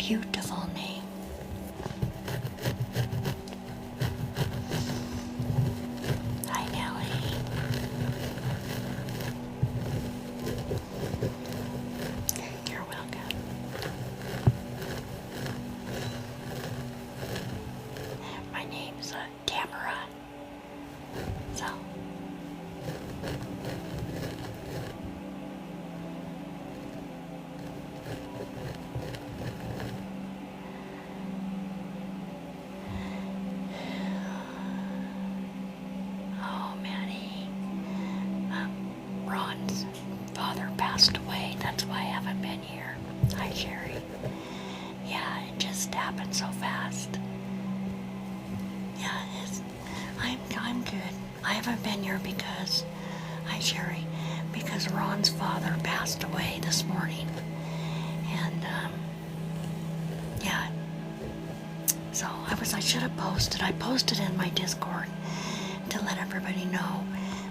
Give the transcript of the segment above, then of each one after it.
beautiful name. Hi, Nellie. You're welcome. My name's Tamara. So. Oh, Maddie. Ron's father passed away. That's why I haven't been here. Hi, Sherry. Yeah, it just happened so fast. Yeah, I'm good. I haven't been here because, hi, Sherry, because Ron's father passed away this morning. And, yeah. So I should have posted. I posted in my Discord to let everybody know,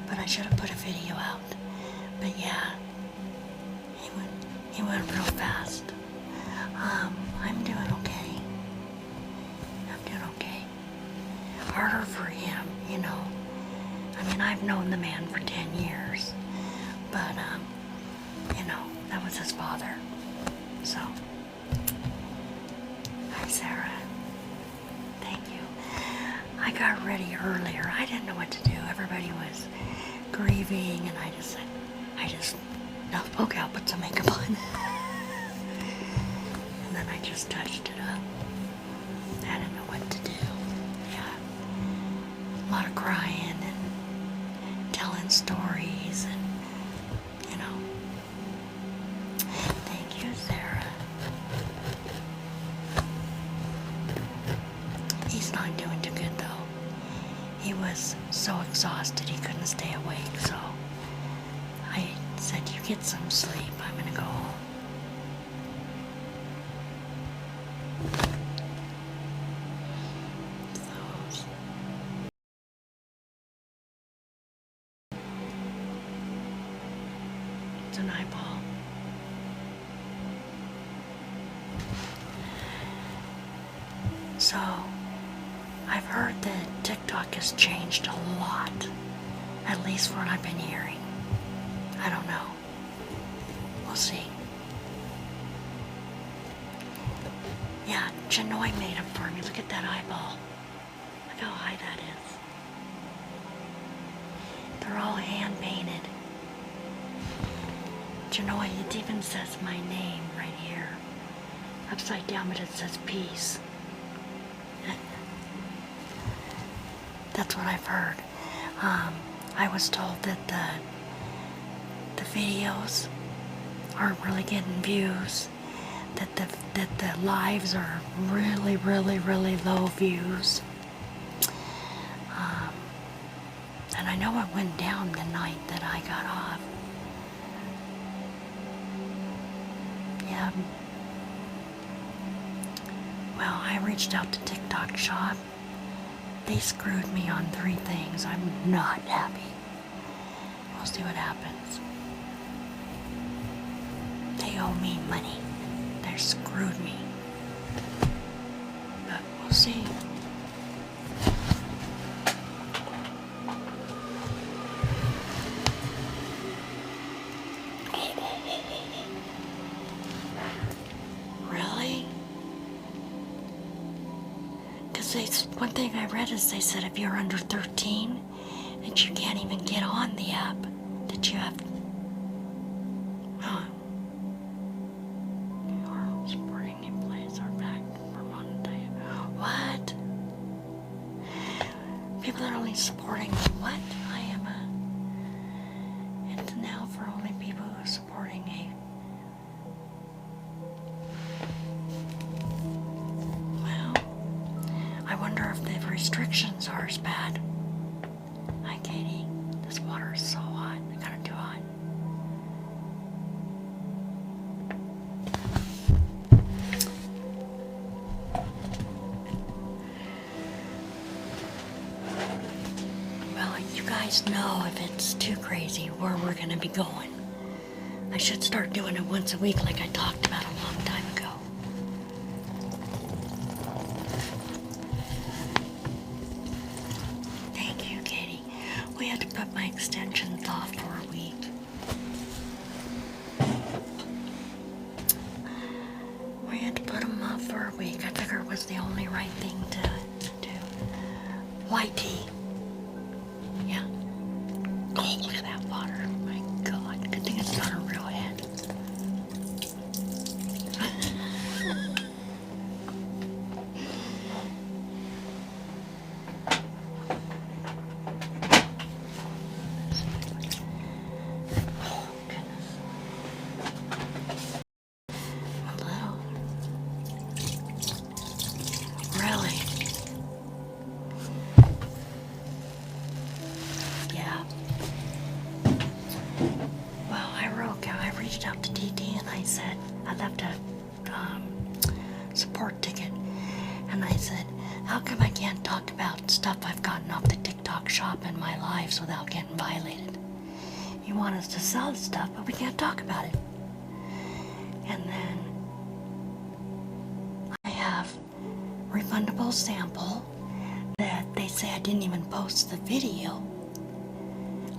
but I should have put a video out. But yeah, he went real fast. I'm doing okay. I'm doing okay. Harder for him, you know. I mean, I've known the man for 10 years, but, you know, that was his father. So, hi, Sarah. Thank you. I got ready earlier. I didn't know what to do. Everybody was grieving, and I just no, okay, I'll put some makeup on. And then I just touched it up. I didn't know what to do. Yeah. A lot of crying and telling stories and, you know. Thank you, Sarah. He's not doing too good, though. He was so exhausted he couldn't stay awake, so I said, you get some sleep. I'm gonna go home. So, it's an eyeball. So, I've heard that TikTok has changed a lot, at least what I've been hearing. I don't know. We'll see. Yeah, Chenoy made them for me. Look at that eyeball. Look how high that is. They're all hand painted. Chenoy, it even says my name right here. Upside down, but it says peace. That's what I've heard. I was told that the videos aren't really getting views, that the lives are really, really, really low views. And I know it went down the night that I got off. Yeah. Well, I reached out to TikTok Shop. They screwed me on 3 things. I'm not happy. We'll see what happens. They owe me money. They screwed me. But we'll see. Really? Because one thing I read is they said if you're under 13, that you can't even get on the app. That you have. Huh. Our sporting employees are back for Monday. What? People are only supporting what? I am it's now for only people who are supporting a. Well, I wonder if the restrictions are as bad. Hi, Katie. This water is so hot. Kind of too hot. Well, you guys know if it's too crazy where we're going to be going. I should start doing it once a week like I talked about a long time ago. my extensions off for a week. We had to put them off for a week. I figured it was the only right thing to do. YT. Yeah. Oh, look at that water. My God. Good thing it's not a real head. Oh, goodness. A little. Really? Yeah. Well, I reached out to DD and I said, I left a support ticket. And I said, how come I can't talk about stuff I've gotten off the TikTok shop in my lives without getting violated? You want us to sell the stuff, but we can't talk about it. And then I have refundable sample that they say I didn't even post the video,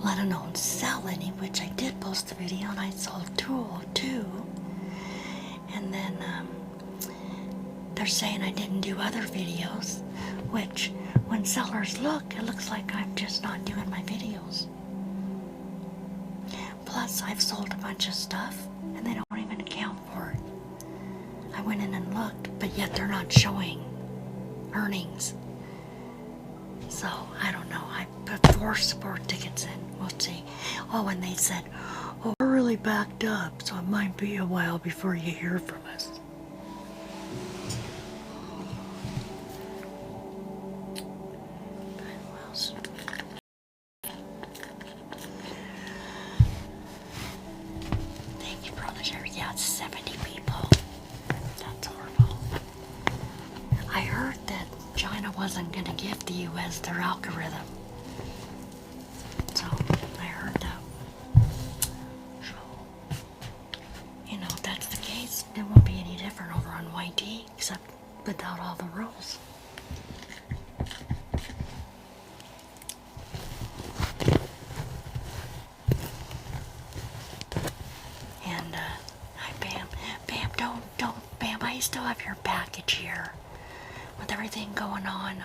let alone sell any, which I did post the video and I sold 202. And then they're saying I didn't do other videos, which when sellers look, it looks like I'm just not doing my videos. Plus, I've sold a bunch of stuff and they don't even account for it. I went in and looked, but yet they're not showing earnings. So, I don't know. I put 4 support tickets in. We'll see. Oh, and they said, oh, we're really backed up, so it might be a while before you hear from us. Thank you for all the shares. Yeah, it's 70 people. That's horrible. I heard that China wasn't going to give the U.S. their algorithm. So, I heard that. So, if that's the case, it won't be any different over on YT, except without all the rules. And, hi, Bam. Bam, don't, Bam, I still have your package here. With everything going on,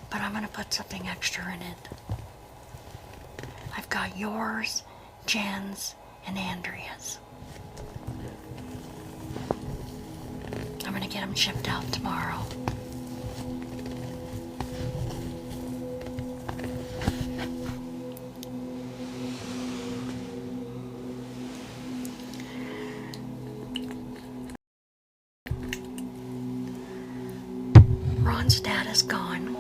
but I'm gonna put something extra in it. I've got yours, Jen's, and Andrea's. I'm gonna get them shipped out tomorrow. Ron's dad is gone.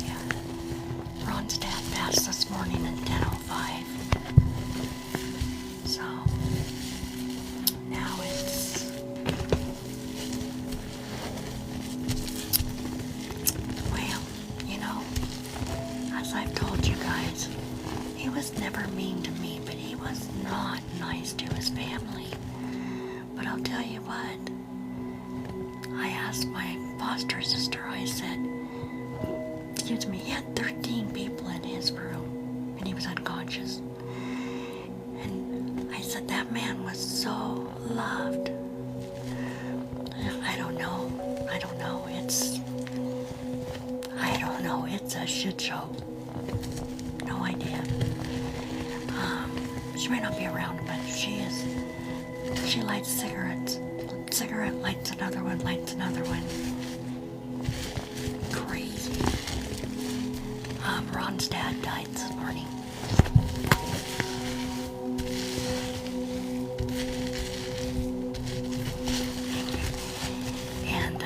Yeah. Ron's dad passed this morning at 10:05. So now it's, well, as I've told you guys, he was never mean to me, but he was not nice to his family. But I'll tell you what, I asked my foster sister, I said, excuse me, he had 13 people in his room and he was unconscious. And I said, that man was so loved. I don't know. It's a shit show. No idea. She may not be around, but she lights cigarettes. Cigarette lights another one, Crazy. Ron's dad died this morning. And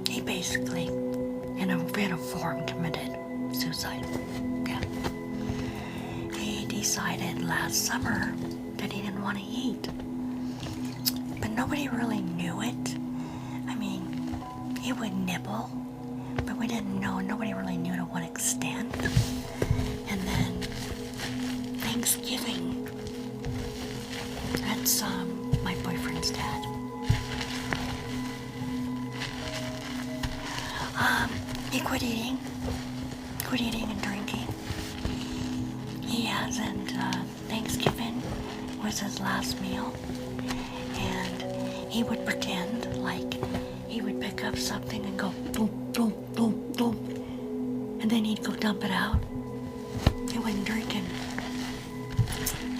he basically, in a bit of form, committed suicide. Yeah. He decided last summer that he didn't want to eat. But nobody really knew it. I mean, he would nibble, but we didn't know. Nobody really knew to what extent. And then Thanksgiving, that's my boyfriend's dad. He quit eating and drinking. He hasn't, Thanksgiving was his last meal, and he would pretend like he would pick up something and go boom, boom, boom, boom, and then he'd go dump it out. He wasn't drinking.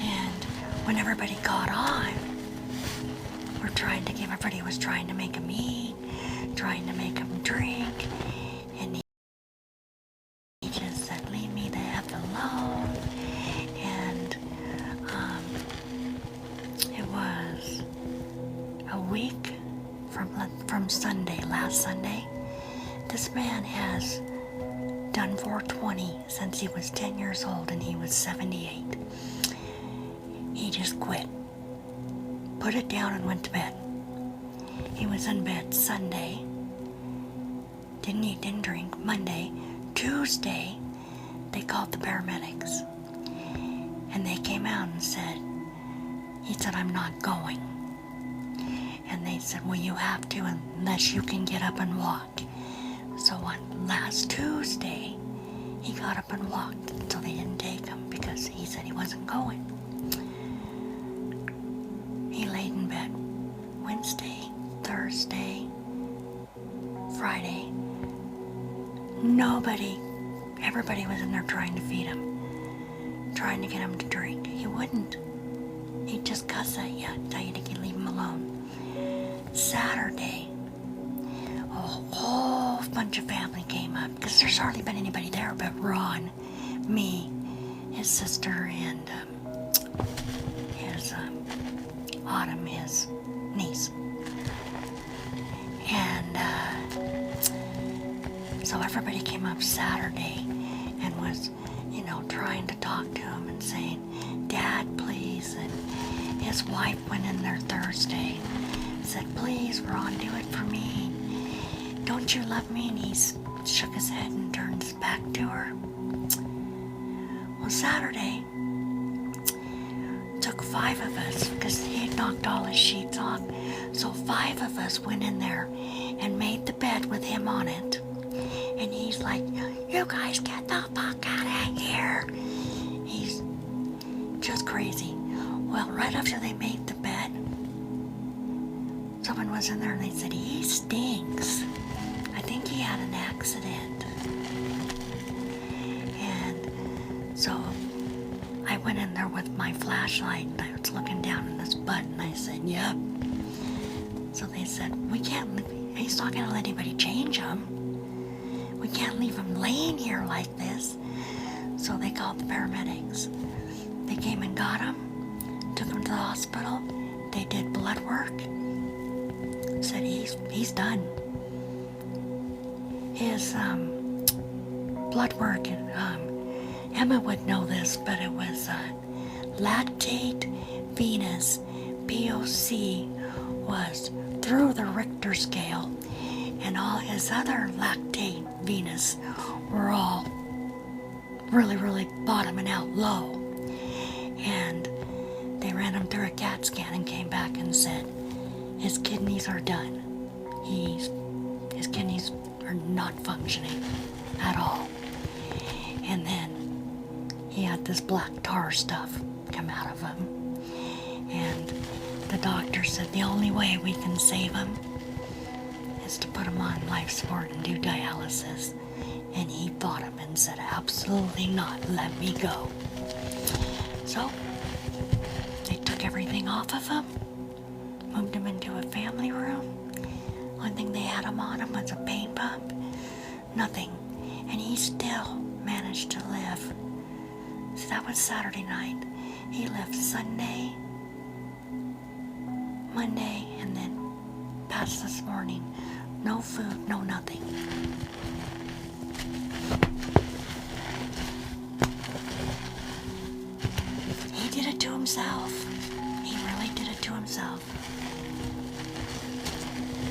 And when everybody got on, everybody was trying to make him eat, trying to make him drink, and he just said, leave me the F alone. And it was a week from Sunday, last Sunday. This man has done 420 since he was 10 years old, and he was 78. He just quit, put it down, and went to bed. He was in bed Sunday, didn't eat, didn't drink. Monday, Tuesday, they called the paramedics, and they came out and said, he said, I'm not going. And they said, well, you have to unless you can get up and walk. So on last Tuesday, he got up and walked until they didn't take him because he said he wasn't going. He laid in bed Wednesday, Thursday, Friday. Everybody was in there trying to feed him, trying to get him to drink. He wouldn't. He'd just cuss at you, tell you to leave him alone. Saturday, a whole bunch of family came up because there's hardly been anybody there but Ron, me, his sister, and his Autumn, his niece. And so everybody came up Saturday and was, trying to talk to him and saying, Dad, please. And his wife went in there Thursday and said, please, Ron, do it for me. Don't you love me? And he shook his head and turned his back to her. Well, Saturday took 5 of us because he had knocked all his sheets off. So 5 of us went in there and made the bed with him on it. And he's like, you guys get the fuck out of here. He's just crazy. Well, right after they made the bed, someone was in there and they said, he stinks. I think he had an accident. And so I went in there with my flashlight and I was looking down in this butt and I said, yep. So they said, he's not going to let anybody change him. We can't leave him laying here like this. So they called the paramedics. They came and got him, took him to the hospital. They did blood work. Said he's done. His blood work, Emma would know this, but it was lactate venous, POC, was through the Richter scale, and all his other lactate venous were all really, really bottoming out low. And they ran him through a CAT scan and came back and said his kidneys are done. His kidneys are not functioning at all. And then he had this black tar stuff come out of him. And the doctor said the only way we can save him is to put him on life support and do dialysis. And he fought him and said, absolutely not, let me go. So they took everything off of him, moved him into a family room. One thing they had him on him was a pain pump. Nothing. And he still managed to live. So that was Saturday night. He left Sunday, Monday, and then past this morning. No food, no nothing. He did it to himself. He really did it to himself.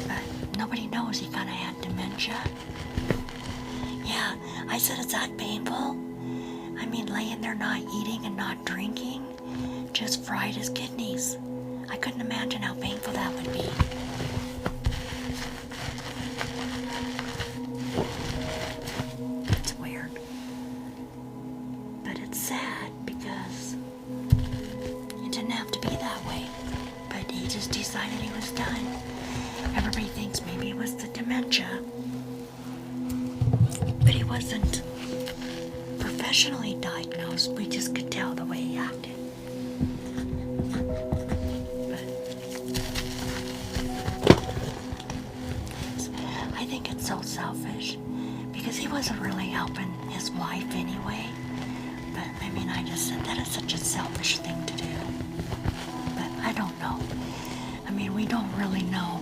But nobody knows he kind of had dementia. Yeah, I said, is that painful? I mean, laying there not eating and not drinking just fried his kidneys. I couldn't imagine how painful that would be. was done. Everybody thinks maybe it was the dementia, but he wasn't professionally diagnosed. We just could tell the way he acted. But I think it's so selfish because he wasn't really helping his wife anyway. But I mean, I just said that is such a selfish thing to do. But I don't know. I mean, we don't really know.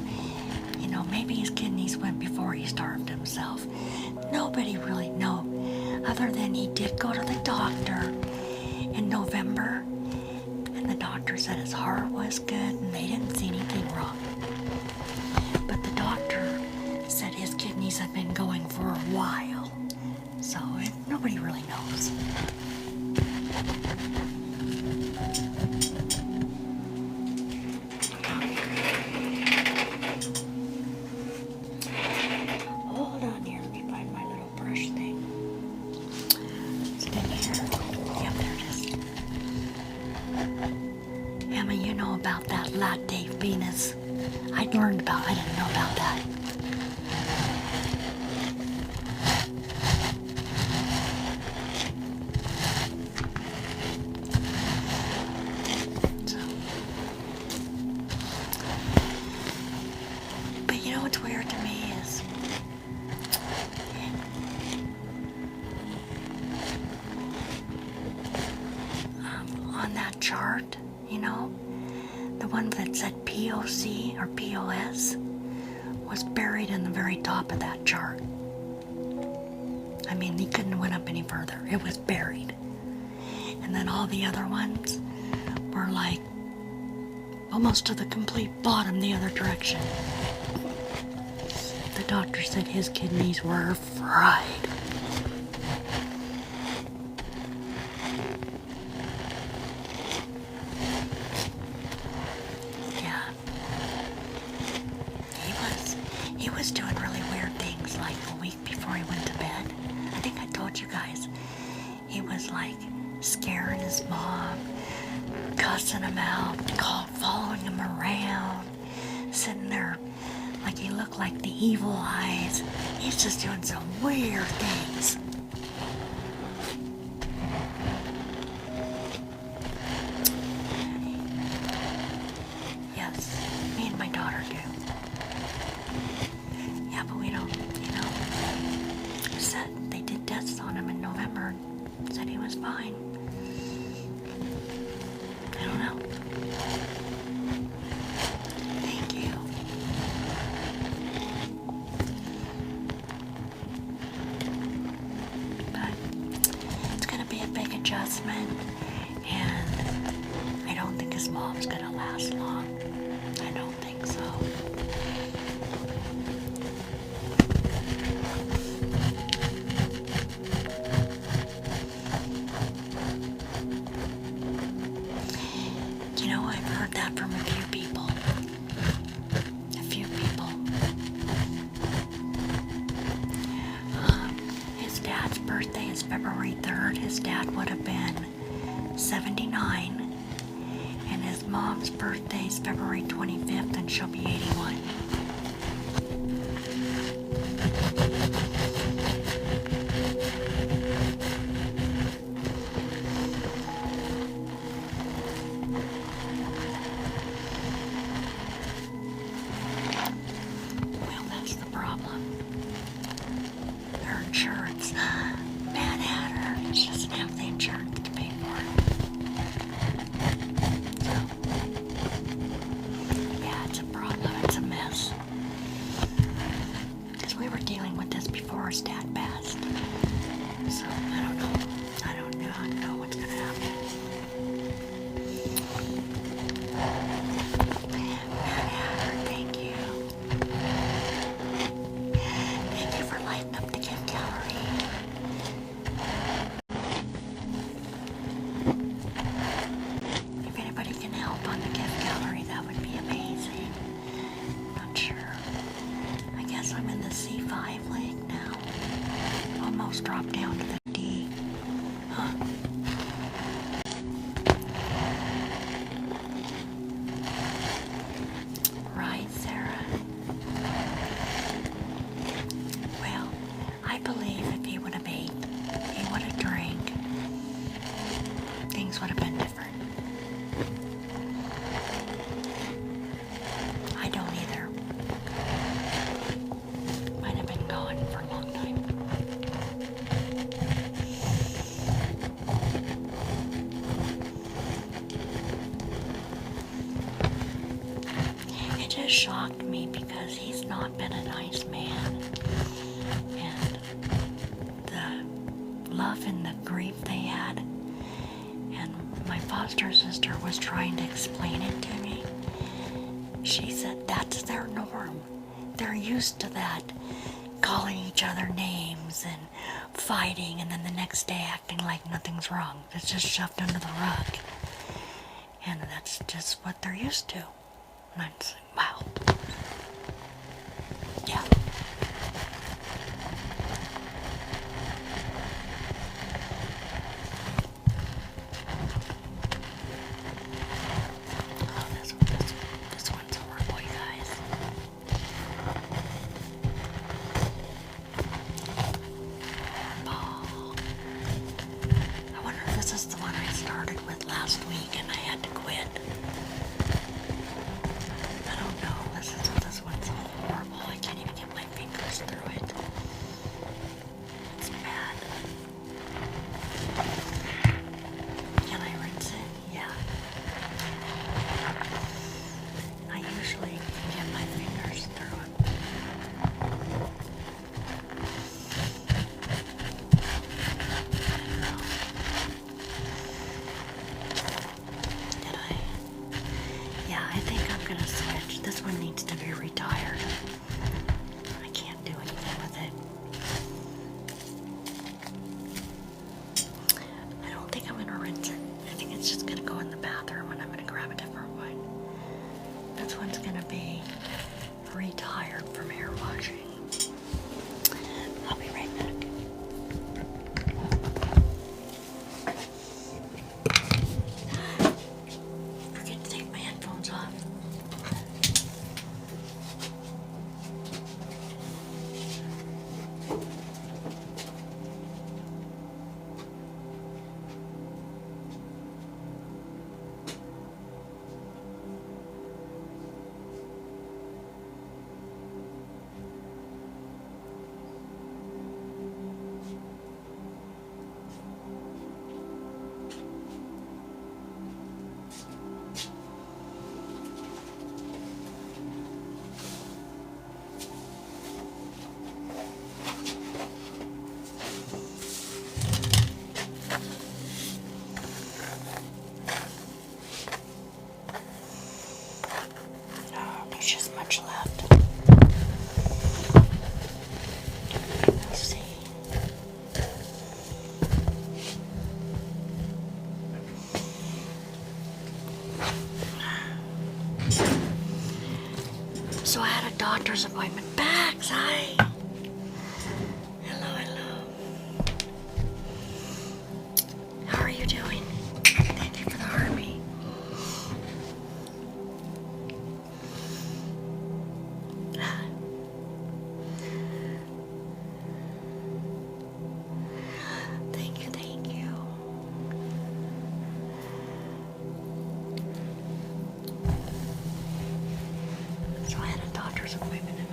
You know, maybe his kidneys went before he starved himself. Nobody really knows, other than he did go to the doctor in November, and the doctor said his heart was good and they didn't see anything wrong. But the doctor said his kidneys have been going for a while, so nobody really knows. Hold on here, let me find my little brush thing. It's in here. Yep, there it is. Emma, you know about that latte Venus? I didn't know about that. But you know what's weird to me is on that chart, you know, the one that said POC or POS was buried in the very top of that chart. I mean, he couldn't have went up any further. It was buried. And then all the other ones were like almost to the complete bottom the other direction. The doctor said his kidneys were fried. Yeah. He was doing really weird things like a week before he went to bed. I think I told you guys. He was like scaring his mom, cussing him out, following him around, sitting there like he looked like the evil eyes. He's just doing some weird things. Yes, me and my daughter do. Yeah, but we don't, you know. Said they did tests on him in November and said he was fine. I don't know. Thank you. But it's going to be a big adjustment, and I don't think his mom's going to last long. I don't think so. You know, I've heard that from a few people. A few people. His dad's birthday is February 3rd. His dad would have been 79. And his mom's birthday is February 25th, and she'll be 81. Well, that's the problem. Her insurance. Mad at her. She doesn't have the insurance to pay for it. So, yeah, it's a problem. It's a mess. Because we were dealing with this before his dad passed. So, I don't know. I don't know what's going to happen. Thank you. Thank you for lighting up the gift gallery. If anybody can help on the gift gallery, that would be amazing. Not sure. I guess I'm in the C5 league now. Almost dropped down to the D. Huh. Right. just shocked me because he's not been a nice man. And the love and the grief they had. And my foster sister was trying to explain it to me. She said that's their norm. They're used to that. Calling each other names and fighting, and then the next day acting like nothing's wrong. It's just shoved under the rug. And that's just what they're used to. And I'm just like, wow. Yeah. Oh, this one's horrible, you guys. Oh. I wonder if this is the one I started with last week and I had to quit. I don't know. This one's horrible. I can't even get my fingers through it. It's bad. Can I rinse it? Yeah. I usually can get my fingers through it. Did I? Yeah, I think I'm gonna switch. This one needs to be retired. I can't do anything with it. I don't think I'm gonna rinse it. I think it's just gonna go in the bathroom and I'm gonna grab a different one. This one's gonna be retired from hair washing. I'll be right back. Forget to take my headphones off. Oh, there's just much left. Let's see. So I had a doctor's appointment. Bags, hi. Hello, hello. How are you doing? Thank you for the heartbeat. Thank you, thank you. So I had a doctor's appointment and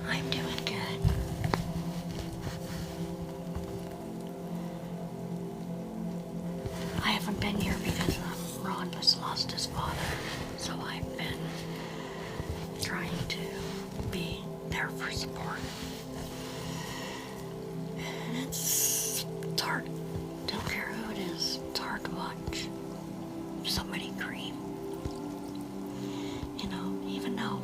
I'm doing good. I haven't been here because Ron just lost his father, so I've been trying to be there for support. And it's hard. Don't care who it is. It's hard to watch somebody grieve. You know, even though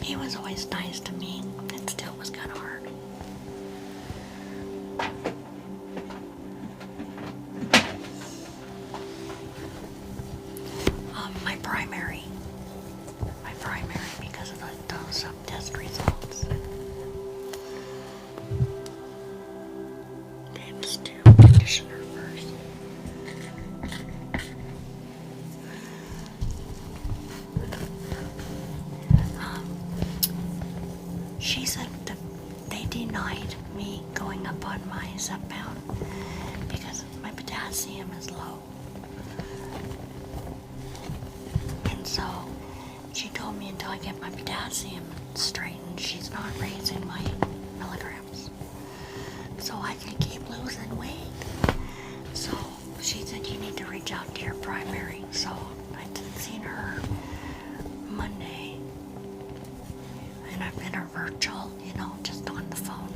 he was always nice to me, it still was kind of hard. My primary, because of those test results. Okay, let's do conditioner first. She said that they denied me going up on my Zepbound because my potassium is low. And so she told me until I get my potassium straightened, she's not raising my milligrams. So I can keep losing weight. So she said you need to reach out to your primary. So I didn't see her Monday, and I've been her virtual, just on the phone.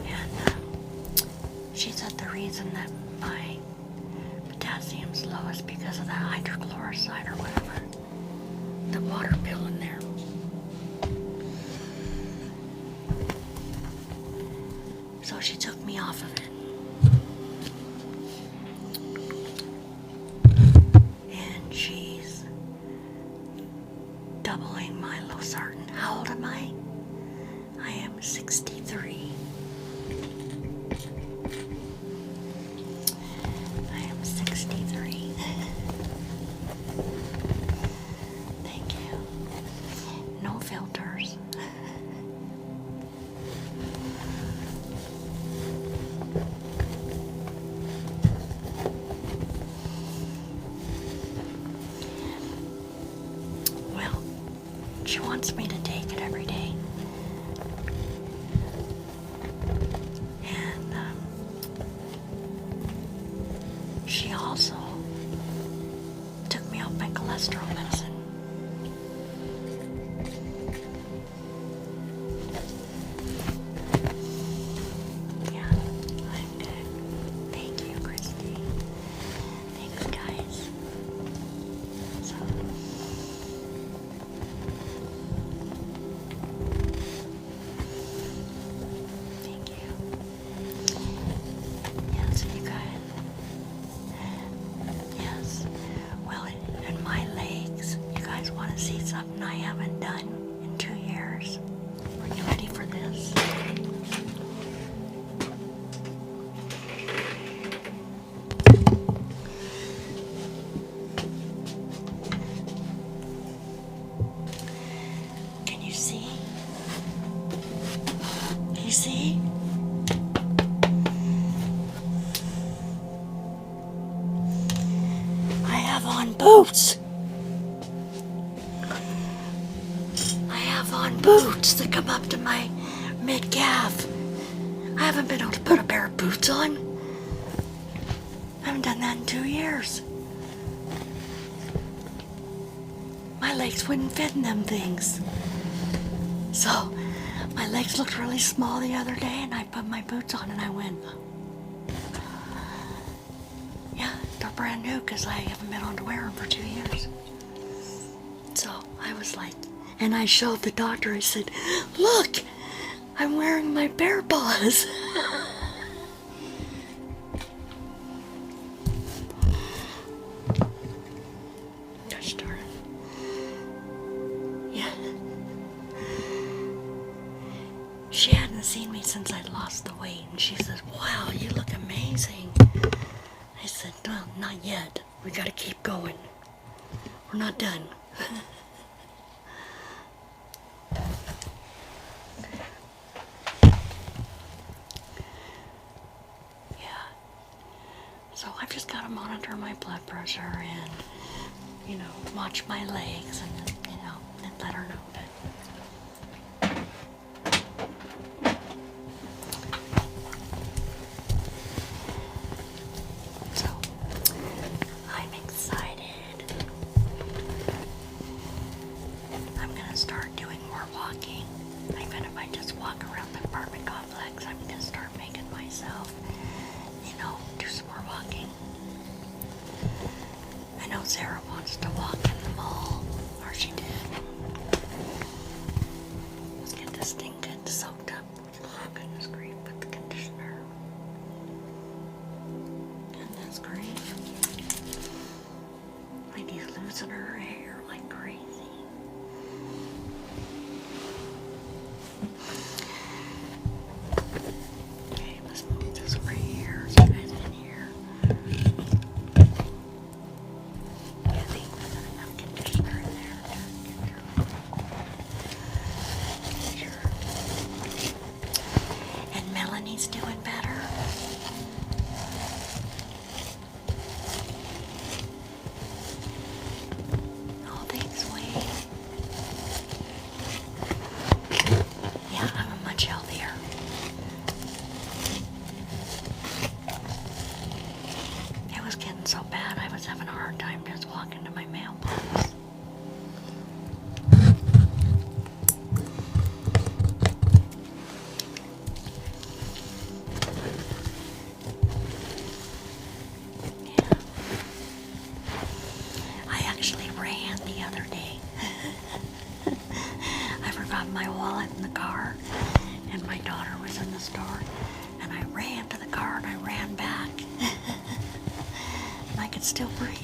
And she said the reason that my potassium's low is because of that hydrochloroside or whatever, the water pill in there. So she took me off of it. And she's doubling my losartan. How old am I? I am 63. I am 63. Thank you. No filters. Well, she wants me to take it every day. And she also took me off my cholesterol medicine. Yeah, I'm good. Thank you, Christy. Thanks, guys. So, thank you. Yes, you guys. Yes. Well, and my legs. You guys want to see something I haven't done in 2 years? Are you ready for this? Can you see? Can you see? I have on boots. I have on boots that come up to my mid-calf. I haven't been able to put a pair of boots on. I haven't done that in 2 years. My legs wouldn't fit in them things. So, my legs looked really small the other day, and I put my boots on and I went, yeah, they're brand new because I haven't been able to wear them for 2 years. So, I was like, and I showed the doctor, I said, look, I'm wearing my bear paws. Gosh darn it. Yeah. She hadn't seen me since I'd lost the weight, and she said, wow, you look amazing. I said, well, not yet. We gotta keep going. We're not done. Yeah. So I've just gotta monitor my blood pressure and, watch my legs and, and let her know that. So, I'm excited. I'm gonna start doing more walking. Even if I just walk around the apartment complex, I'm gonna start making myself, do some more walking. I know Sarah wants to walk in the mall, or she did. Let's get this thing good soaked up. Oh, goodness grief, with the conditioner. Goodness grief. Lady's losing her hair like crazy. Okay, let's move this over here so you guys can hear. I think there's enough conditioner in there to get your and Melanie's doing better. Oh, thanks, Wade. Yeah, I'm much healthier. It was getting so bad, I was having a hard time just walking to my mailbox. other day. I forgot my wallet in the car, and my daughter was in the store, and I ran to the car and I ran back. And I could still breathe.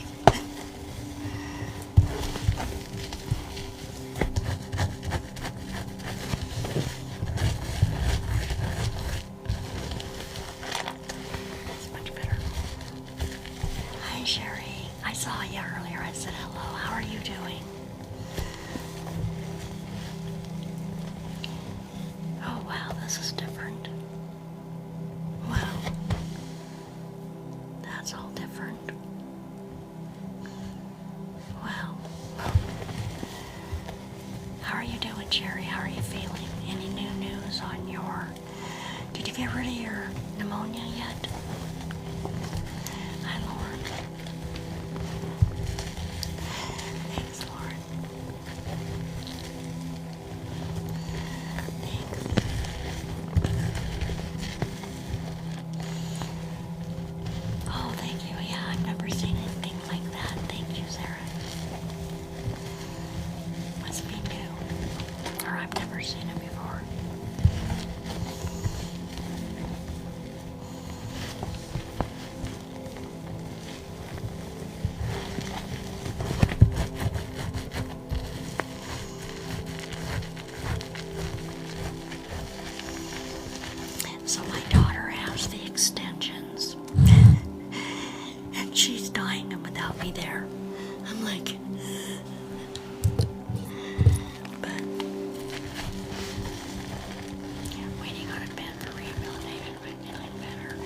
That's much better. Hi, Sherry. I saw you earlier. I said hello. How are you doing? Oh, wow, this is different. Wow. That's all different. Wow. How are you doing, Sherry? How are you feeling? Any new news on your... Did you get rid of your pneumonia yet? Hi, Lauren. Thanks, Lauren. Thanks. Oh, thank you. Yeah, I've never seen anything like that. Thank you, Sarah. Must be new. Or I've never seen it before. So my daughter has the extensions. And she's dying without me there. I'm like... But... Waiting on a bed for rehabilitation, but feeling better.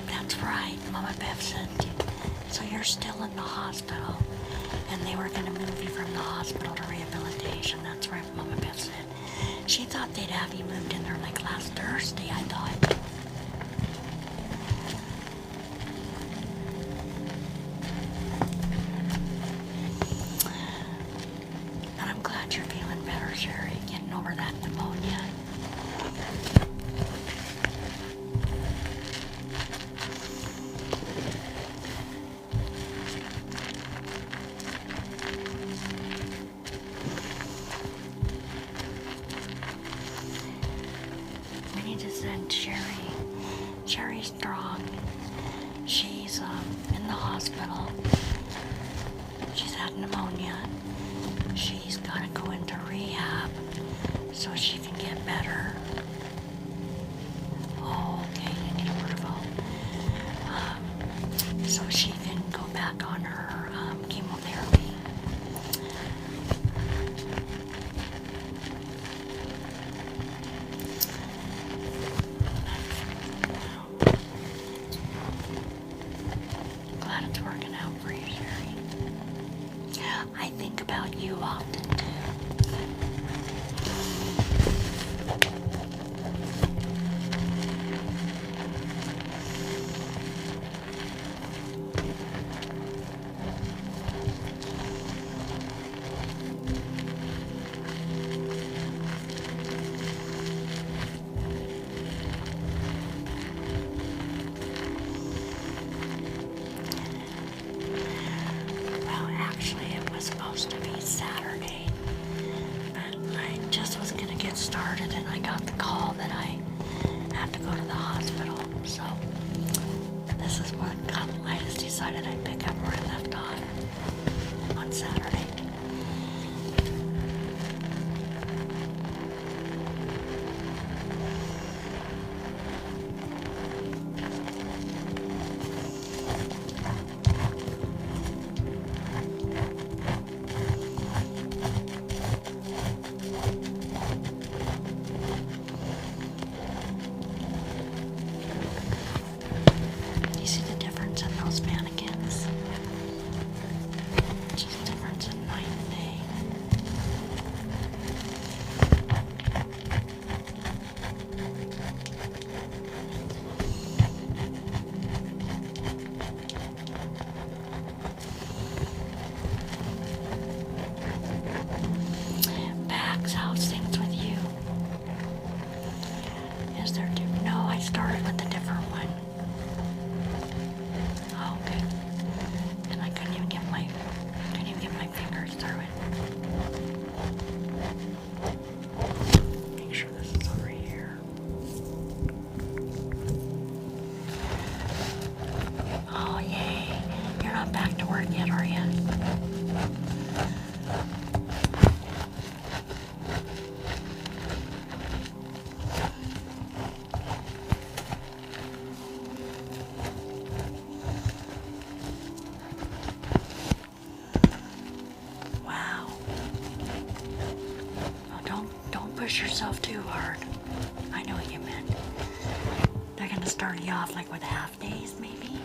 That's right, Mama Bev said. So you're still in the hospital. And they were going to move you from the hospital to rehabilitation. That's right, Mama Bev said. She thought they'd have you moved in there like last Thursday, I thought. And I'm glad you're feeling better, Sherry, getting over that pneumonia. We need to send Sherry. Sherry's strong. She's in the hospital. She's had pneumonia. She's got to go into rehab so she can get better. Oh, okay, you need a Pervo. So she can go back on her chemotherapy. Glad it's working out for you, Sherry. I think about you often, too. Well, actually, it was supposed to be Saturday. to work yet, are you? Wow. Well, don't push yourself too hard. I know what you meant. They're gonna start you off like with half days, maybe.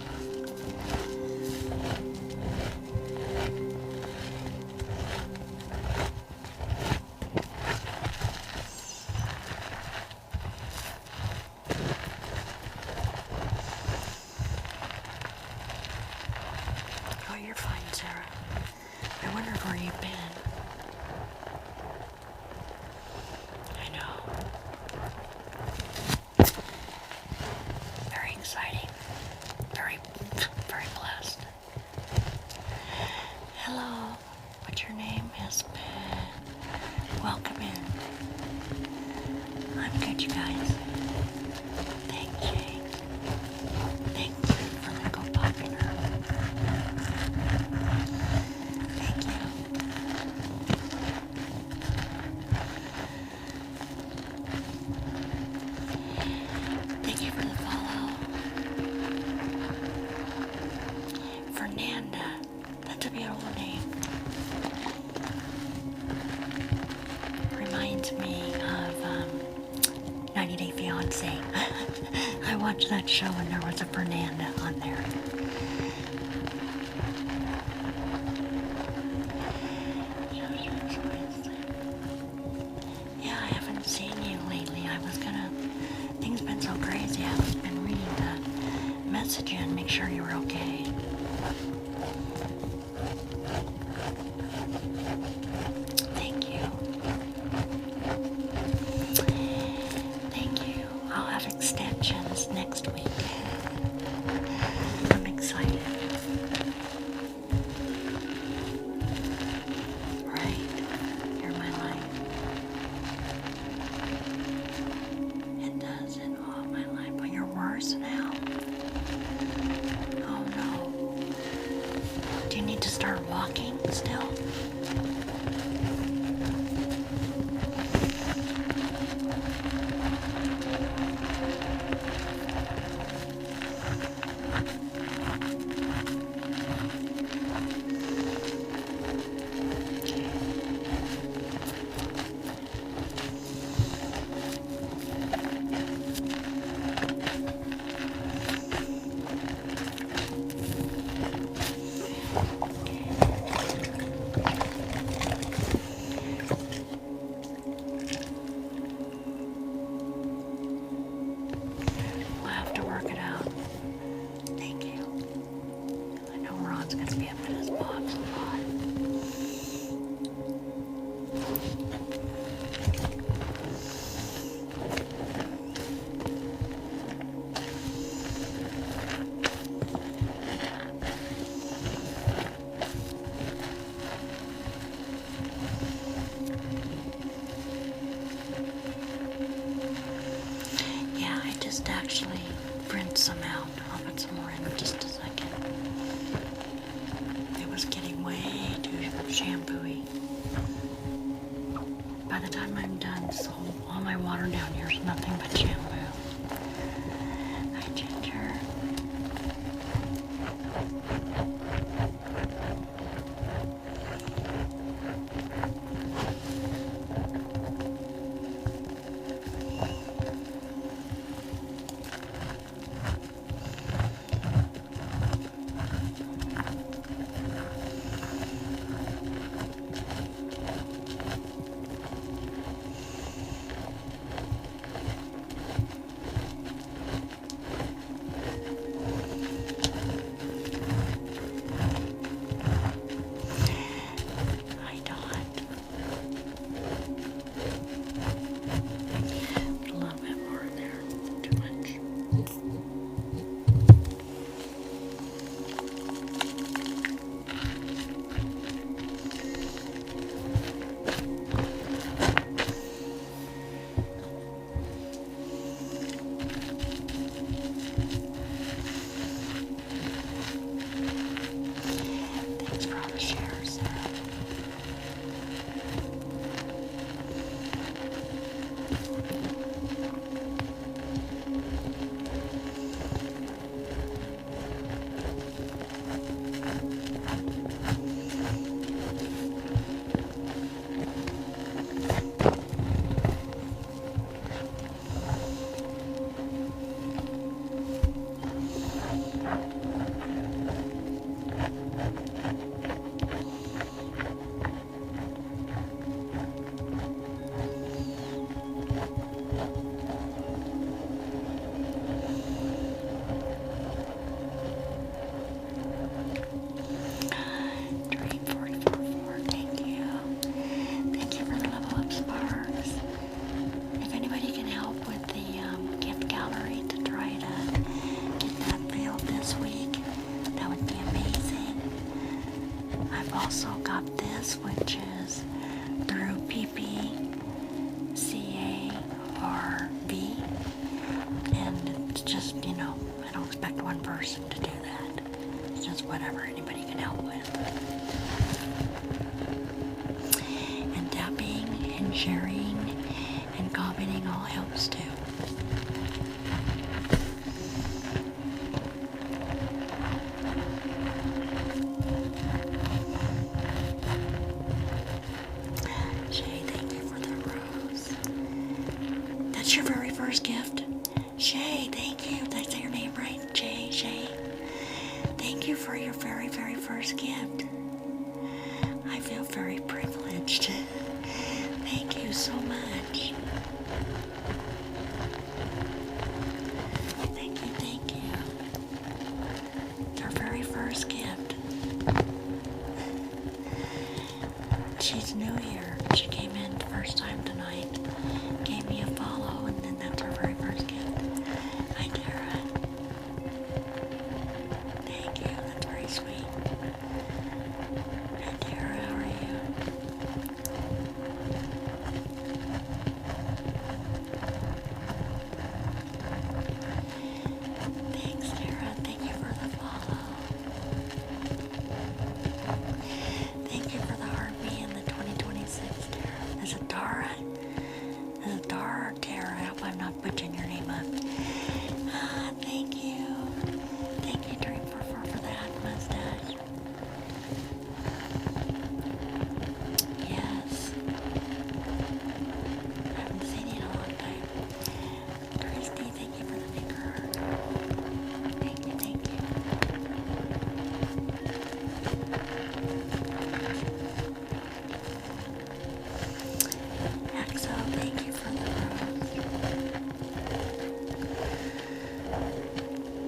Oh, you're fine, Sarah. I wondered where you've been. I know. Very exciting. Very, very blessed. Hello. What's your name? Is welcome in. I'm good, you guys. Thank you. Thank you for the go popular. Thank you. Thank you for the follow. Fernanda. That's a beautiful name. Reminds me of 90 Day Fiancé. I watched that show and there was a Fernanda on there. Yeah, I haven't seen you lately. Things been so crazy. I've been reading to message you and make sure you were okay. Thank you. Thank you. I'll have extensions next week. I'm excited. Right? You're my life. It does in all my life. But you're worse now. Oh no. Do you need to start walking still? We'll have to work it out. Thank you. I know Ron's gonna be up in his box a lot. Yeah, I just actually rinsed some out. I'll put some more in just a second. It was getting way too shampoo-y. By the time I'm done, so all my water down here is nothing but shampoo. Hi, Ginger. to share, Sarah. Dream 444, thank you. Thank you for the level up sparks. If anybody can help with the gift gallery to try to get that filled this week, that would be amazing. I've also got this, which is through PPCARV, and it's just, I don't expect one person to do that. It's just whatever anybody can help with. And tapping and sharing and commenting all helps too. Shay, thank you for the rose. That's your very first gift? Shay, thank you. Did I say your name right? Shay. Thank you for your very, very first gift. I feel very privileged. Thank you so much. Thank you. It's our very first gift. She's new here. She came in the first time tonight, gave me a follow, and then that's her very first gift. Hi, Tara. Thank you. That's very sweet. Hi, Tara. How are you? Thanks, Tara. Thank you for the follow. Thank you for the heartbeat and the 2026, Tara. Is it Tara? Is it Tara or Tara? I hope I'm not butchering your name up. Thank you. Thank you, Dream for that mustache. Yes. I haven't seen you in a long time. Christy, thank you for the big heart. Thank you. Axel, thank you for the rose.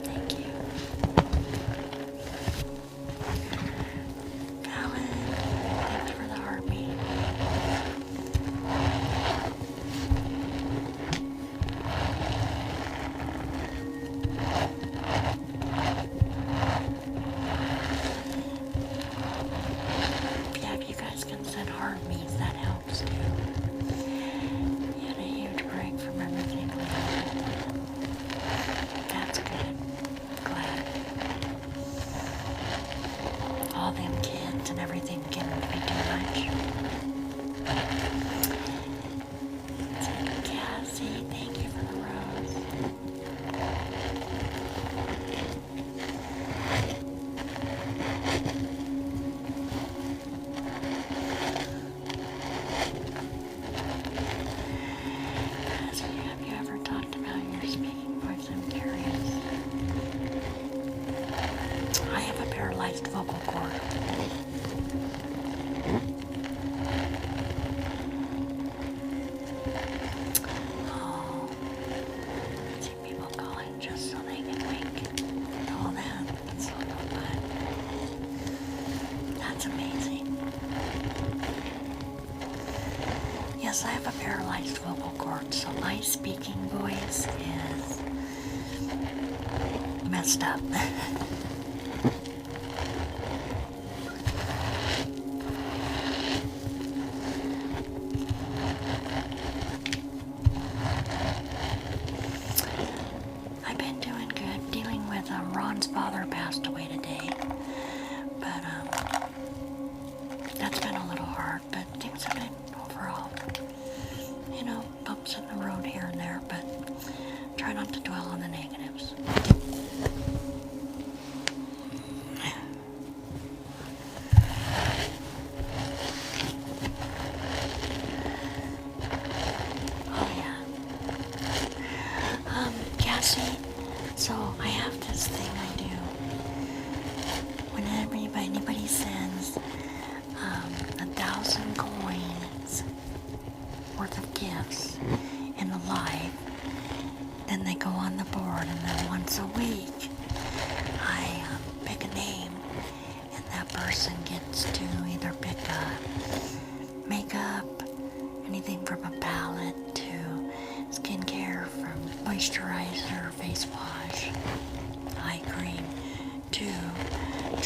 Thank you. Alan, thank you for the heartbeat. Yeah, if you guys can send heartbeats, that helps too. You had a huge break from everything. That's good. Glad. All them kids and everything can be too much. Cassie, thank you for the rose. Cassie, have you ever talked about your speaking voice? I'm curious. I have a paralyzed vocal cord. Oh, I see people call it just so they can wink and all that. That's so no fun. That's amazing. Yes, I have a paralyzed vocal cord, so my speaking voice is messed up. I've been doing good, dealing with Ron's father passed away today, but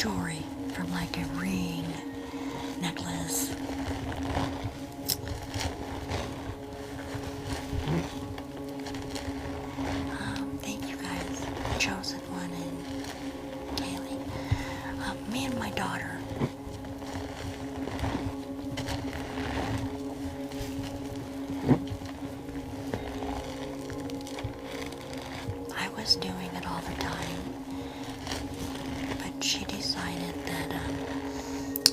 jewelry from like a ring, necklace. Thank you guys, Chosen One and Kaylee. Me and my daughter. I was doing it all the time, but she decided that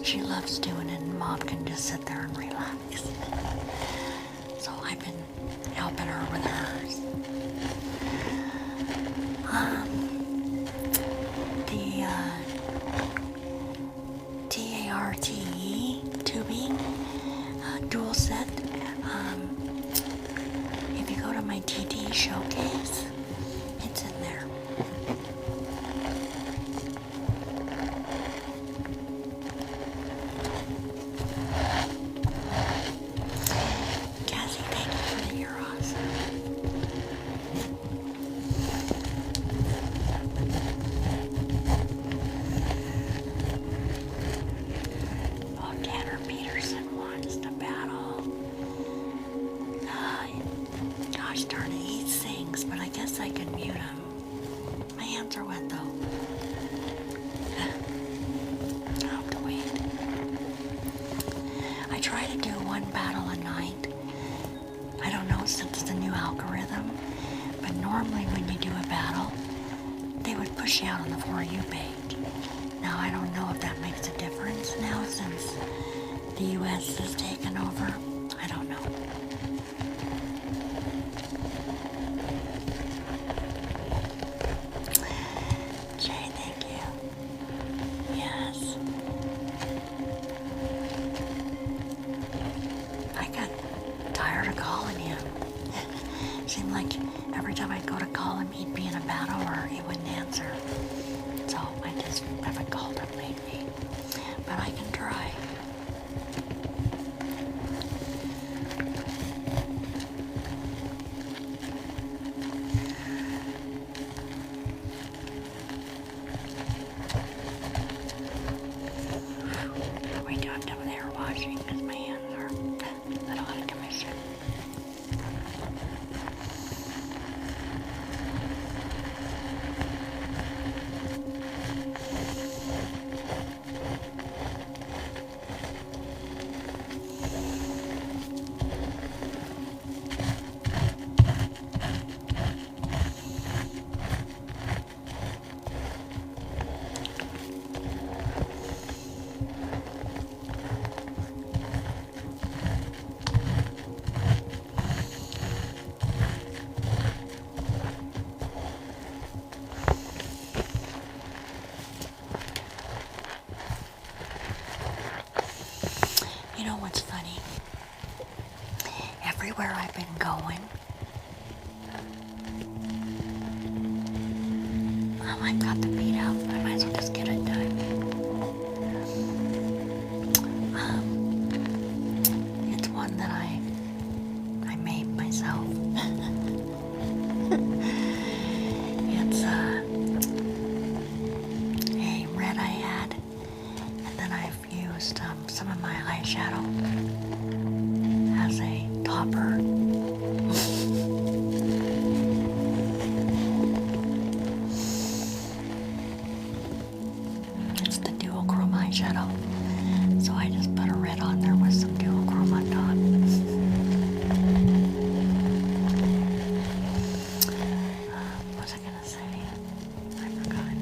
she loves doing it and Mom can just sit there and relax. So I've been helping her with hers. The TARTE tubing dual set. If you go to my TT showcase, it's in there. Cassie, thank you for the euros. Oh, Tanner Peterson wants to battle. Gosh darn it, he sings, but I guess I can mute him. My hands are wet though. I'll have to wait. I try to do one battle a night. I don't know since it's the new algorithm, but normally when you do a battle, they would push you out on the For You page. Now I don't know if that makes a difference now since the US has taken over. I don't know. Jay, thank you. Yes. I got tired of calling him. Seemed like every time I'd go to call him, he'd be in a battle or he wouldn't answer. So I just haven't called him lately. But I can try. We do have to have the hair washing because my hands are a little out of commission. You know what's funny? Everywhere I've been going, I've got the beat out. I might as well just get it done. It's one that I made myself. It's a red I had, and then I've used some of my eyeshadow as a topper. It's the dual chrome eyeshadow, so I just put a red on there with some dual chrome on top. What was I gonna say? I forgot.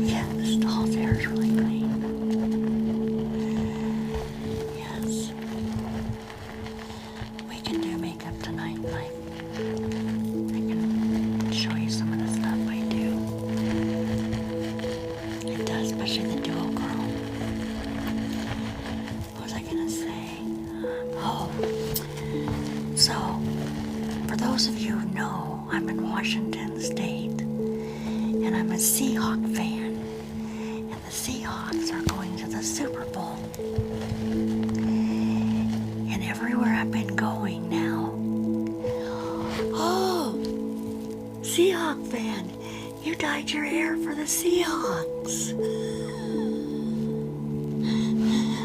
Yeah, this doll's hair is really clean. Yes. We can do makeup tonight, like I can show you some of the stuff I do. It does, especially the dual chrome. What was I gonna say? So for those of you who know, I'm in Washington State, and I'm a Seahawk fan, and the Seahawks are going to the Super Bowl. And everywhere I've been going now, oh, Seahawk fan, You dyed your hair for the Seahawks.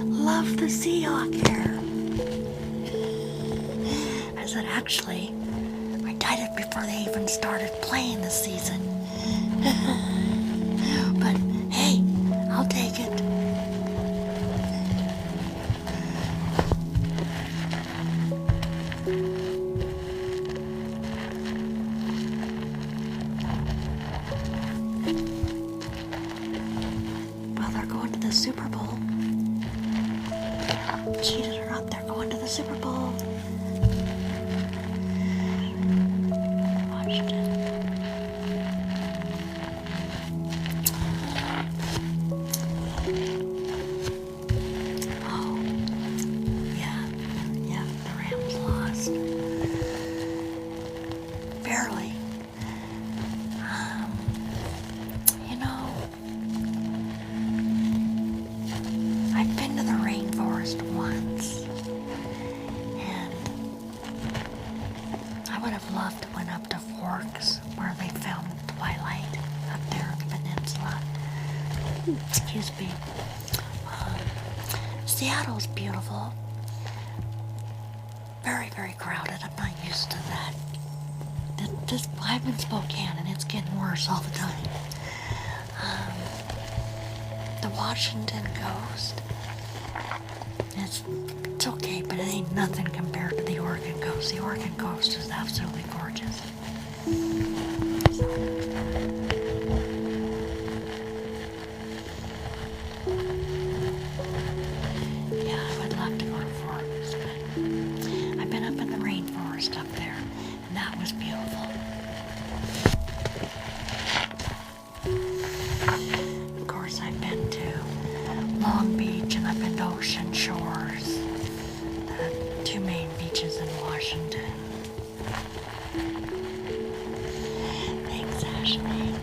Love the Seahawk hair. I said, actually, I dyed it before they even started playing this season. But hey, I'll take it. Well, they're going to the Super Bowl. Cheated her up. They're going to the Super Bowl. Washington. Oh, yeah, the Rams lost. Barely. You know, I've been to the rainforest once, and I would have loved to went up to Forks, where they filmed Twilight, up there on the peninsula. Excuse me. Seattle's beautiful. Very, very crowded. I'm not used to that. I'm in Spokane, and it's getting worse all the time. The Washington Coast. It's okay, but it ain't nothing compared to the Oregon Coast. The Oregon Coast is absolutely gorgeous. Yeah, I would love to go to Forks, but I've been up in the rainforest up there, and that was beautiful. Of course, I've been to Long Beach, and I've been to Ocean Shores, the two main beaches in Washington. Thanks, Ashley.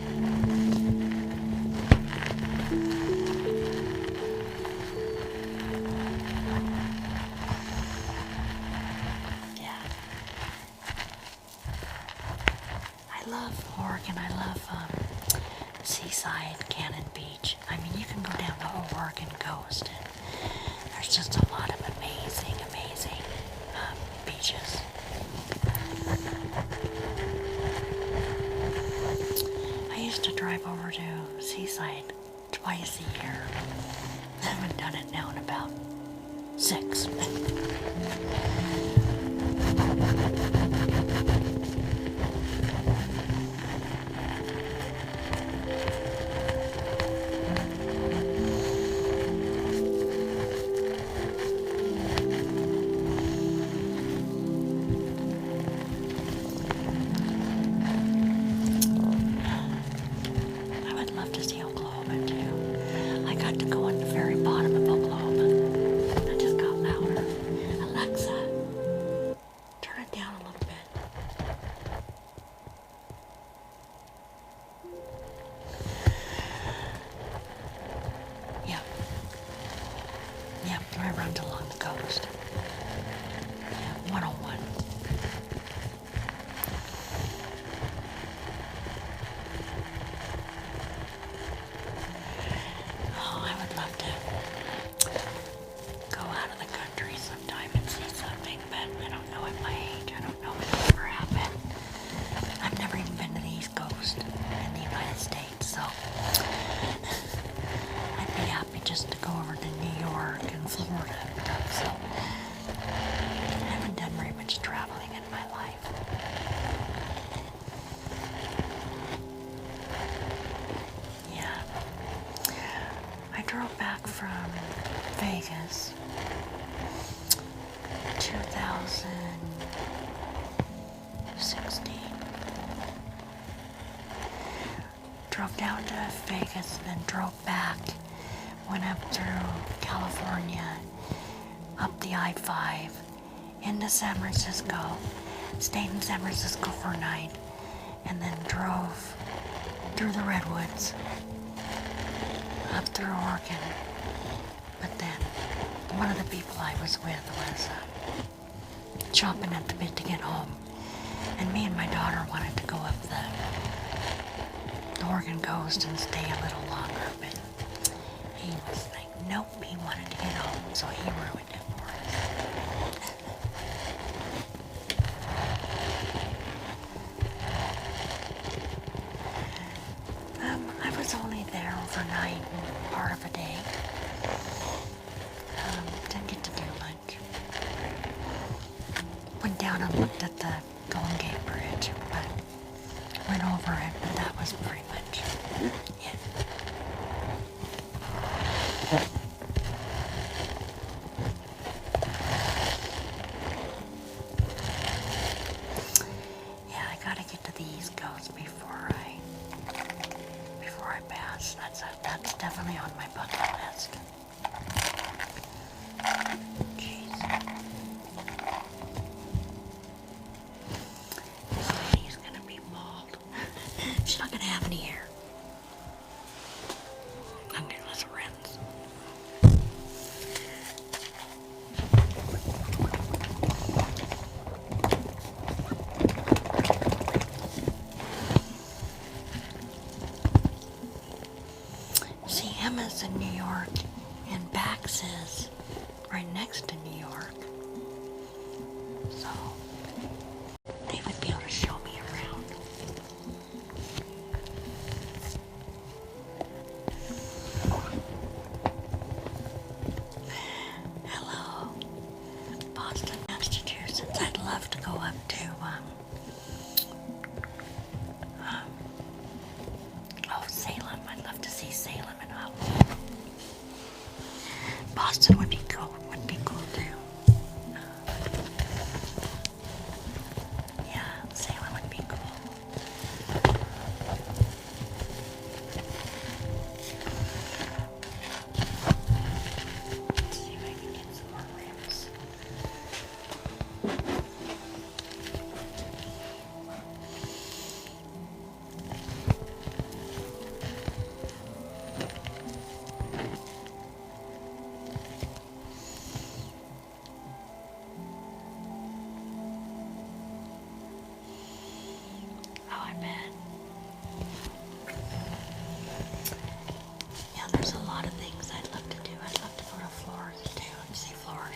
Yeah. I love Oregon. I love Seaside, Cannon Beach. I mean, you can go down the whole Oregon coast, and there's just a lot of amazing beaches. I used to drive over to Seaside twice a year. I haven't done it now in about 6. I would love to see Oklahoma too. I got to go in the very bottom of Oklahoma. That just got louder. Alexa, turn it down a little bit. Yep. Yep, I runs along the coast. Yeah, 101. Oh, I would love to go out of the country sometime and see something, but I don't know at my age. I don't know if it'll ever happen. I've never even been to the East Coast in the United States, so I'd be happy just to go over to New York and Florida and stuff, so I haven't done very much traveling in my life. Yeah. I drove back from Vegas 2016. Drove down to Vegas and then drove back. Went up through California, up the I-5, into San Francisco. Stayed in San Francisco for a night, and then drove through the Redwoods, up through Oregon. But then one of the people I was with was chomping at the bit to get home, and me and my daughter wanted to go up the Morgan Ghost and stay a little longer, but he was like, nope, he wanted to get home, so he ruined it for us. I was only there overnight and part of a day. Didn't get to do much. Went down and looked at the Golden Gate Bridge, but went over it, but that was pretty much it. Yeah, I gotta get to the East Coast before I pass. That's definitely on my bucket list. Jeez. This lady's gonna be bald. She's not gonna have any hair. Okay, let's rinse. See, Emma's in New York, and Bax is right next to New York. So, they would be able to show me around. Hello, Boston, Massachusetts. I'd love to go up to, Salem. I'd love to see Salem and up. Boston would be cool too. Yeah, Salem would be cool. Let's see if I can get some more rims. Oh, I bet. Yeah, there's a lot of things I'd love to do. I'd love to go to Florida too and see Florida.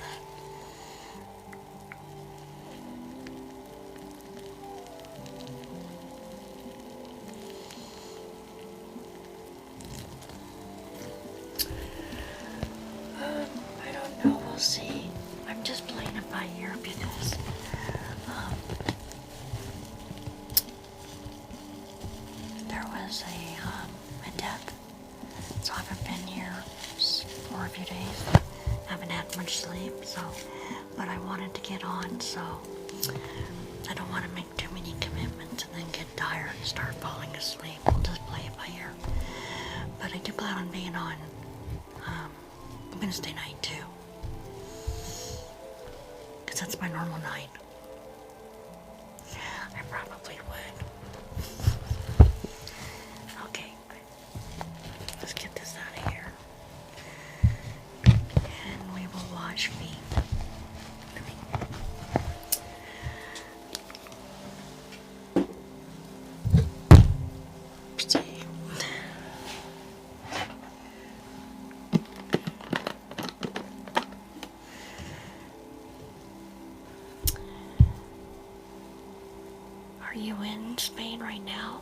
I don't know. We'll see. I'm just playing it by ear because there was a death, so I haven't been here for a few days. Haven't had much sleep, so, but I wanted to get on, so I don't want to make too many commitments and then get tired and start falling asleep. We'll just play it by ear. But I do plan on being on Wednesday night too, because that's my normal night. I probably would. Okay, let's get this out of here. And we will watch me. See. Are you in Spain right now?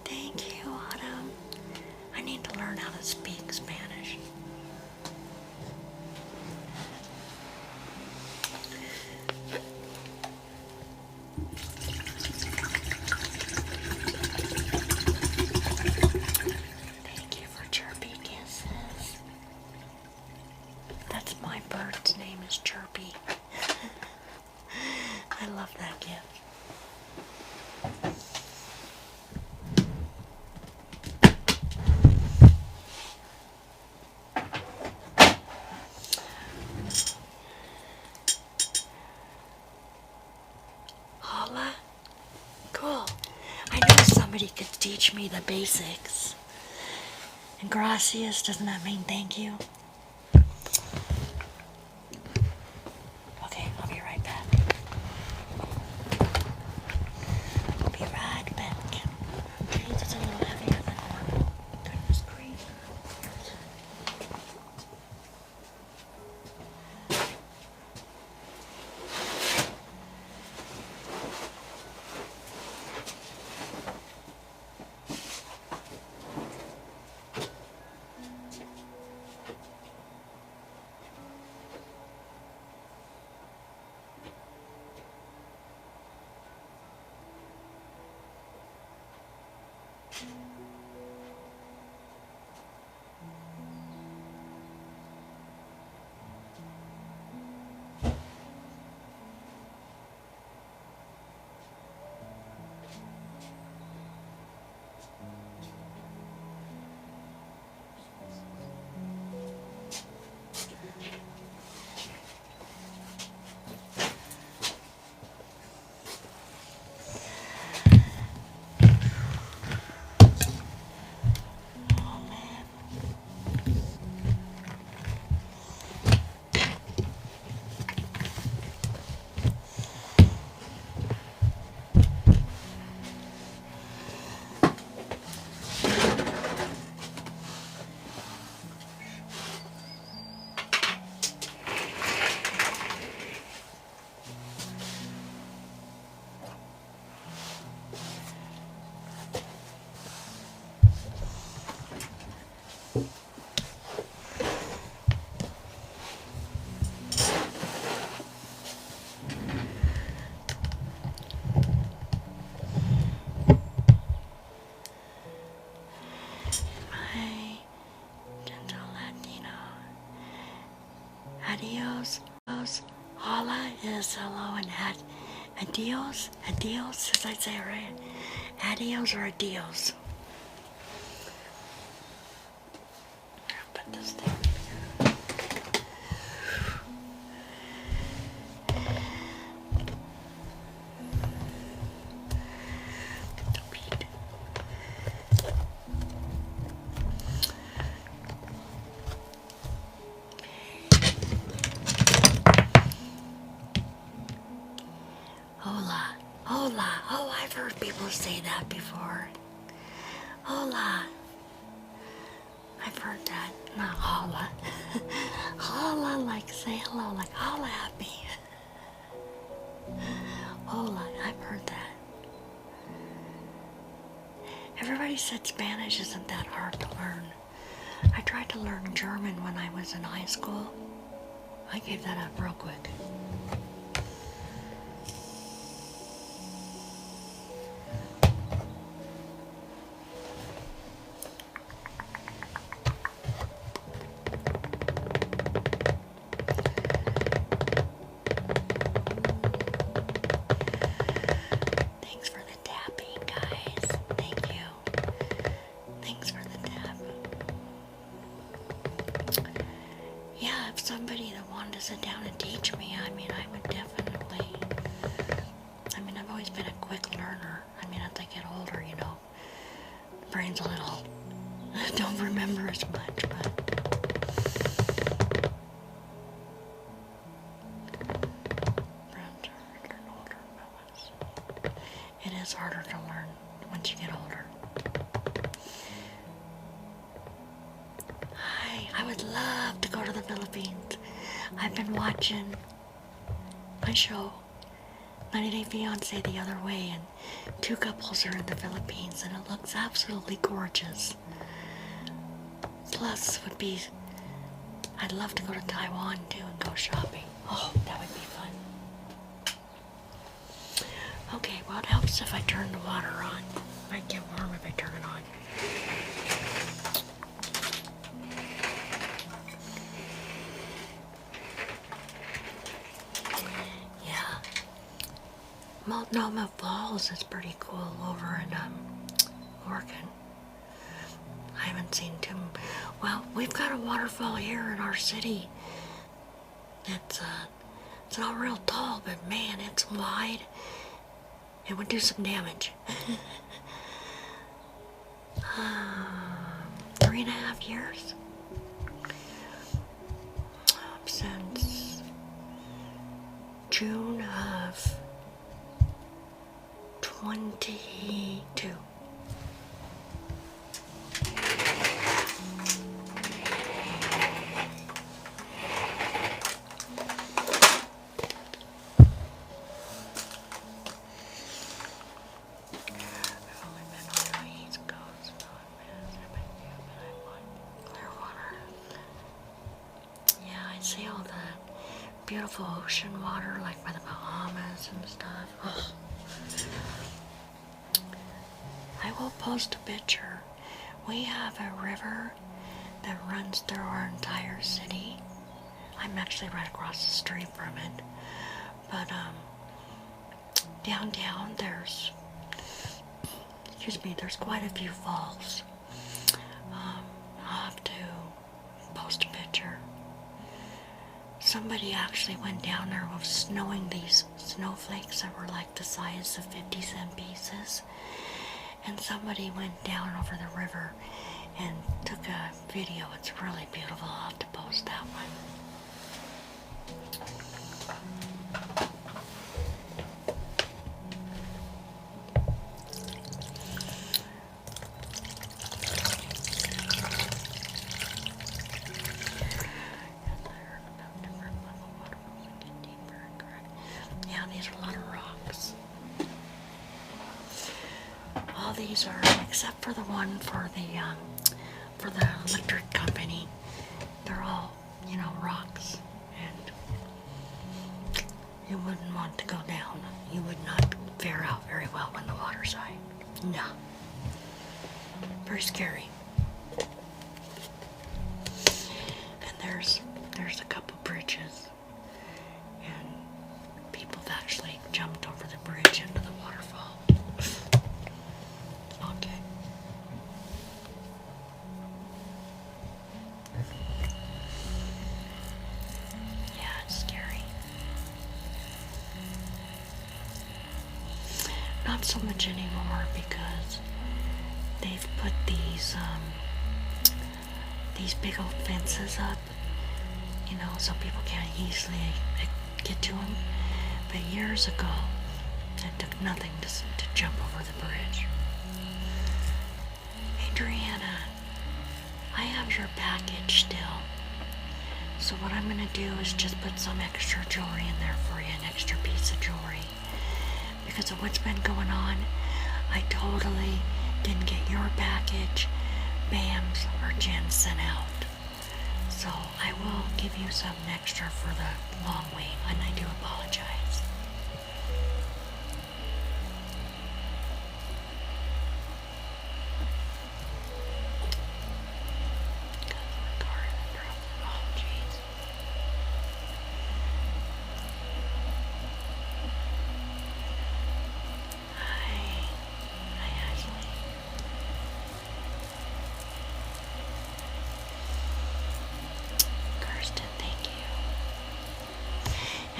Thank you, Autumn. I need to learn how to speak Spanish. Thank you for chirpy kisses. That's my bird's name is Chirpy. I love that gift. Hola? Cool. I knew somebody could teach me the basics. And gracias, doesn't that mean thank you? Okay, I'll be right back. I'll be right back. Okay, adios. Hola is hello, and adios, did I say it right? Adios or adios? Put this down. Hola, hola. Oh, I've heard people say that before. Hola. I've heard that. Not holla. Holla, like say hello, like holla at me. Hola, I've heard that. Everybody said Spanish isn't that hard to learn. I tried to learn German when I was in high school. I gave that up real quick. Thanks for the tapping, guys. Thank you. Thanks for the tap. Yeah, if somebody that wanted to sit down and teach me, I mean, I would definitely. I mean, I've always been a quick learner. I mean, as I get older, you know, the brain's a little. I don't remember as much, but. It is harder to learn once you get older. Hi, I would love to go to the Philippines. I've been watching my show, 90 Day Fiancé, the other way, and two couples are in the Philippines, and it looks absolutely gorgeous. Plus, I'd love to go to Taiwan too and go shopping. Oh, that would be fun. Okay, well, it helps if I turn the water on. It might get warm if I turn it on. Yeah. Multnomah Falls is pretty cool over in Oregon. I haven't seen too. Well, we've got a waterfall here in our city. It's not real tall, but man, it's wide. It would do some damage. 3.5 years since June of 22. See all the beautiful ocean water, like by the Bahamas and stuff. Oh. I will post a picture. We have a river that runs through our entire city. I'm actually right across the street from it. But downtown there's quite a few falls. I'll have to post a picture. Somebody actually went down there with snowing these snowflakes that were like the size of 50-cent pieces. And somebody went down over the river and took a video. It's really beautiful. I'll have to post that one. These are a lot of rocks. All these are, except for the one for the electric company, they're all, you know, rocks, and you wouldn't want to go down. You would not fare out very well when the water's high. No. Very scary. And there's a couple bridges. not so much anymore because they've put these big old fences up, so people can't easily get to them. But years ago, it took nothing to jump over the bridge. Adriana, I have your package still. So what I'm going to do is just put some extra jewelry in there for you, an extra piece of jewelry. Because of what's been going on, I totally didn't get your package, Bam's, or Jen's sent out. So I will give you some extra for the long wait, and I do apologize.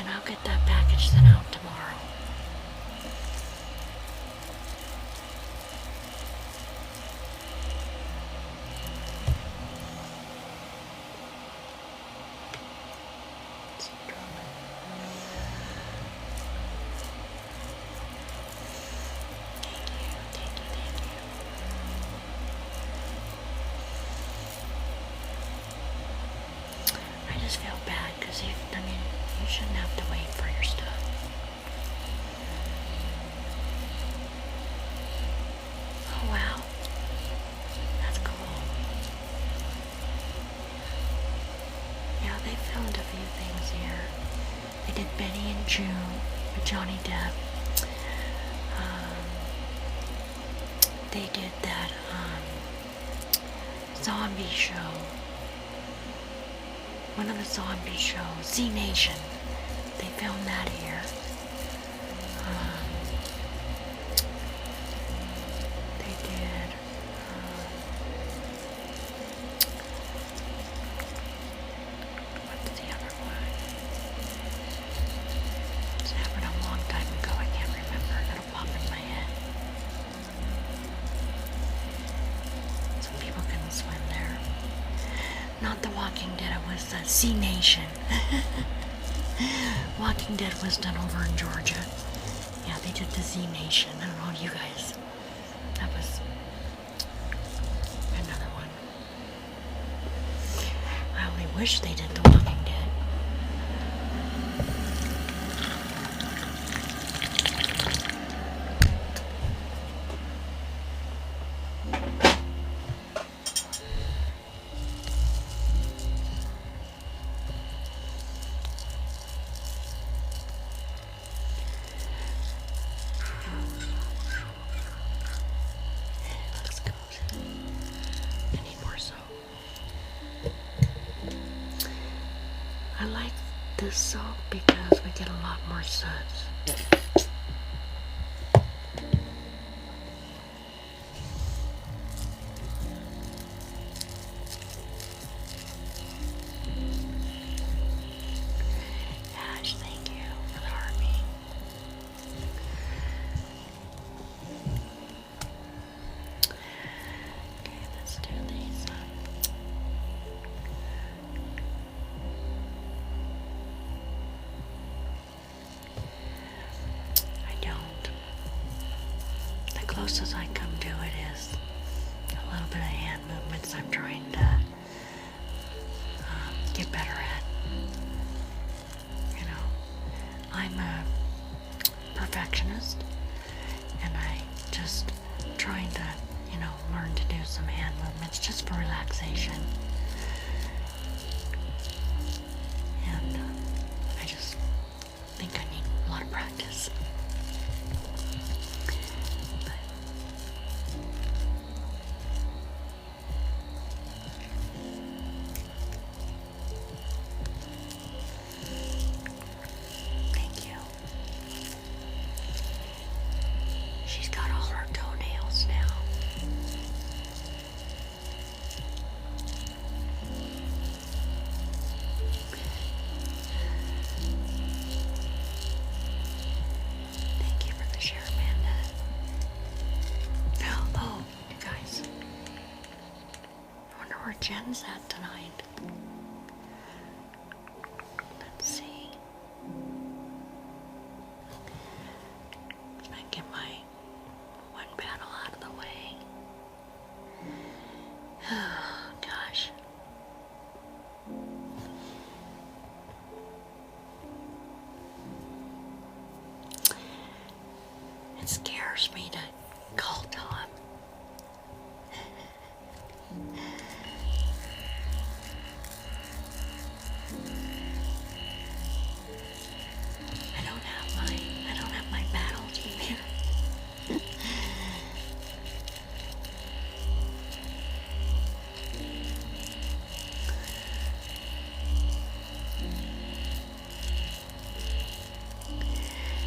I'll get that package sent out tomorrow. I just feel bad because you shouldn't have to wait for your stuff. Oh wow, that's cool. Yeah, they filmed a few things here. They did Benny and June with Johnny Depp. They did that zombie show. One of the zombie shows, Z Nation. They filmed that here. They did. What's the other one? It's happened a long time ago. I can't remember. It'll pop in my head. So people can swim there. Not The Walking Dead. It was the Z Nation. Walking Dead was done over in Georgia. Yeah, they did the Z Nation. I don't know, you guys. That was another one. I only wish they did The Walking Dead. I like this soap because we get a lot more suds. Ash, thank you for the heartbeat. Okay, let's do these. Closest I come to it is a little bit of hand movements I'm trying to get better at. I'm a perfectionist, and I just trying to, learn to do some hand movements just for relaxation. And I just think I need a lot of practice. Jen's at tonight? Let's see. I get my one battle out of the way. Oh, gosh. It scares me to call Tom. I don't have my battles here.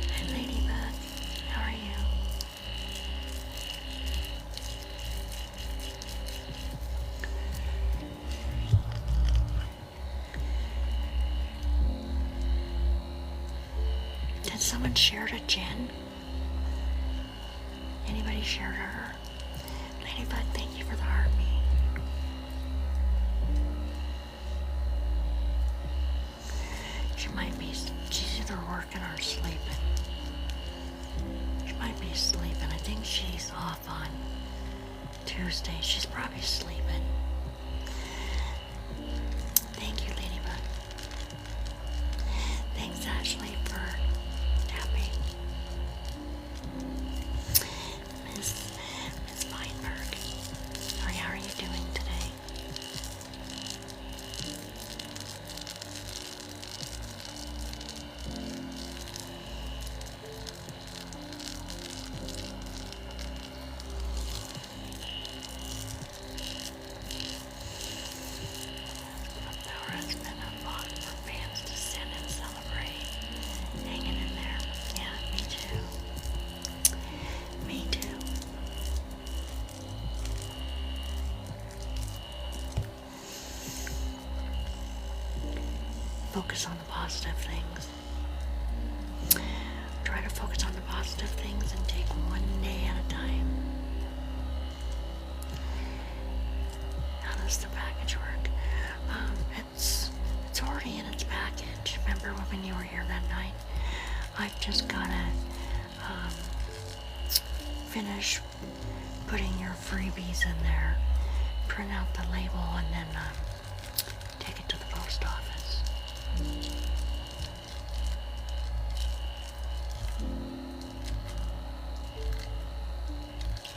Hi, Ladybug. How are you? Did someone share to Jen? Anybody share to her? Ladybug, thank you for the heart me. She's either working or sleeping. She might be sleeping. I think she's off on Tuesday. She's probably sleeping. Thank you, Ladybug. Thanks, Ashley, for tapping. Miss Feinberg. How are you doing today? There has been a lot for fans to sit and celebrate. Hanging in there. Yeah, me too. Me too. Focus on the positive things. Try to focus on the positive things and take one day at a time. How does the package work? It's already in its package. Remember when you were here that night? I've just gotta finish putting your freebies in there, print out the label, and then take it to the post office.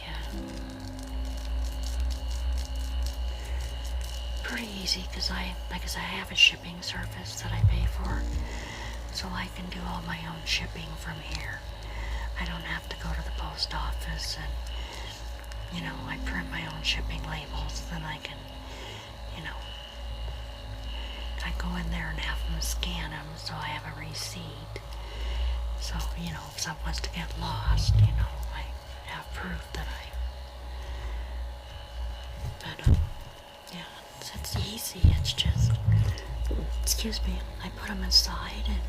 Yeah. Pretty easy because I have a shipping service that I pay for, so I can do all my own shipping from here. I don't have to go to the post office and, I print my own shipping labels, then I can, I go in there and have them scan them so I have a receipt. So, if something was to get lost, I have proof that yeah, it's easy. It's just, excuse me, I put them aside and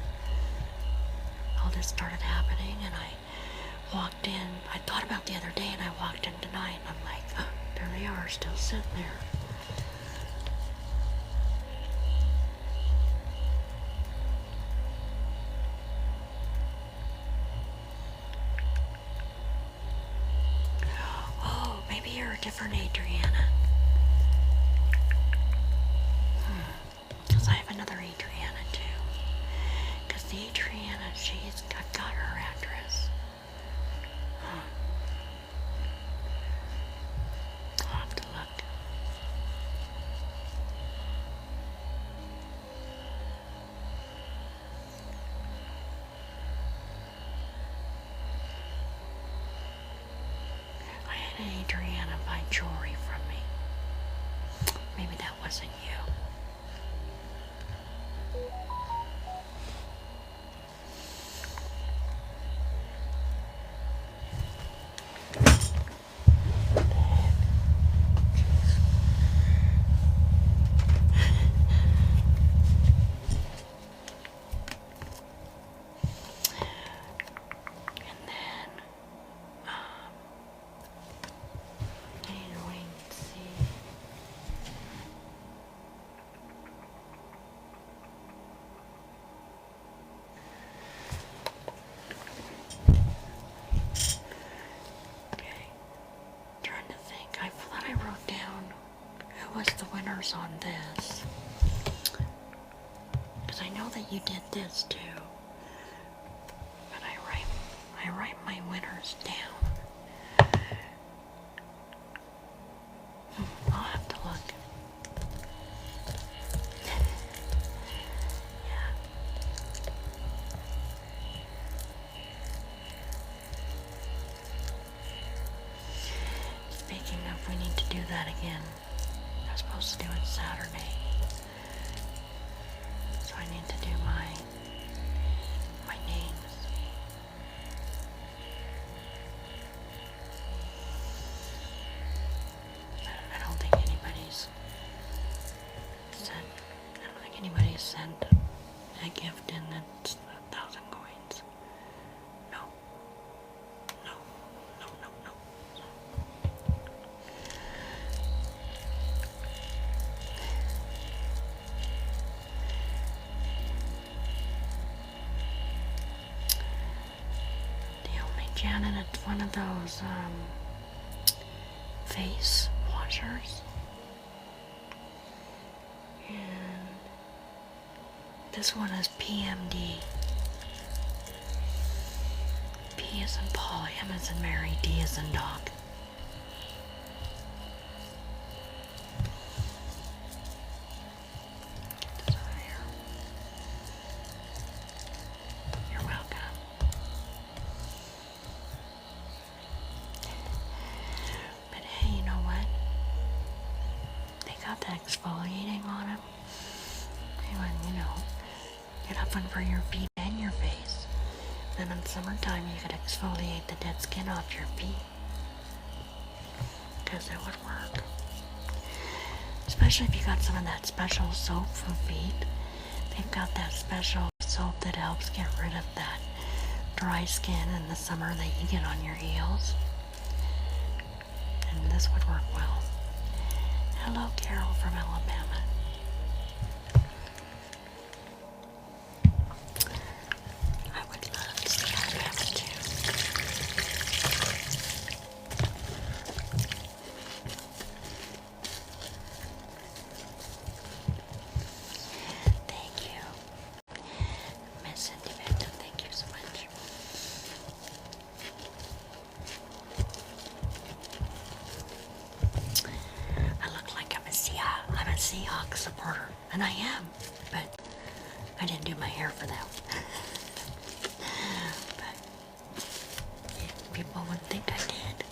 all this started happening, and I walked in. I thought about the other day, and I walked in tonight, and I'm like, oh, there they are, still sitting there. Oh, maybe you're a different Adriana. Because I have another Adriana, too. Because the Adriana, I've got her address. I'll have to look. I had an Adriana buy jewelry from me. Maybe that wasn't you. you did this too. But I write my winners down. I'll have to look. Yeah. Speaking of, we need to do that again. I was supposed to do it Saturday. So I need to do my names. I don't think anybody's sent a gift in that's 1,000 coins. No. No. No, no, no. Janet, it's one of those face washers. And this one is PMD. P as in Paul, M as in Mary, D as in dog. Get this out of here. You're welcome. But hey, you know what? They got the exfoliating on them. You know, get up under your feet and your face. Then in summertime, you could exfoliate the dead skin off your feet. Because it would work. Especially if you got some of that special soap for feet. They've got that special soap that helps get rid of that dry skin in the summer that you get on your heels. And this would work well. Hello, Carol from Alabama. I would love to see Alabama too. Thank you. Miss Independent, thank you so much. I look like I'm a Seahawks supporter, and I am, but I didn't do my hair for that. But people would think I did.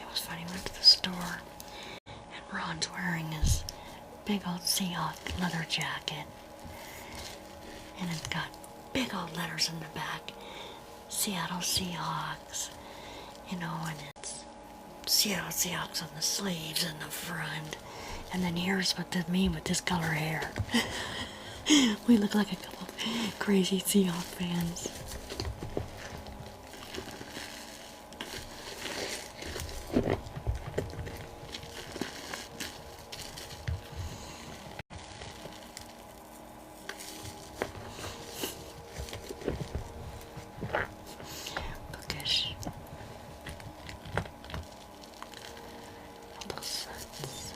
It was funny, we went to the store, and Ron's wearing his big old Seahawk leather jacket, and it's got big old letters in the back, Seattle Seahawks, you know, and it's Seattle Seahawks on the sleeves and the front, and then here's me with this color hair. We look like a couple crazy Seahawk fans. Bookish. All those suds.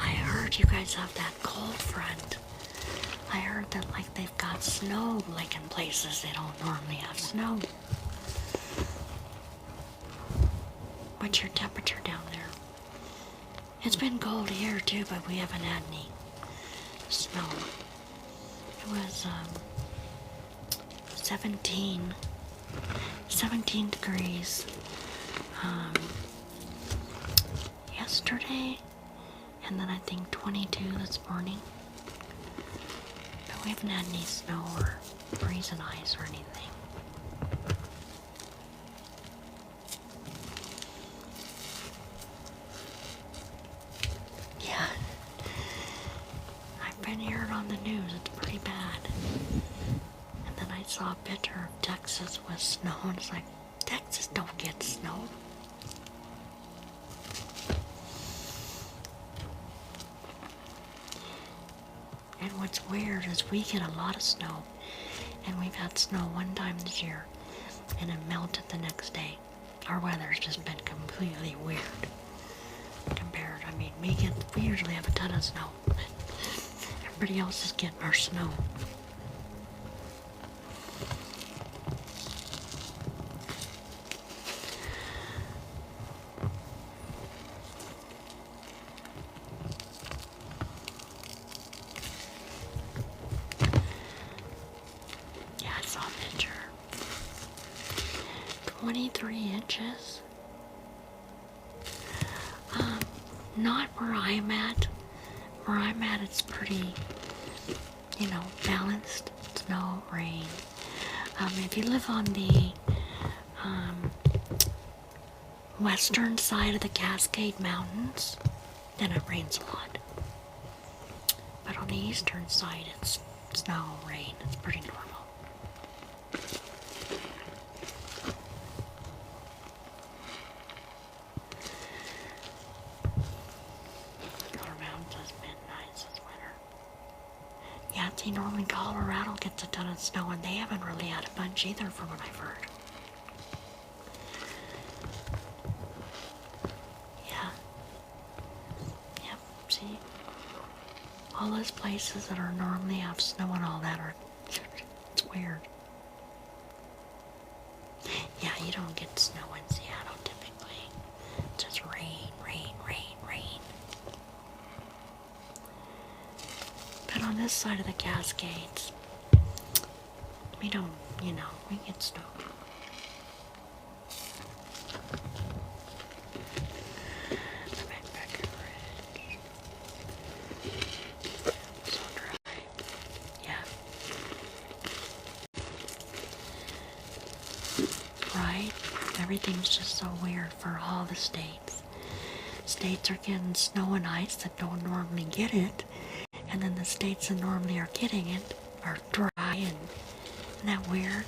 I heard you guys have that cold front. I heard that like they've got snow like in places they don't normally have snow. What's your temperature down there? It's been cold here too, but we haven't had any snow. It was 17 degrees yesterday, and then I think 22 this morning. But we haven't had any snow or freezing ice or anything. Yeah, I've been hearing on the news, it's pretty bad. And then I saw a picture of Texas with snow, and it's like, Texas don't get snow. what's weird is we get a lot of snow, and we've had snow one time this year, and it melted the next day. Our weather's just been completely weird compared. I mean, we usually have a ton of snow, but everybody else is getting our snow. Yeah, I saw a picture. 23 inches. Not where I'm at. Where I'm at, it's pretty, balanced. Snow, rain. If you live on the western side of the Cascade Mountains, then it rains a lot. But on the eastern side, it's snow, rain. It's pretty normal. Yeah, see, normally Colorado gets a ton of snow, and they haven't really had a bunch either, from what I've heard. Yeah. Yep, see? All those places that are normally have snow and all that are, it's weird. Yeah, you don't get snow in Seattle typically. It's just rain, rain, rain, rain. But on this side of the Cascades, we don't, we get snow. The Backpacker Ridge. So dry. Yeah. Right? Everything's just so weird for all the states. States are getting snow and ice that don't normally get it. And then the states that normally are getting it are dry, and isn't that weird?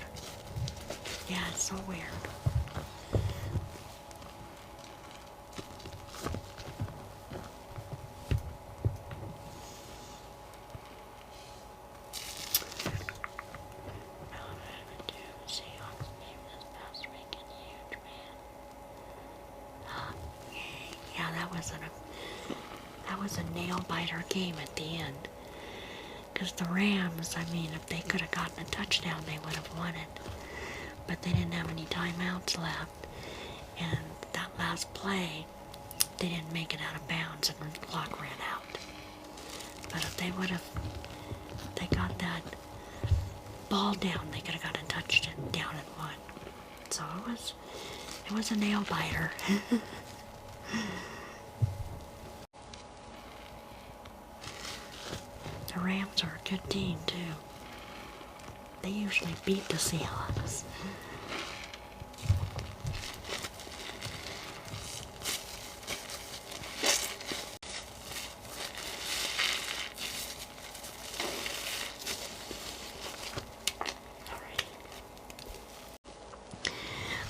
Yeah, it's so weird. Yeah, that was a nail biter game at the end. Because the Rams, I mean, if they could have gotten a touchdown, they would have won it. But they didn't have any timeouts left. And that last play, they didn't make it out of bounds and the clock ran out. But if they got that ball down, they could have gotten a touchdown and won. So it was a nail biter. The Rams are a good team, too. They usually beat the Seahawks.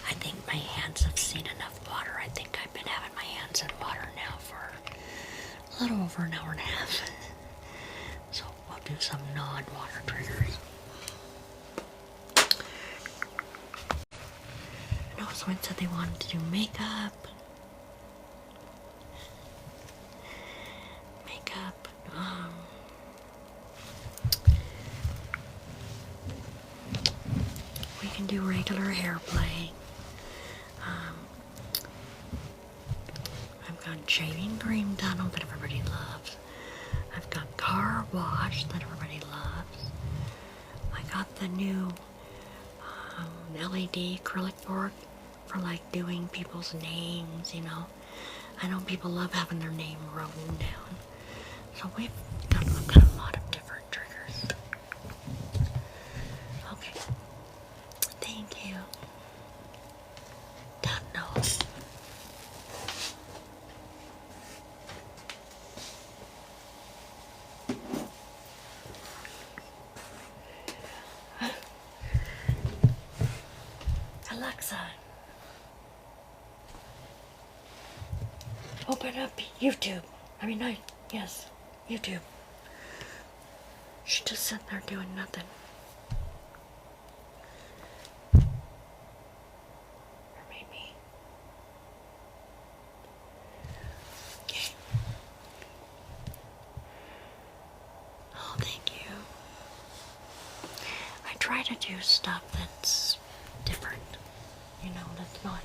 I think my hands have seen enough water. I think I've been having my hands in water now for a little over an hour and a half. So we'll do some non-water triggers. I know someone said they wanted to do makeup. We can do regular hair play. I've got shaving cream tunnel that everybody loves. I've got car wash that everybody loves. I got the new LED acrylic board for like doing people's names, I know people love having their name written down. So we've got a lot of different triggers. Okay. Thank you. Don't know. Alexa, open up YouTube. Yes, YouTube. She's just sitting there doing nothing. Or maybe. Okay. Oh, thank you. I try to do stuff that's different. You know, that's not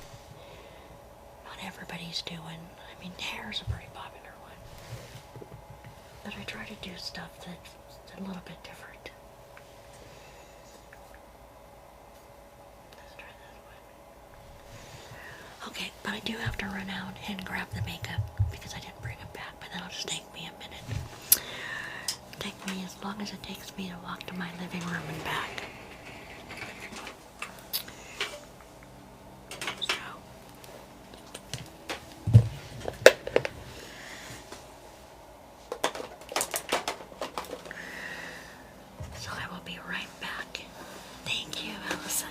everybody's doing. I mean, hair's a pretty popular one. But I try to do stuff that's a little bit different. Let's try this one. Okay, but I do have to run out and grab the makeup because I didn't bring it back, but that'll just take me a minute. Take me as long as it takes me to walk to my living room and back. So I will be right back. Thank you, Allison.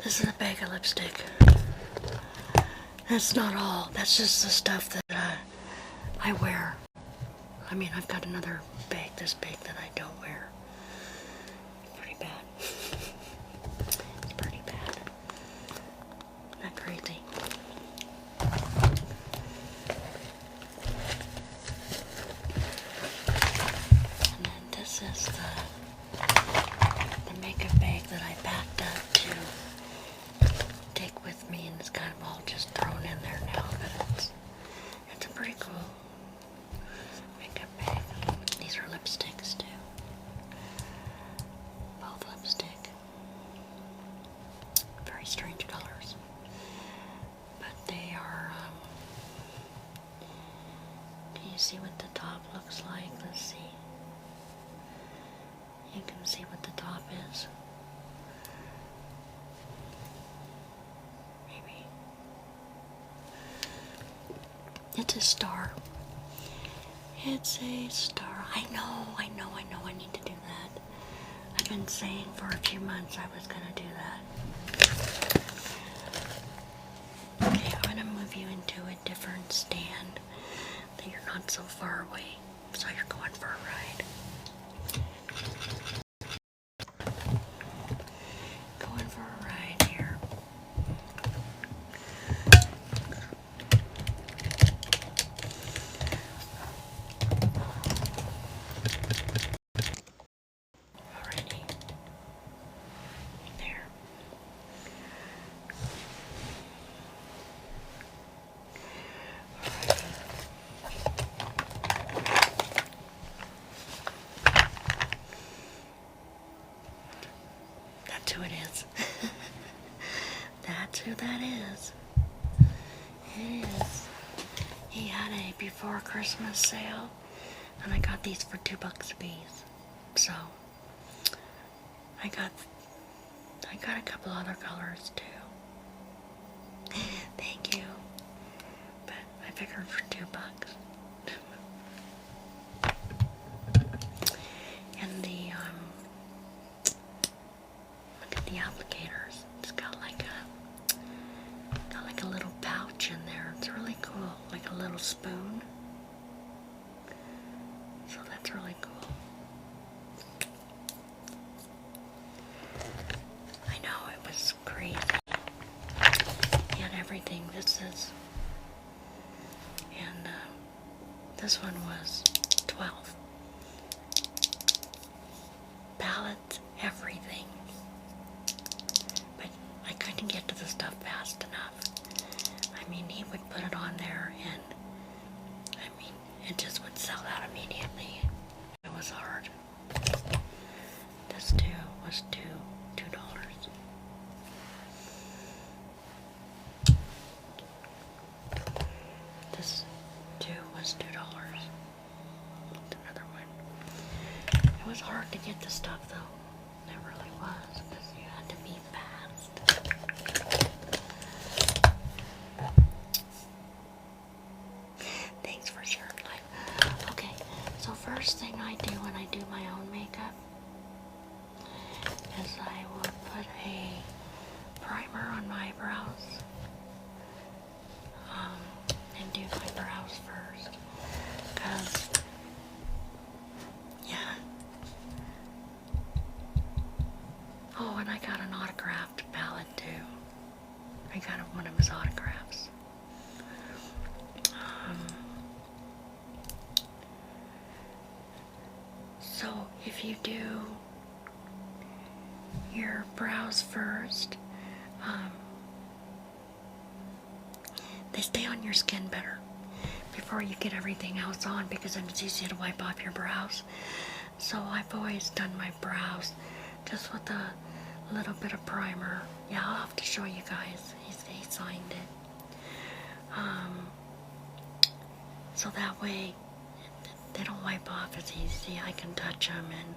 This is a bag of lipstick. That's not all. That's just the stuff that I wear. I mean, I've got another bag this big that I don't wear. It's pretty bad. It's pretty bad. Not crazy. And then this is the makeup bag that I packed up to take with me, and it's kind of all just thrown in there now, but it's a pretty cool makeup bag. These are lipsticks too. Both lipstick. Very strange colors. But they are, do you see what the top looks like? Let's see. You can see what the top is. Maybe. It's a star. It's a star. I know. I need to do that. I've been saying for a few months I was gonna do that. Okay, I'm gonna move you into a different stand that you're not so far away, so you're going for a ride. Going for a ride here. Alrighty. There. That's who it is. That's who that is. It is. He had a before Christmas sale, and I got these for $2 a piece. So I got a couple other colors too. Thank you. But I figured for $2. And the look at the applicators. It's got like a little pouch in there. It's really cool, like a little spoon. So that's really cool. I know it was crazy. And everything. And this one was 12. Pallets, everything. But I couldn't get to the stuff fast enough. I mean, he would put it on there and it just would sell out immediately. It was hard. This too was $2. This too was $2. Another one. It was hard to get the stuff though. It really was, because you had to be fast. Thanks for sharing life. Okay, so first thing I do when I do my own makeup is I will put a primer on my brows. And do my brows first. Because, yeah. Oh, and I got an autographed palette too. I got one of his autographs. So if you do your brows first, they stay on your skin better before you get everything else on, because then it's easy to wipe off your brows. So I've always done my brows just with a little bit of primer. Yeah, I'll have to show you guys. He signed it. So that way they don't wipe off as easy. I can touch them and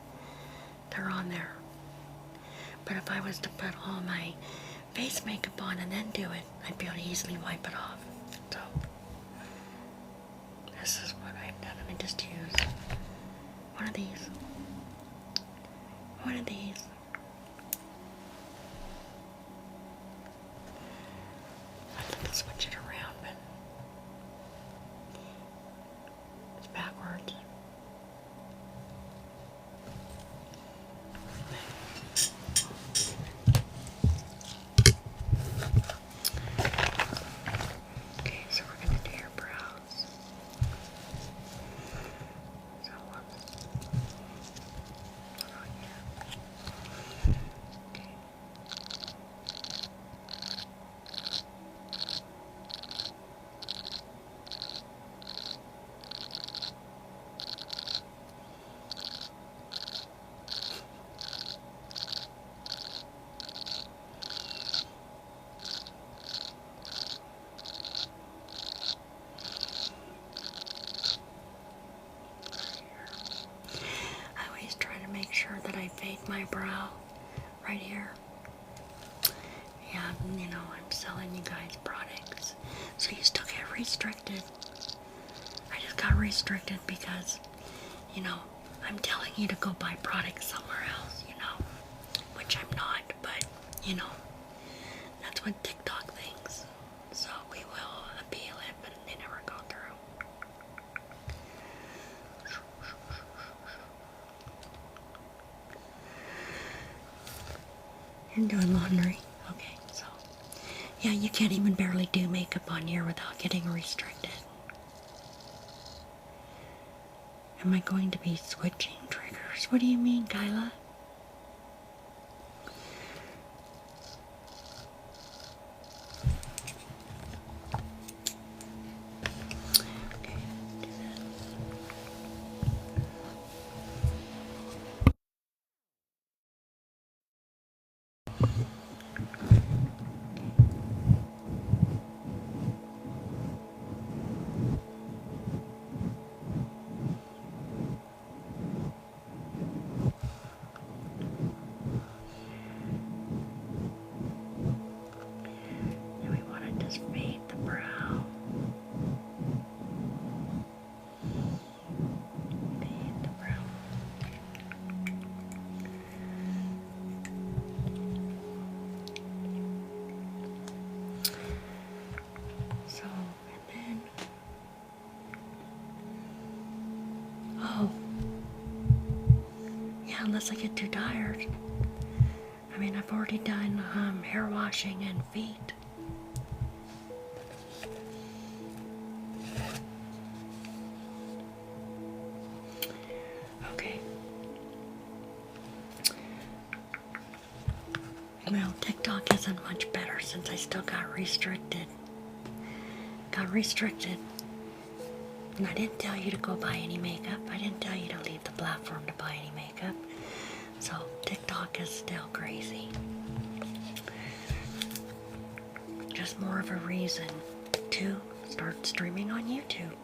they're on there. But if I was to put all my face makeup on and then do it, I'd be able to easily wipe it off. So this is what I've done, and I just use one of these. One of these. I can switch it around, but it's backwards. That I fade my brow right here. Yeah, you know, I'm selling you guys products, so you still get restricted. I just got restricted because, you know, I'm telling you to go buy products somewhere else, you know, which I'm not, but, you know, that's what TikTok thinks. So we will appeal it, but they never go through. You're doing laundry. Okay, so yeah, you can't even barely do makeup on here without getting restricted. Am I going to be switching triggers? What do you mean, Kyla? unless I get too tired. I mean, I've already done hair washing and feet. Okay. Well, TikTok isn't much better since I still got restricted. And I didn't tell you to go buy any makeup. I didn't tell you to leave the platform to buy any makeup. So TikTok is still crazy. Just more of a reason to start streaming on YouTube.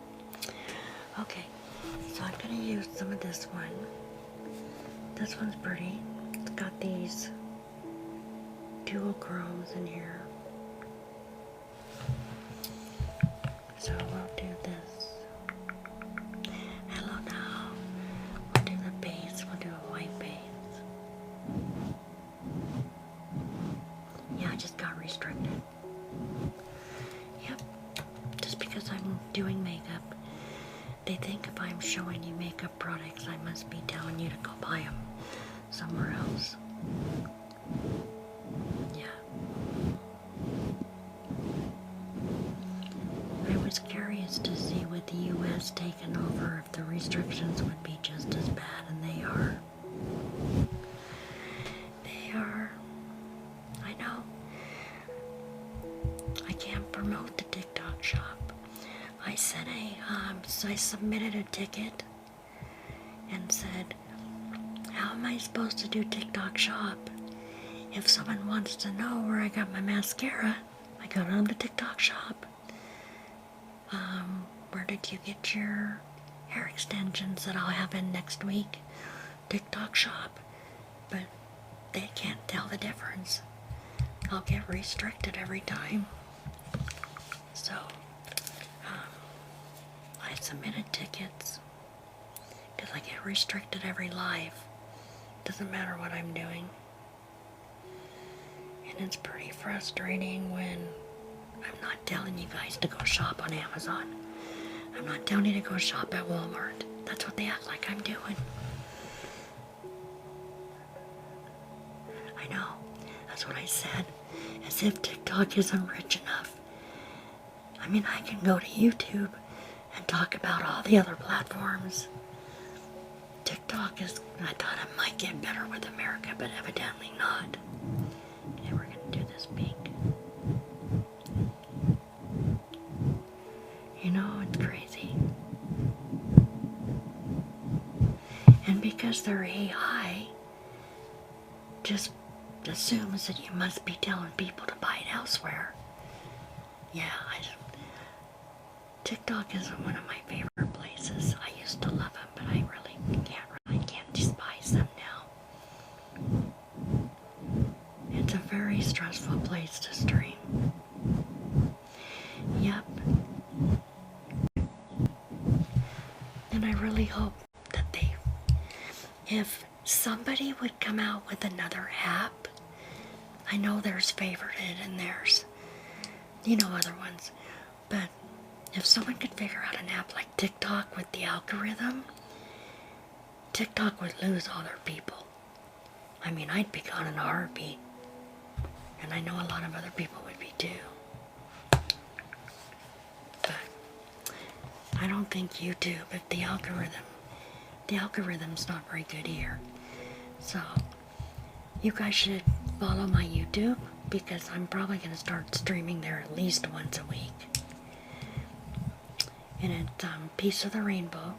Okay, so I'm gonna use some of this one. This one's pretty. It's got these duochromes in here. So we'll do this. Hello now. We'll do the base. We'll do a white base. Yeah, I just got restricted. Yep. Just because I'm doing makeup. They think if I'm showing you makeup products, I must be telling you to go buy them somewhere else. Yeah. I was curious to see with the U.S. taking over if the restrictions would be just as bad, and they are. They are. I know. I can't promote the TikTok shop. I submitted a ticket and said, how am I supposed to do TikTok shop? If someone wants to know where I got my mascara, I go on the TikTok shop. Where did you get your hair extensions that I'll have in next week? TikTok shop. But they can't tell the difference. I'll get restricted every time. So, I submitted tickets because I get restricted every live. Doesn't matter what I'm doing. And it's pretty frustrating when I'm not telling you guys to go shop on Amazon. I'm not telling you to go shop at Walmart. That's what they act like I'm doing. I know. That's what I said. As if TikTok isn't rich enough. I mean, I can go to YouTube and talk about all the other platforms. TikTok is, I thought it might get better with America, but evidently not. Okay, we're gonna do this pink. You know, it's crazy. And because they're AI, just assumes that you must be telling people to buy it elsewhere. Yeah, TikTok isn't one of my favorite places. I used to love them, but I can't despise them now. It's a very stressful place to stream. Yep. And I really hope that if somebody would come out with another app, I know there's Favorited and there's, other ones, but if someone could figure out an app like TikTok with the algorithm, TikTok would lose all their people. I mean, I'd be gone in a heartbeat. And I know a lot of other people would be too. But I don't think YouTube, if the algorithm's not very good here. So you guys should follow my YouTube because I'm probably going to start streaming there at least once a week. And it's Piece of the Rainbow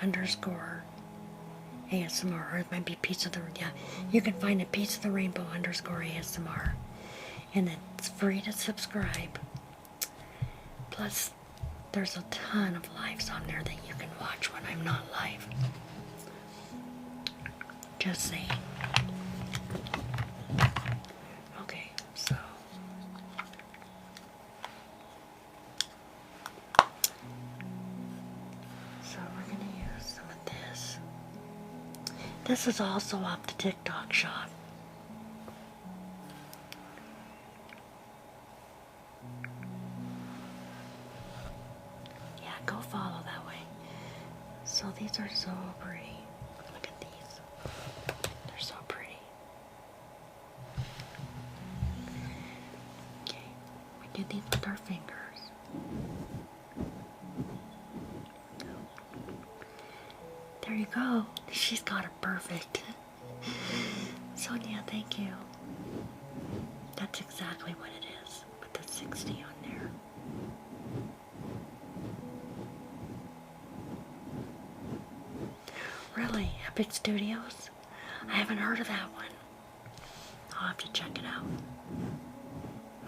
_ ASMR, or it might be you can find it Piece of the Rainbow _ ASMR. And it's free to subscribe. Plus, there's a ton of lives on there that you can watch when I'm not live. Just saying. Okay, so we're going to use some of this. This is also off the TikTok shop. Yeah, go follow that way. So So these are so pretty. Look at these. They're so pretty. Okay, we do these with our fingers. There you go. She's got it perfect. Sonia, thank you. That's exactly what it is. Put the 60 on there. Really? Epic Studios? I haven't heard of that one. I'll have to check it out.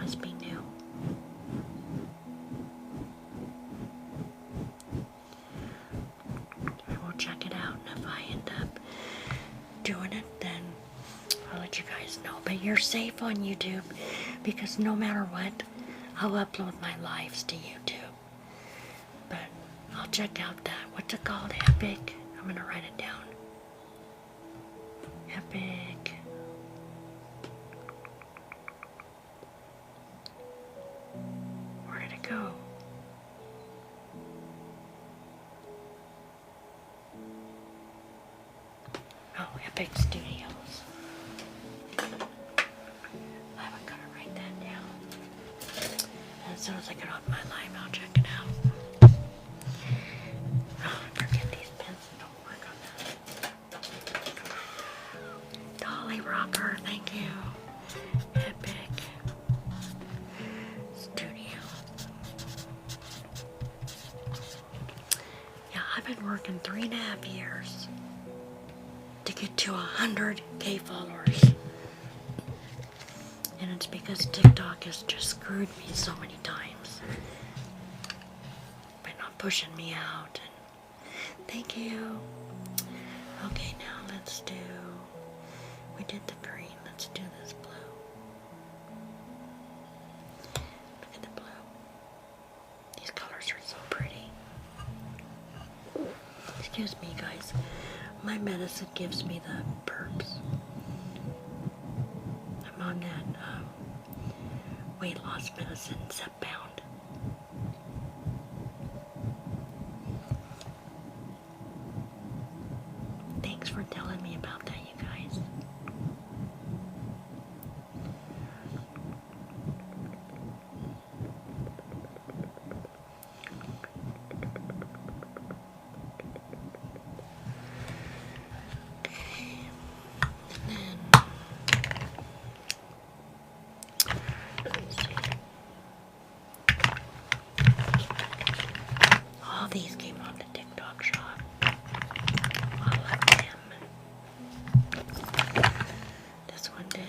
Must be new. I will check it out, and if I end up doing it, then I'll let you guys know. But you're safe on YouTube, because no matter what, I'll upload my lives to YouTube. But I'll check out that. What's it called? Epic. I'm gonna write it down. Epic. Where did it go? Oh, Epic Studios. I'm gonna write that down. And as soon as I get off my live, I'll check it out. Oh, I forget these pens don't work on that. Dolly Rocker, thank you. Epic Studio. Yeah, I've been working 3.5 years to get to 100K followers. And it's because TikTok has just screwed me so many times by not pushing me out. And thank you. Okay, now let's do, we did the green, let's do this blue. Look at the blue. These colors are so pretty. Excuse me, guys. My medicine gives me the burps. I'm on that weight loss medicine, Zepbound. Thanks for telling me about that, you guys. All these came on the TikTok shop. All of them. This one did.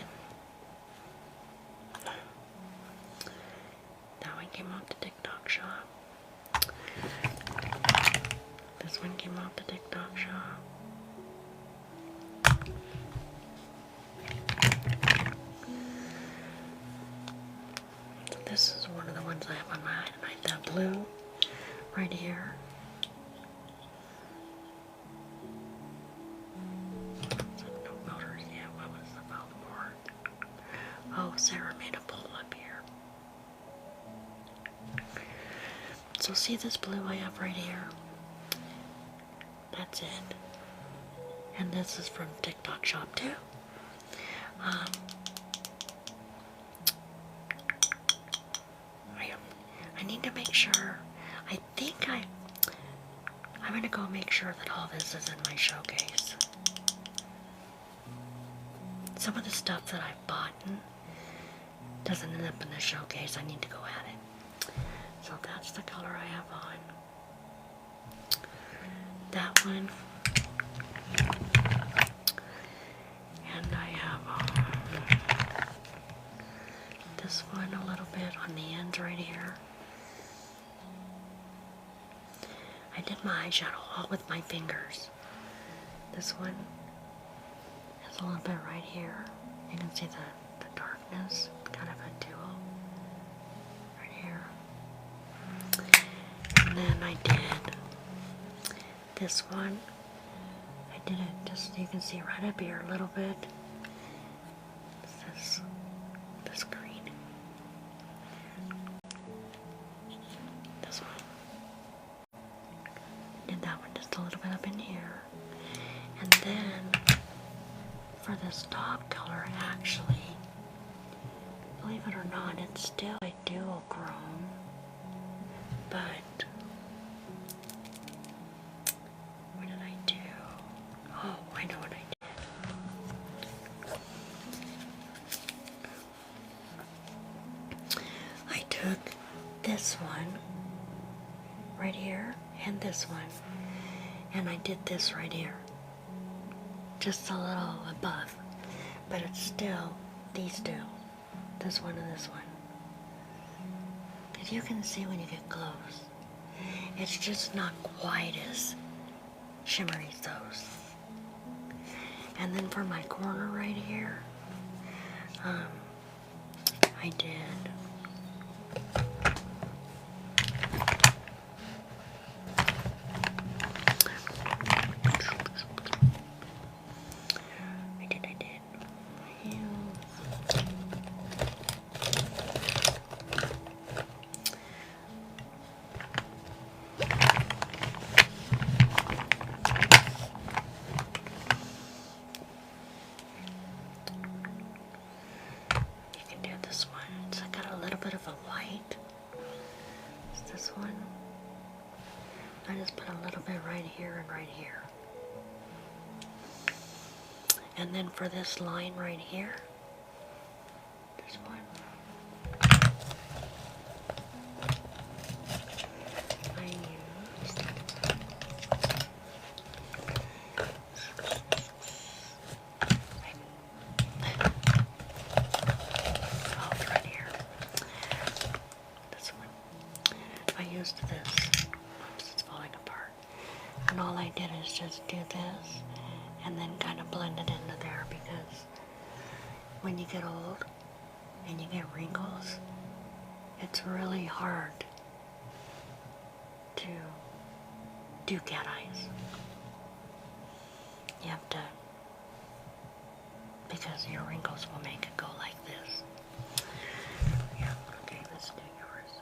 That one came off the TikTok shop. This one came off the TikTok shop. This is one of the ones I have on my highlight. That blue right here. No motors yet. What was the Baltimore? Oh, Sarah made a pull up here. So see this blue I have right here? That's it. And this is from TikTok shop too. I need to make sure. I'm gonna go make sure that all this is in my showcase. Some of the stuff that I've bought doesn't end up in the showcase. I need to go at it. So that's the color I have on. That one. And I have this one a little bit on the ends right here. I did my eyeshadow all with my fingers. This one has a little bit right here. You can see the darkness, kind of a duo right here. And then I did this one. I did it just, you can see right up here a little bit. This green. This one. did that one just a little bit up in here. And then for this top color, actually, believe it or not, it's still a duochrome, but what did I do? Oh, I know what I did. I took this one right here and this one, and I did this right here, just a little above, but it's still these two, this one and this one. Because you can see when you get close, it's just not quite as shimmery as those. And then for my corner right here, I did this one. So I got a little bit of a white. It's this one. I just put a little bit right here and right here. And then for this line right here, this one, I used right here. This one. I used this. Oops, it's falling apart. And all I did is just do this and then kind of blend it into there, because when you get old and you get wrinkles, it's really hard to do cat eyes. You have to, because your wrinkles will make it go like this. Yeah, okay, let's do yours.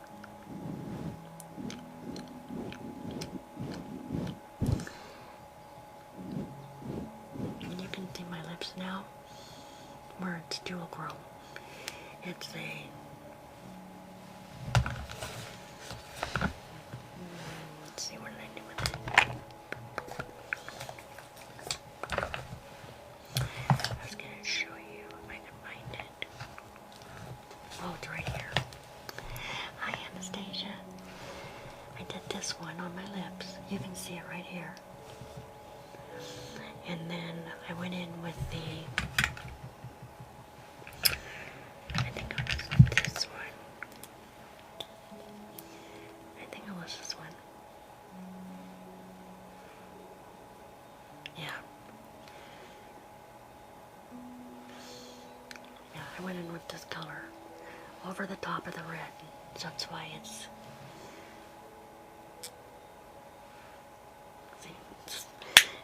And you can see my lips now, where it's duochrome. It's a let's see, what did I do with it? I was gonna show you if I can find it. Oh, it's right here. Hi, Anastasia. I did this one on my lips. You can see it right here. And then I went in with the, I think it was this one. I think it was this one. Yeah. Yeah, I went in with this color over the top of the red. So that's why it's, see,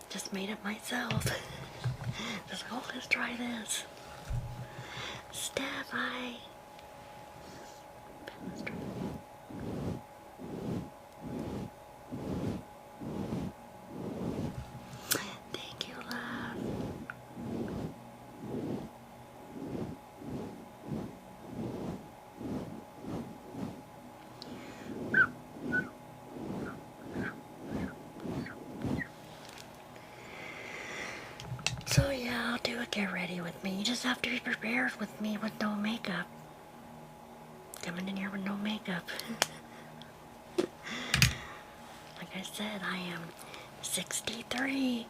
just made it myself. Just, oh, let's try this. Steph, hi. Thank you, love. So yeah, I'll do a get ready with me. You just have to be prepared with me with no makeup. Coming in here with no makeup. Like I said, I am 63.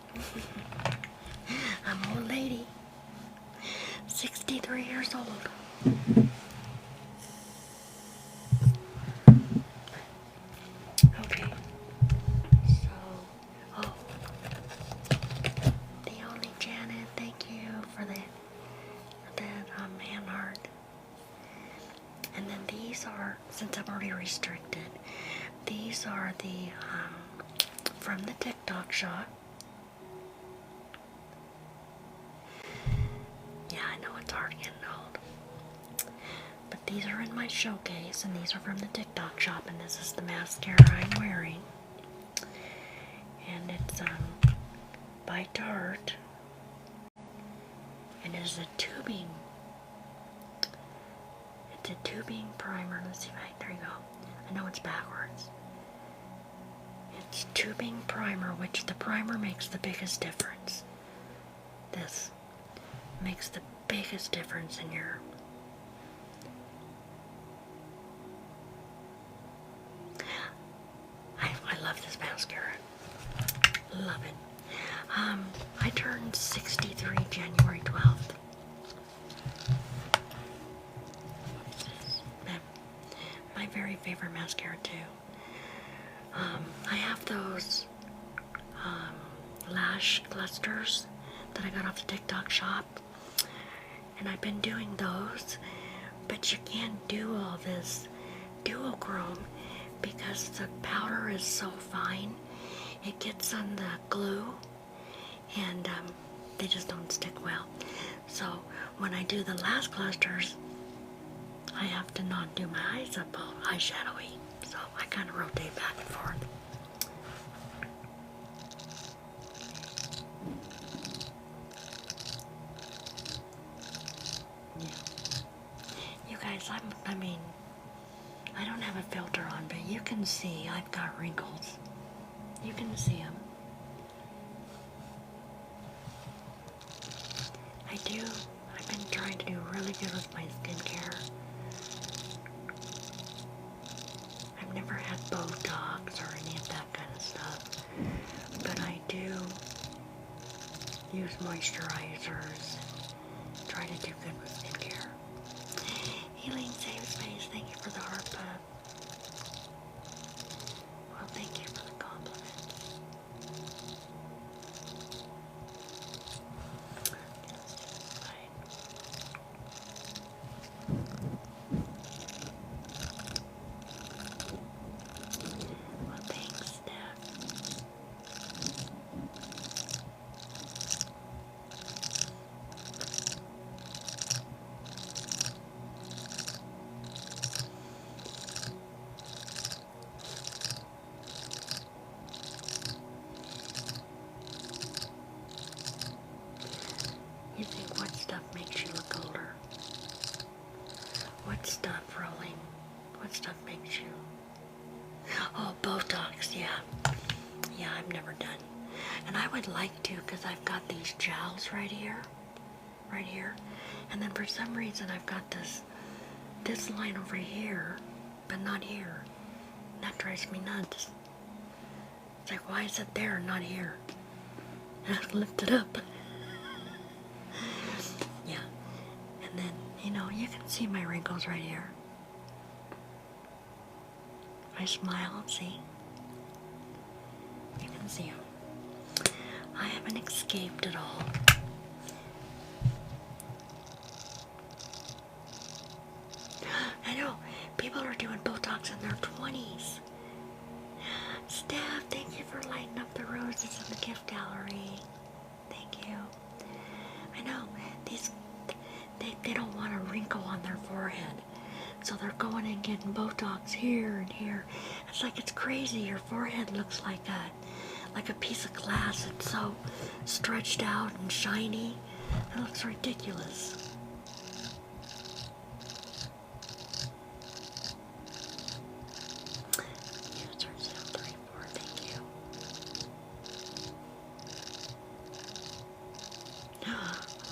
I'm an old lady. 63 years old. Okay. So, oh. The only Janet, thank you for that hand heart. And then these are, since I'm already restricted, these are the, from the TikTok shop. Yeah, I know it's hard getting old. But these are in my showcase, and these are from the TikTok shop, and this is the mascara I'm wearing. is by Tarte, and it is a tubing. It's a tubing primer. Let's see if there you go. I know it's backwards. It's tubing primer, which the primer makes the biggest difference. This makes the biggest difference in your I love this mascara. Love it. I turned 63 January 12th. What's this? My very favorite mascara too. I have those lash clusters that I got off the TikTok shop, and I've been doing those, but you can't do all this duochrome because the powder is so fine. It gets on the glue, and they just don't stick well. So when I do the lash clusters, I have to not do my eyes up all eyeshadowy. So I kind of rotate back and forth. Yeah. You guys, I mean, I don't have a filter on, but you can see I've got wrinkles. You can see them. I've been trying to do really good with my skincare. I've never had Botox or any of that kind of stuff, but I do use moisturizers and try to do good with skincare. Healing Safe Space, thank you for the heart pub. Well, thank you for the compliments. Well, thanks, Steph. You think what stuff makes you look older? What stuff, Rolling? What stuff makes you? Oh, Botox, yeah. Yeah, I've never done. And I would like to, because I've got these gels right here. Right here. And then for some reason I've got this line over here, but not here. That drives me nuts. It's like, why is it there and not here? And I lift it up. Yeah. And then, you know, you can see my wrinkles right here. I smile, see? You can see them. I haven't escaped at all. I know, people are doing Botox in their 20s. Steph, thank you for lighting up the roses in the gift gallery. Thank you. I know, they don't want a wrinkle on their forehead. So they're going and getting Botox here and here. It's like, it's crazy. Your forehead looks like a piece of glass. It's so stretched out and shiny. It looks ridiculous. Thank you.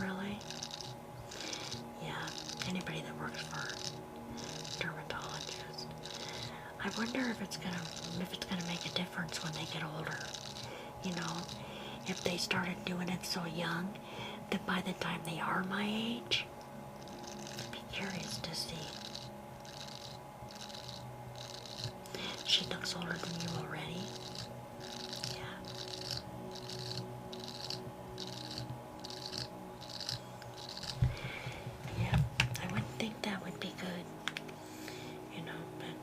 Really? Yeah, anybody that works for a dermatologist. I wonder if it's gonna make a difference when they get older. You know, if they started doing it so young that by the time they are my age, I'd be curious to see. She looks older than you already. Yeah, I wouldn't think that would be good, you know, but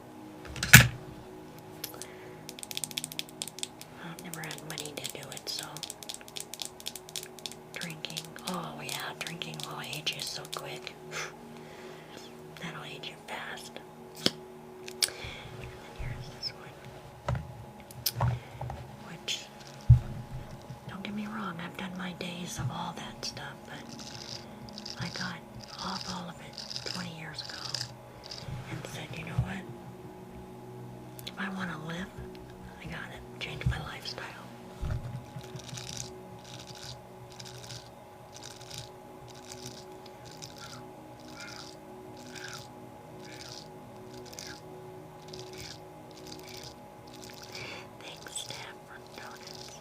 I've never had money to do it, so drinking, oh yeah, drinking will age you so quick. That'll age you fast. And then here's this one. memories of all that stuff, but I got off all of it 20 years ago and said, you know what? If I want to live, I gotta change my lifestyle. Thanks, Steph, for donuts.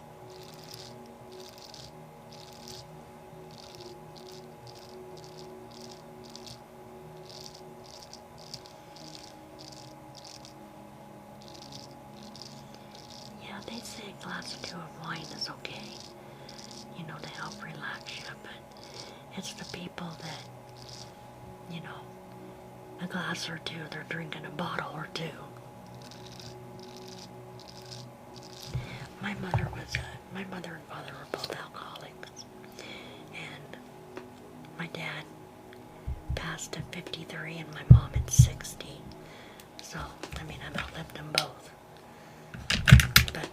Yeah, they say a glass or two of wine is okay, you know, to help relax you, but it's the people that, you know, a glass or two, they're drinking a bottle or two. My mother and father were both alcoholics, and my dad passed at 53 and my mom at 60, so, I mean, I've outlived them both. But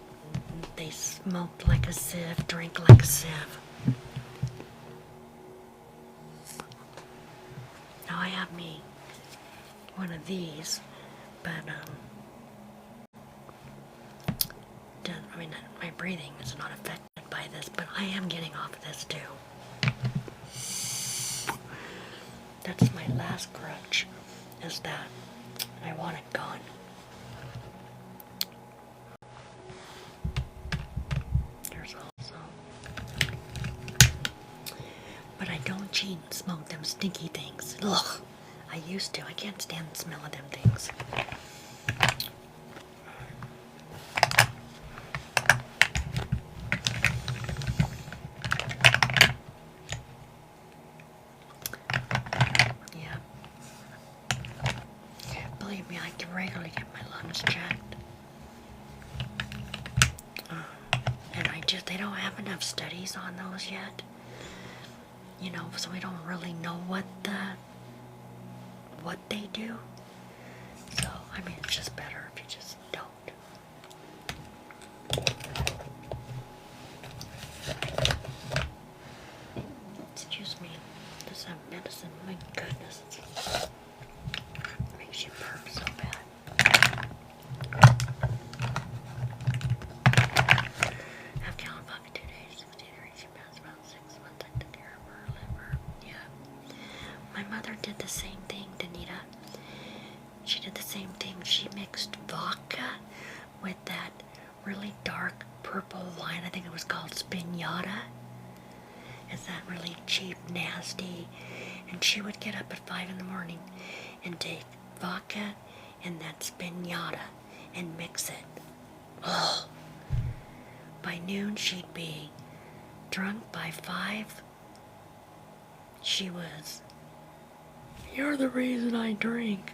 they smoked like a sieve, drank like a sieve. Now I have me one of these, but I mean, my breathing is not affected by this, but I am getting off of this too. That's my last grudge, is that I want it gone. There's also, but I don't cheat and smoke them stinky things. Ugh, I used to. I can't stand the smell of them things. Believe me, I can regularly get my lungs checked. And they don't have enough studies on those yet. You know, so we don't really know what they do. So, I mean, it's just better if you just don't. Excuse me. Does have medicine? My goodness. Makes you burp so bad. I've counted Bobby 2 days, 63. She passed about 6 months. I took care of her liver. Yeah. My mother did the same thing, Danita. She did the same thing. She mixed vodka with that really dark purple wine. I think it was called Spinata. It's that really cheap, nasty. And she would get up at 5 in the morning and take vodka and that Spinata and mix it. Oh. By noon, she'd be drunk. By 5, she was, "You're the reason I drink.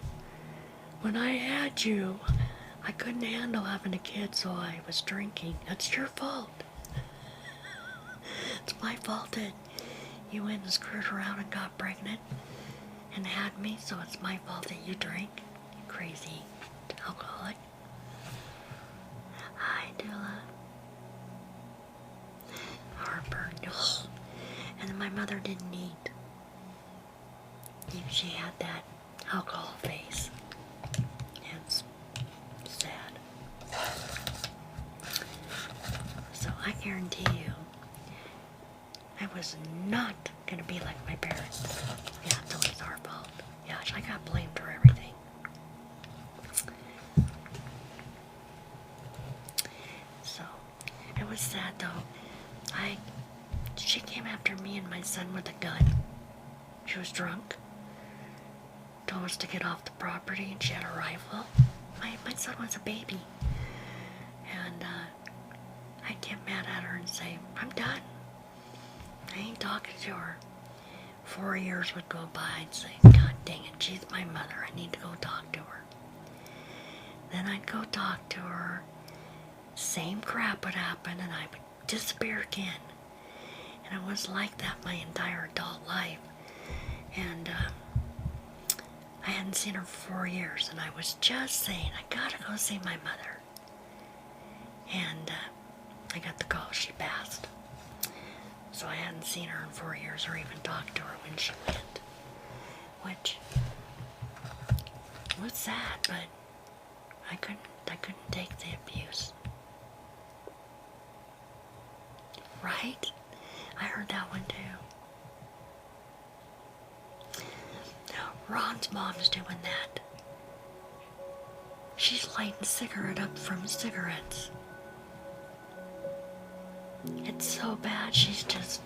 When I had you, I couldn't handle having a kid, so I was drinking. That's your fault. It's my fault that you went and screwed around and got pregnant and had me, so it's my fault that you drank, you crazy alcoholic." Hi, Dula. Heartburn. Ugh. And then my mother didn't eat. She had that alcohol face. It's sad. So I guarantee you, I was not going to be like my parents. Yeah, it's always our fault. Yeah, I got blamed for everything. So, it was sad though. She came after me and my son with a gun. She was drunk. Told us to get off the property, and she had a rifle. My son was a baby. And I'd get mad at her and say, "I'm done. I ain't talking to her." 4 years would go by. I'd say, "God dang it, she's my mother. I need to go talk to her." Then I'd go talk to her. Same crap would happen, and I would disappear again. And it was like that my entire adult life. And I hadn't seen her for 4 years, and I was just saying, I gotta go see my mother. And I got the call, she passed. So I hadn't seen her in 4 years or even talked to her when she went. Which was sad, but I couldn't take the abuse. Right? I heard that one too. Ron's mom's doing that. She's lighting cigarette up from cigarettes. It's so bad, she's just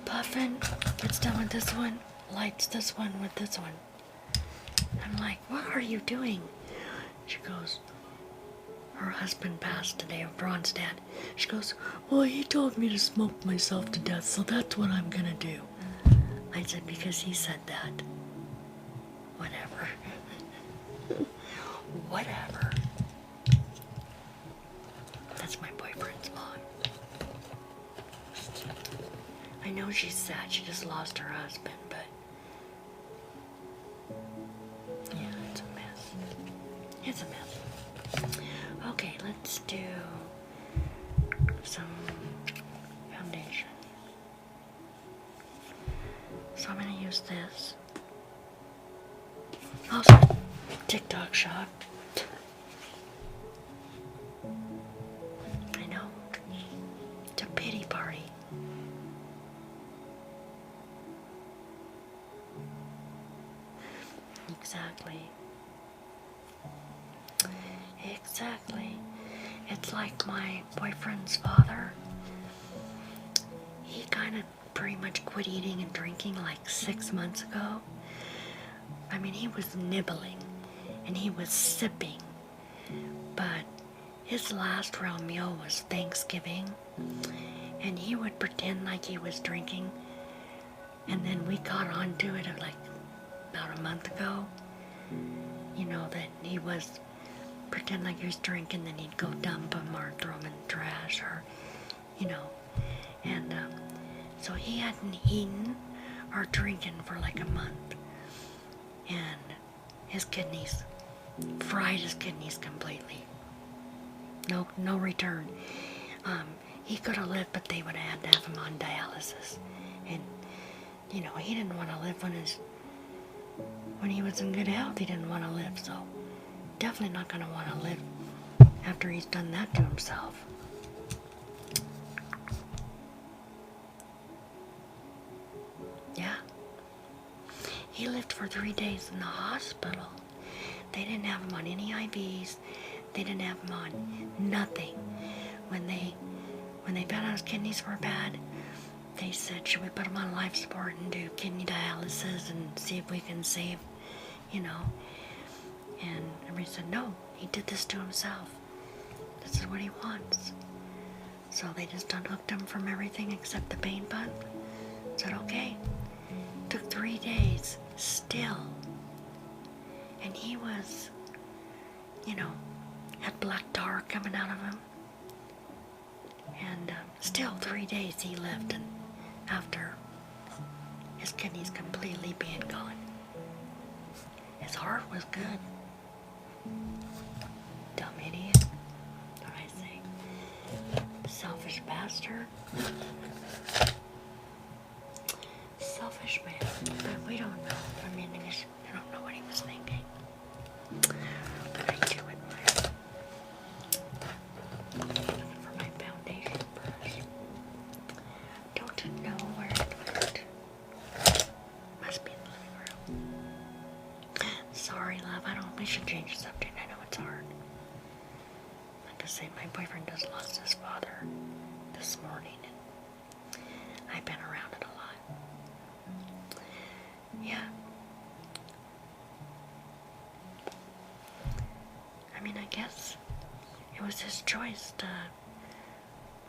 puffing, gets done with this one, lights this one with this one. I'm like, what are you doing? She goes, her husband passed today, Ron's dad. She goes, well, he told me to smoke myself to death, so that's what I'm gonna do. I said, because he said that. Whatever. Whatever. That's my boyfriend's mom. I know she's sad, she just lost her husband, but yeah, it's a mess. It's a mess. Okay, let's do some foundation. So I'm gonna use this. Also, TikTok shop. I know. It's a pity party. Exactly. Exactly. It's like my boyfriend's father. He kind of pretty much quit eating and drinking like 6 months ago. I mean, he was nibbling and he was sipping, but his last real meal was Thanksgiving, and he would pretend like he was drinking, and then we got onto it like about a month ago, you know, that he was pretend like he was drinking, then he'd go dump him or throw him in the trash, or, you know, and so he hadn't eaten or drinking for like a month. And his kidneys, fried his kidneys completely. No return. He could have lived, but they would have had to have him on dialysis. And, you know, he didn't want to live when he was in good health. He didn't want to live, so definitely not going to want to live after he's done that to himself. Yeah. He lived for 3 days in the hospital. They didn't have him on any IVs. They didn't have him on nothing. When they found out his kidneys were bad, they said, should we put him on life support and do kidney dialysis and see if we can save, you know? And everybody said, no, he did this to himself. This is what he wants. So they just unhooked him from everything except the pain pump. Said, okay. Took 3 days still, and he was, you know, had black tar coming out of him, and still 3 days he lived, and after his kidneys completely being gone. His heart was good. Dumb idiot. What I say? Selfish bastard. Selfish man, but we don't know. I mean, I don't know what he was thinking. But I do admire. Looking for my foundation brush. Don't know where it went. Must be in the living room. Sorry, love. We should change the subject. I know it's hard. Like I say, my boyfriend just lost his father this morning, and I've been around it a lot. Yeah. I mean, I guess it was his choice to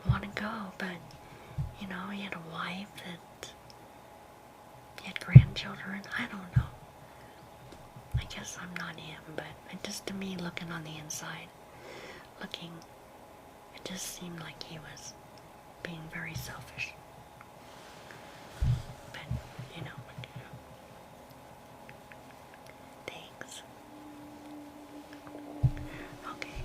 want to go, but, you know, he had a wife that he had grandchildren. I don't know. I guess I'm not him, but it just, to me, looking on the inside, it just seemed like he was being very selfish. But, you know. Thanks. Okay.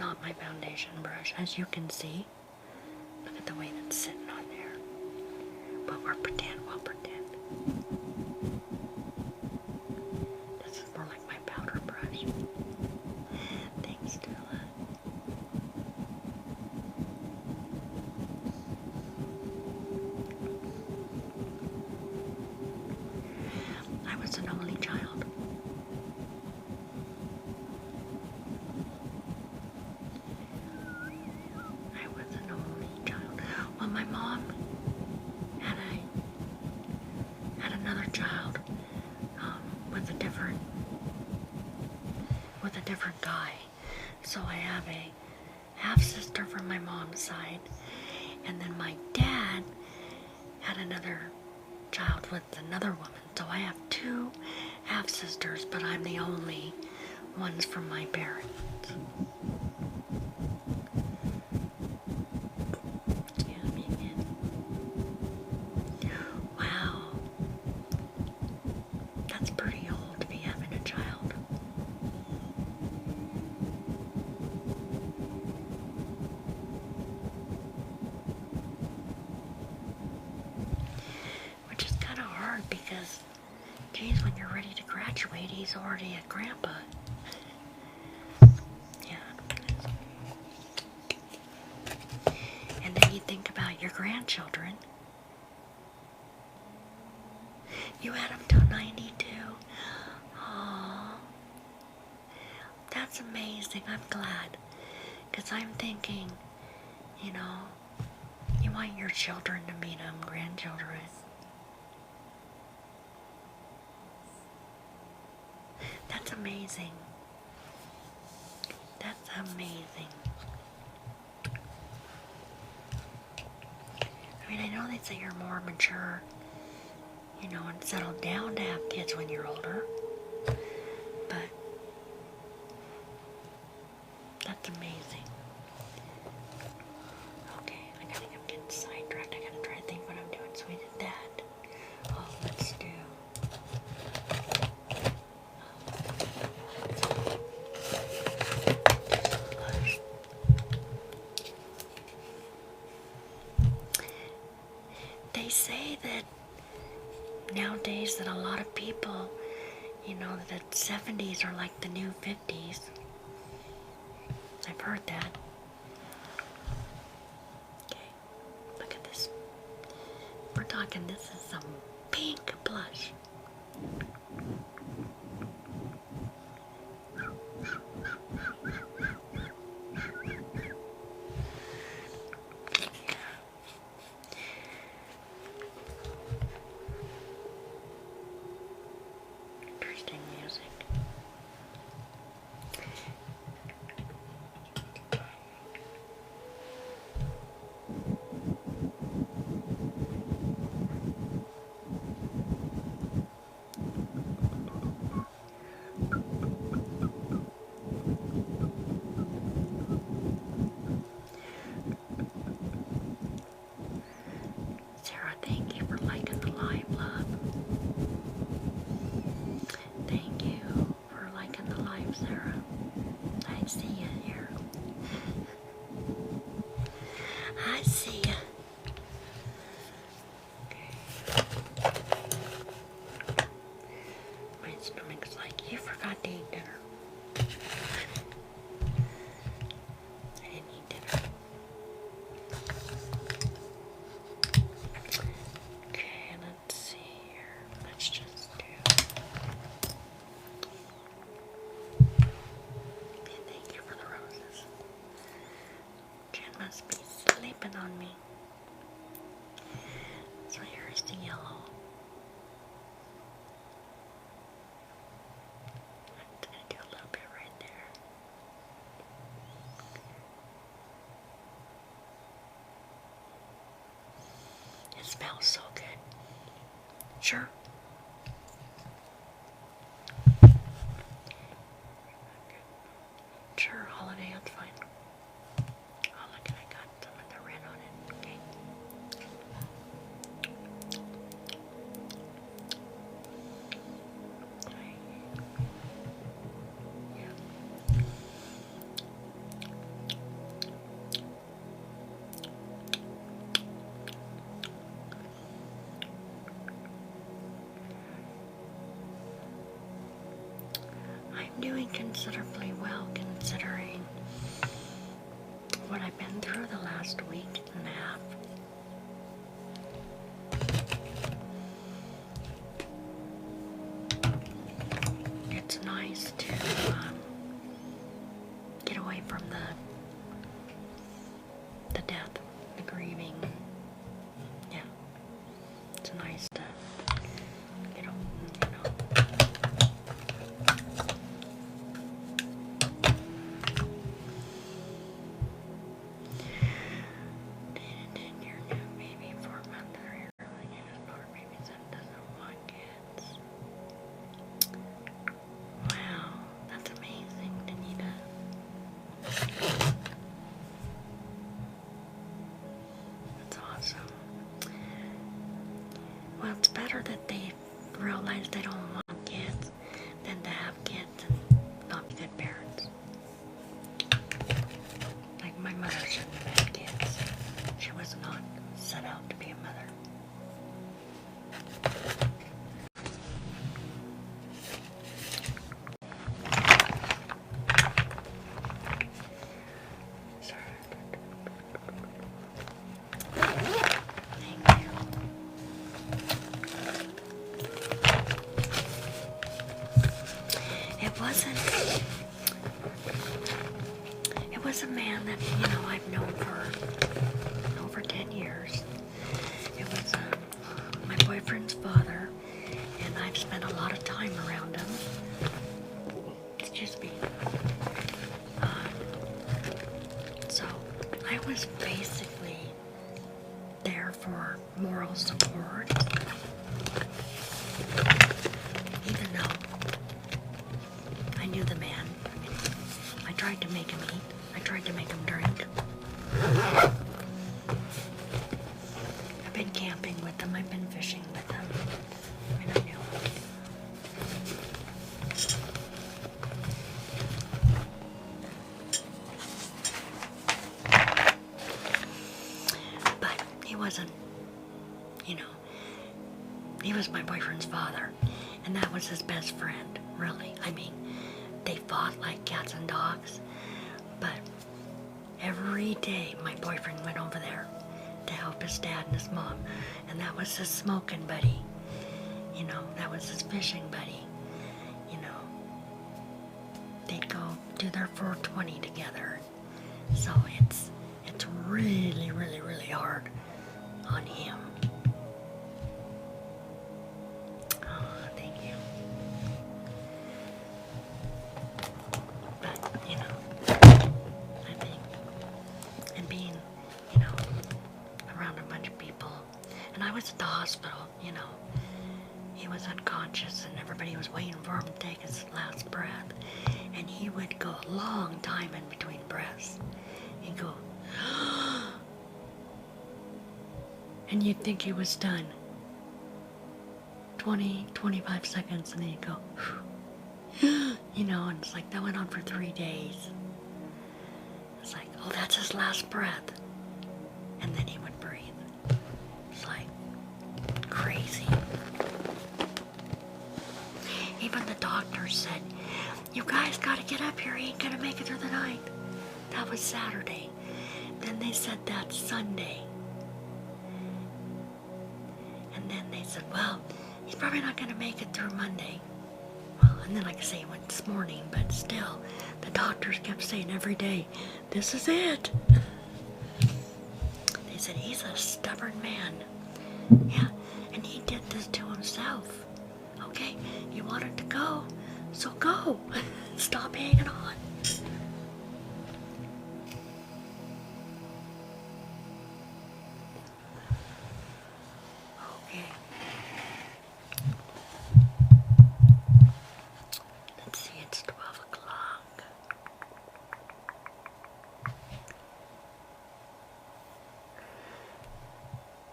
not my foundation brush, as you can see. Look at the way that's sitting on there. But we'll pretend. This is more like my powder brush. Thanks, Dula. I was an only child. Well, my mom had another child with a different guy. So I have a half sister from my mom's side, and then my dad had another child with another woman. So I have two half sisters, but I'm the only ones from my parents. Because, geez, when you're ready to graduate, he's already a grandpa. Yeah. And then you think about your grandchildren. You had them till 92. Aww. That's amazing. I'm glad. Because I'm thinking, you want your children to meet them, grandchildren. That's amazing. That's amazing. I mean, I know they say you're more mature, and settled down to have kids when you're older. But that's amazing. Okay, I think I'm getting sidetracked. I gotta try to think what I'm doing. So we did that. Oh, let's do. They say that nowadays that a lot of people, that 70s are like the new 50s. I've heard that. Okay, look at this. We're talking, this is some pink blush. Interesting music. Sarah, thank you for liking the live, love. Thank you for liking the live, Sarah. I see you here. I see you. Okay. My stomach's like, you forgot to eat dinner. I didn't eat dinner. Okay, let's see here. Let's just do. Thank you for the roses. Jen must be sleeping on me. So here's the yellow. I'm gonna do a little bit right there. It smells so good. Sure. Sure, holiday, that's fine. Oh, look, I got some of the red on it. Okay. Yeah. doing considerably well considering what I've been through the last week and a half. It's nice to get away from the death, the grieving. Yeah, it's nice to get away, you know. Did your new baby 4 months earlier, or maybe son doesn't want kids. Wow, that's amazing, Danita. That's awesome. Well, it's better that they realize they don't want kids than to have kids and not be good parents. Like my mother shouldn't have had kids. She was not set out to be a mother. It was a man that, I've known for over 10 years. It was my boyfriend's father, and I've spent a lot of time around him. Excuse me. So I was basically there for moral support, even though I knew the man. I tried to make him eat. I tried to make him drink. I've been camping with him. I've been fishing with him. I mean, I knew him. But he wasn't, he was my boyfriend's father. And that was his best friend, really. I mean, they fought like cats and dogs, but every day my boyfriend went over there to help his dad and his mom, and that was his smoking buddy, that was his fishing buddy, they'd go do their 420 together, so it's really, really, really hard on him. I was at the hospital, he was unconscious and everybody was waiting for him to take his last breath. And he would go a long time in between breaths. He'd go, and you'd think he was done. 20, 25 seconds, and then he'd go, and it's like that went on for 3 days. It's like, oh, that's his last breath. And then he would breathe. It's like crazy. Even the doctor said, you guys gotta get up here, he ain't gonna make it through the night. That was Saturday. Then they said that's Sunday. And then they said, well, he's probably not gonna make it through Monday. Well, and then like I say, it went this morning, but still, the doctors kept saying every day, this is it. They said, he's a stubborn man. Yeah, and he did this to himself. Okay, you wanted to go, so go. Stop hanging on. Okay. Let's see, it's 12 o'clock.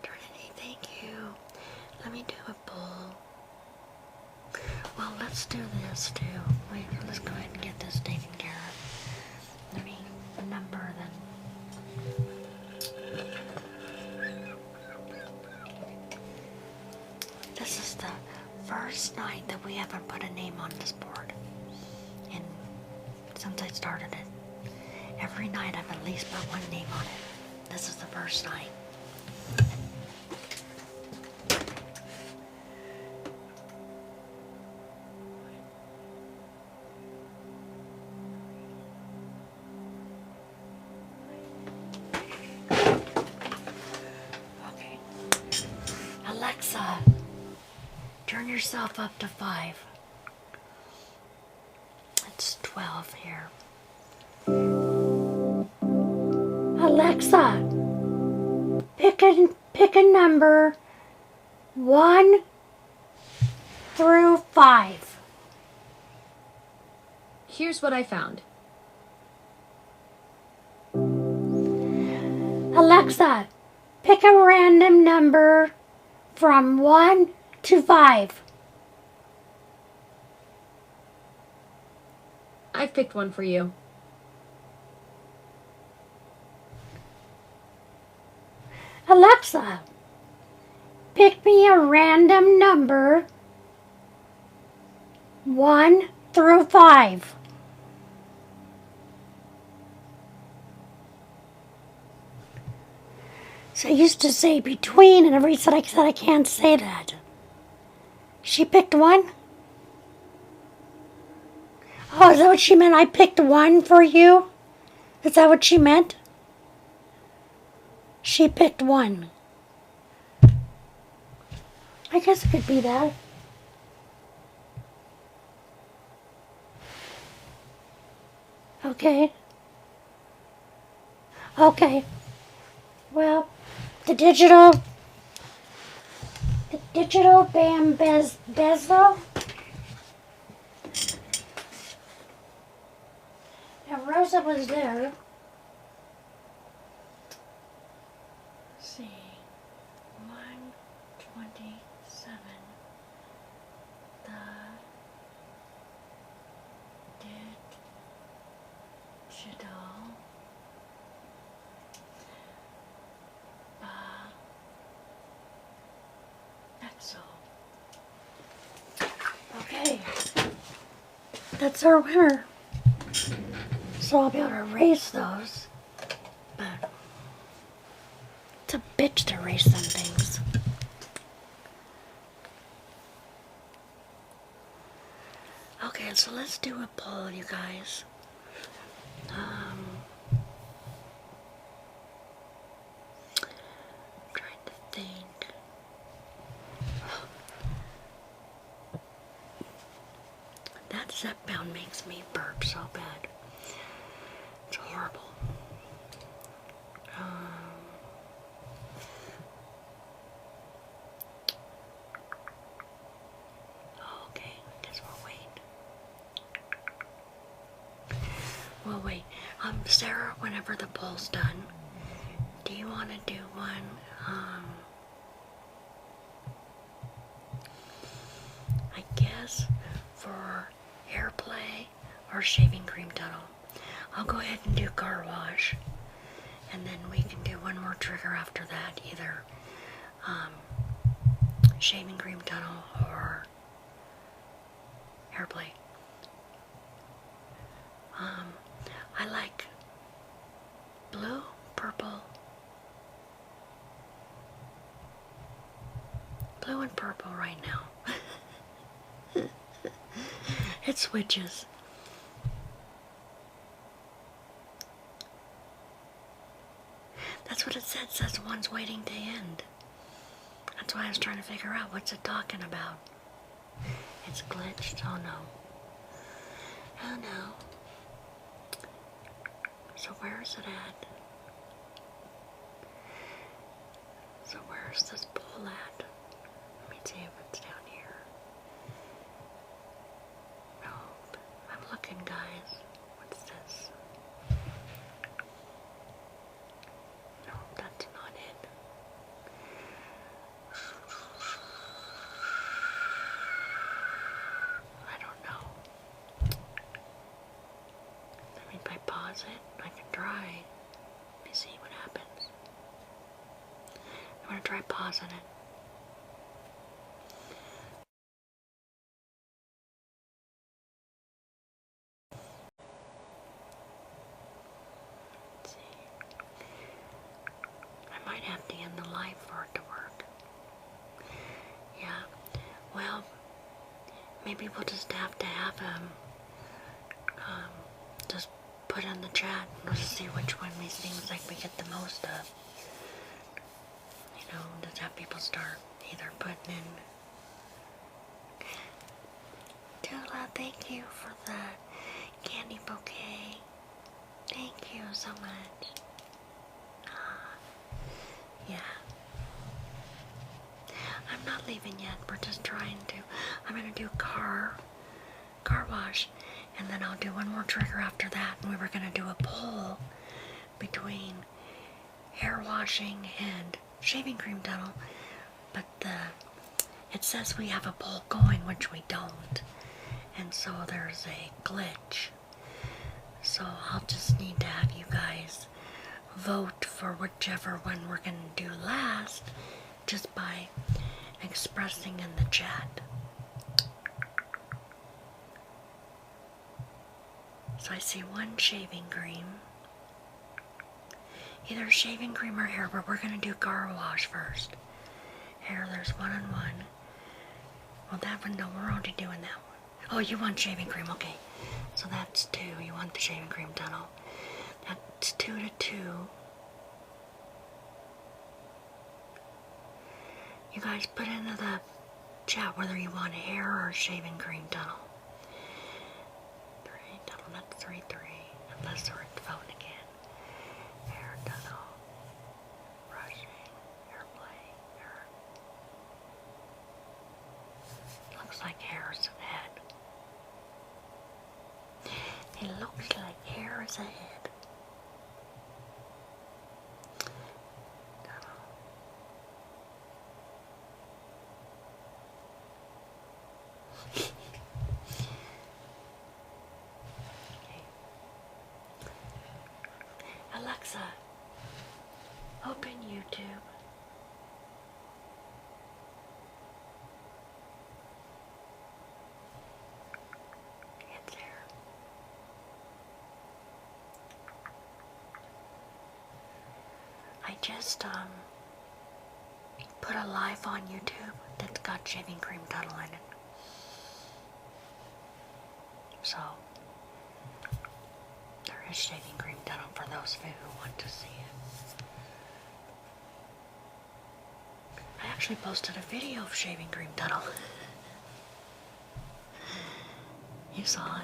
Trinity, thank you. Let me do a poll. Well, let's do this too. Wait, let's go ahead and get this taken care of. Let me remember that. This is the first night that we haven't put a name on this board. And since I started it. Every night I've at least put one name on it. This is the first night. Okay. Alexa, turn yourself up to 5. It's 12 here. Alexa, pick a number 1 through 5. Here's what I found. Alexa, pick a random number from 1 to 5. I've picked one for you. Alexa, pick me a random number 1 through 5. So I used to say between, and everybody said I can't say that. She picked 1? Oh, is that what she meant? I picked 1 for you? Is that what she meant? She picked 1. I guess it could be that. Okay. Okay. Well, the digital bezel. Now Rosa was there. Let's see. 127. The digital bezel. Okay. That's our winner. So I'll be able to erase those. But it's a bitch to erase them things. Okay, so let's do a poll, you guys. I'm trying to think. That Zepbound makes me burp so bad. It's horrible. Okay, I guess we'll wait. We'll wait. Sarah, whenever the poll's done, do you want to do one, I guess, for hair play or shaving cream tunnel? I'll go ahead and do car wash, and then we can do one more trigger after that, either shaving cream tunnel or hair play. I like blue, purple, blue and purple right now. It switches. That's what it said. It says one's waiting to end. That's why I was trying to figure out what's it talking about. It's glitched. Oh no. Oh no. So where is it at? So where's this poll at? Let me see if it's down here. Nope. I'm looking, guys. What's this? No, that's not it. I don't know. I mean, if I pause it, I can try. Let me see what happens. I'm gonna try pausing it. might have to end the light for it to work. Yeah. Well, maybe we'll just have to have him just put in the chat and we'll just see which one we seems like we get the most of. You know, just have people start either putting in. Tula, thank you for the candy bouquet. Thank you so much. Yeah. I'm not leaving yet. We're just trying to. I'm gonna do car wash, and then I'll do one more trigger after that. And we were gonna do a poll between hair washing and shaving cream tunnel, but it says we have a poll going, which we don't, and so there's a glitch. So I'll just need to have you guys vote for whichever one we're gonna do last, just by expressing in the chat. So I see one shaving cream. Either shaving cream or hair, but we're gonna do car wash first. Hair, there's one and one. Well, that one, no, we're already doing that one. Oh, you want shaving cream, okay. So that's 2, you want the shaving cream tunnel. That's 2 to 2. You guys put into the chat whether you want hair or shaving cream tunnel. 3 tunnel, that's 3, 3. Unless we're voting again. Hair tunnel. Brushing. Hair play. Hair. Looks like hair's ahead. It looks like hair is ahead. Alexa, open YouTube. It's there. I just put a live on YouTube that's got shaving cream tunnel in it. So there is shaving cream tunnel for those of you who want to see it. I actually posted a video of shaving cream tunnel. You saw it.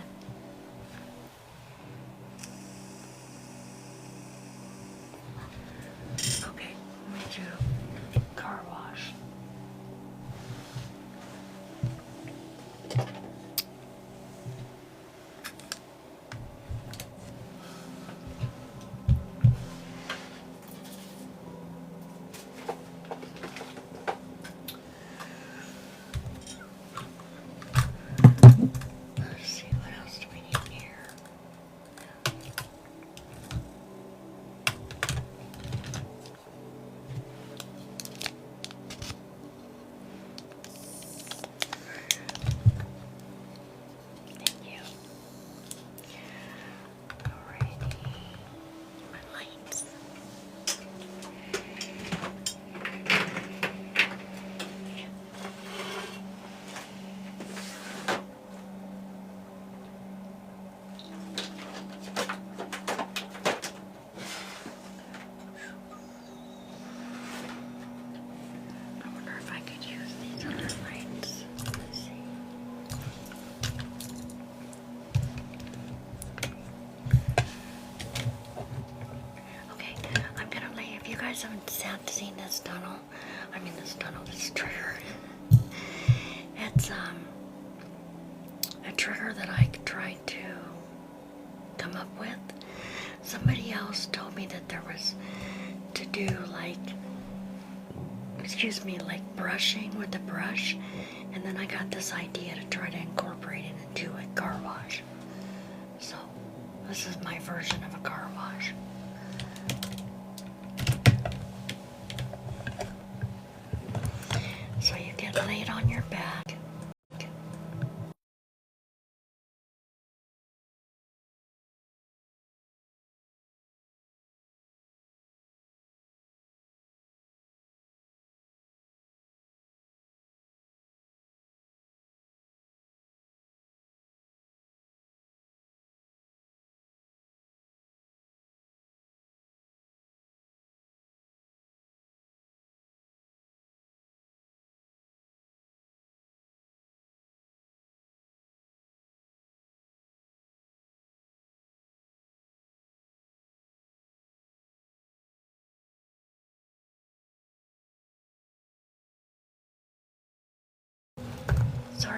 Okay, let me do car wash. Let's see, what else do we need here? Thank you. Alrighty. My lights. I wonder if I could use these other lights. Let's see. Okay, I'm gonna lay. If you guys haven't seen this tunnel, this trigger. It's a trigger that I tried to come up with. Somebody else told me that there was to do like brushing with a brush, and then I got this idea to try to incorporate it into a car wash. So this is my version of a car wash. So you get laid on your back.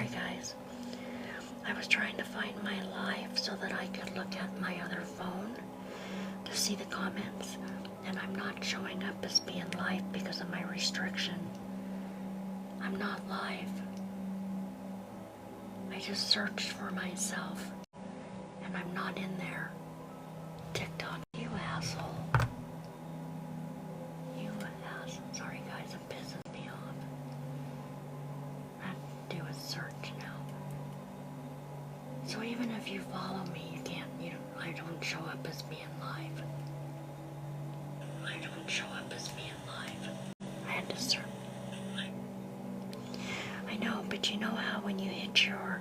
sorry guys. I was trying to find my live so that I could look at my other phone to see the comments, and I'm not showing up as being live because of my restriction. I'm not live. I just searched for myself, and I'm not in there. TikTok, you asshole. You asshole. Sorry guys, it pisses me off. I have to do a search now. So even if you follow me, I don't show up as being live. I don't show up as being live. I had to search. I know, but you know how when you hit your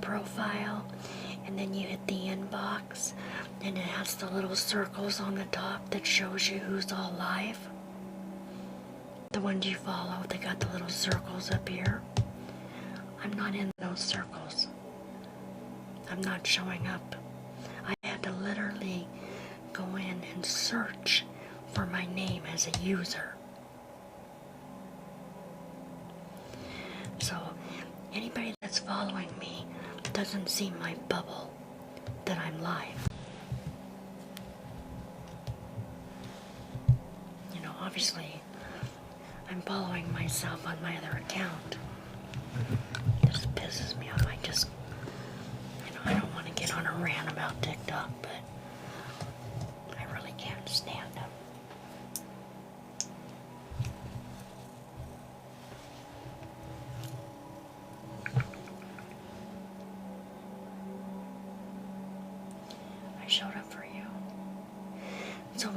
profile and then you hit the inbox and it has the little circles on the top that shows you who's all live? The ones you follow, they got the little circles up here. I'm not in those circles. I'm not showing up. I had to literally go in and search for my name as a user. So anybody that's following me doesn't see my bubble that I'm live. You know, obviously I'm following myself on my other account. This pisses me off. I don't want to get on a rant about TikTok, but I really can't stand them. I showed up for you. So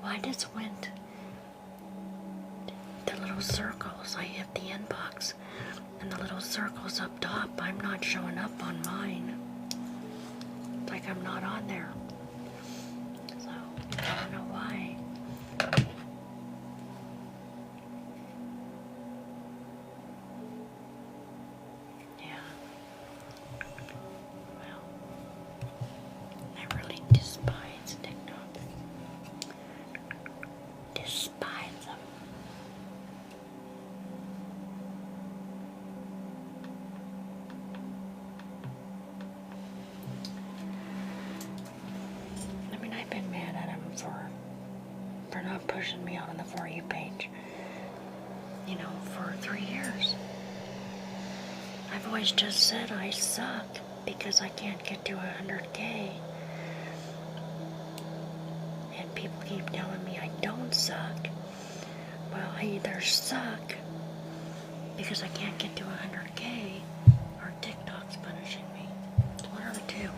I just went the little circles, I hit the inbox, and the little circles up top, I'm not showing up on mine. It's like I'm not on there. So, I don't know why. Yeah. Well, I really despise TikTok. Despise them. I've been mad at him for not pushing me out on the For You page, for 3 years. I've always just said I suck because I can't get to 100K. And people keep telling me I don't suck. Well, I either suck because I can't get to 100K or TikTok's punishing me. It's one of the two.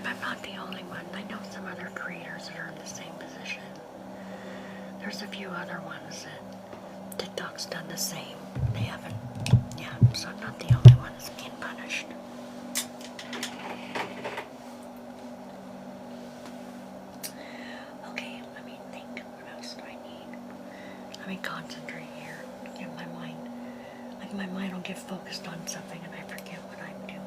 I'm not the only one. I know some other creators that are in the same position. There's a few other ones that TikTok's done the same. They haven't. Yeah, so I'm not the only one that's being punished. Okay, let me think. What else do I need? Let me concentrate here. Get my mind. Like my mind will get focused on something and I forget what I'm doing.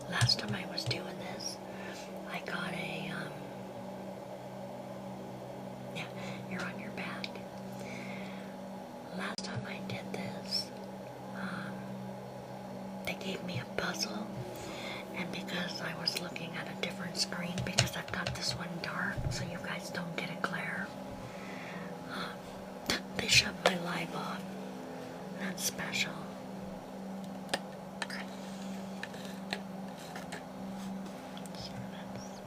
Last time I was doing this, I got a, yeah, you're on your back. Last time I did this, they gave me a puzzle, and because I was looking at a different screen, because I've got this one dark, so you guys don't get a glare, they shut my live off. That's special. So that's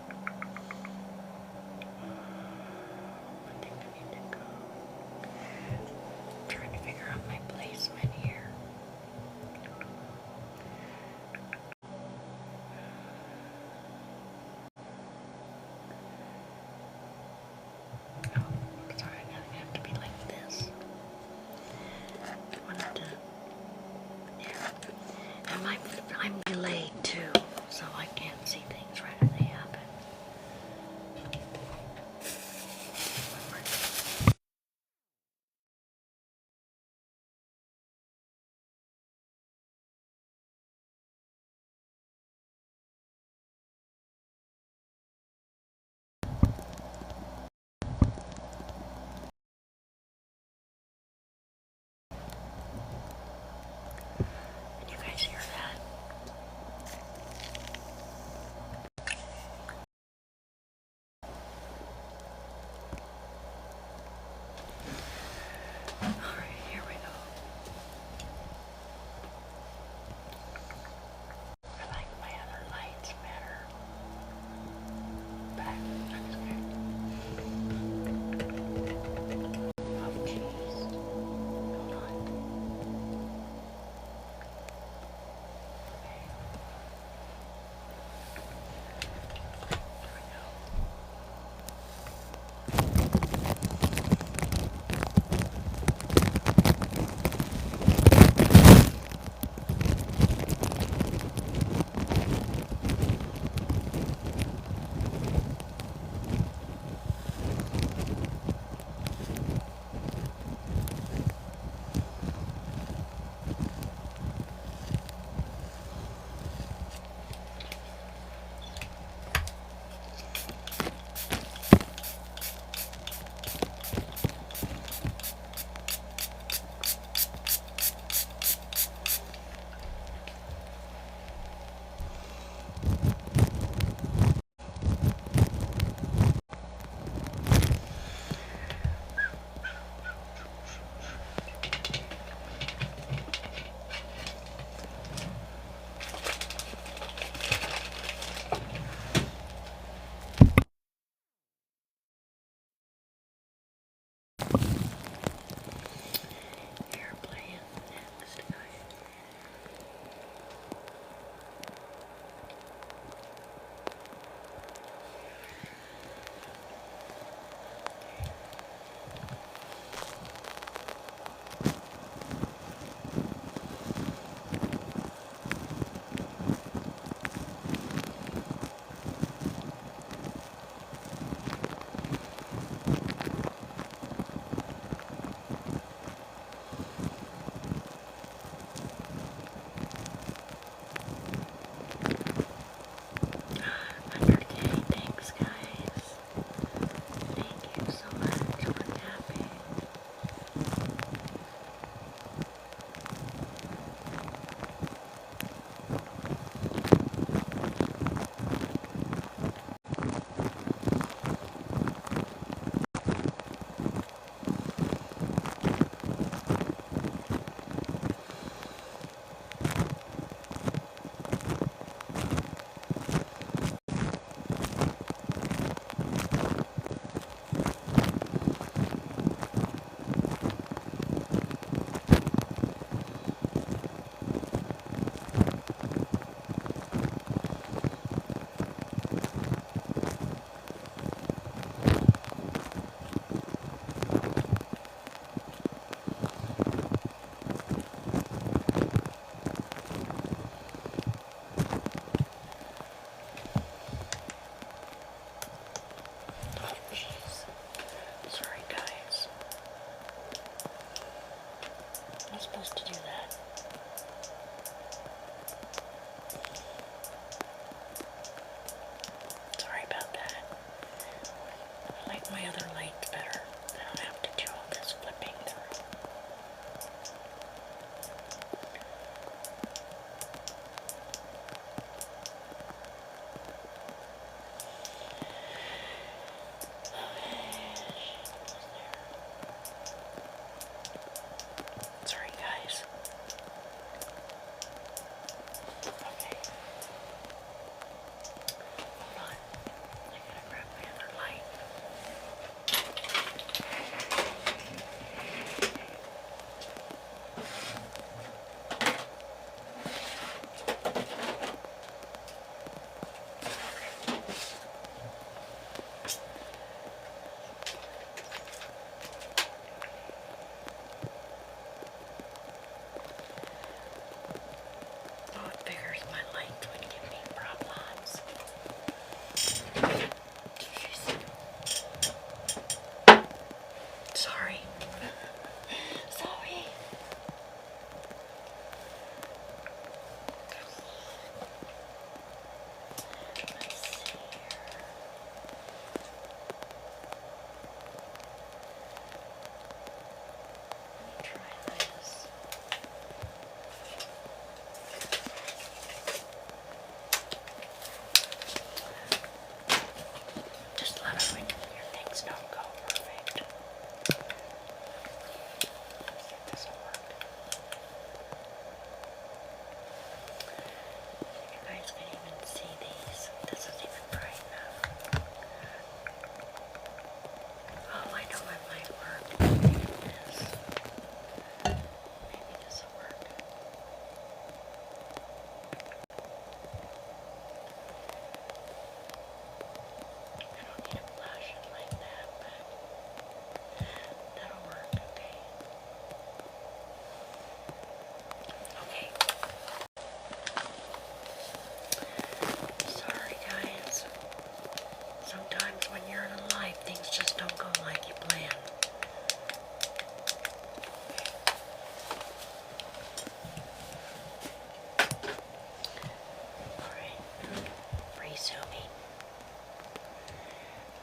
resuming.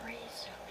Resuming.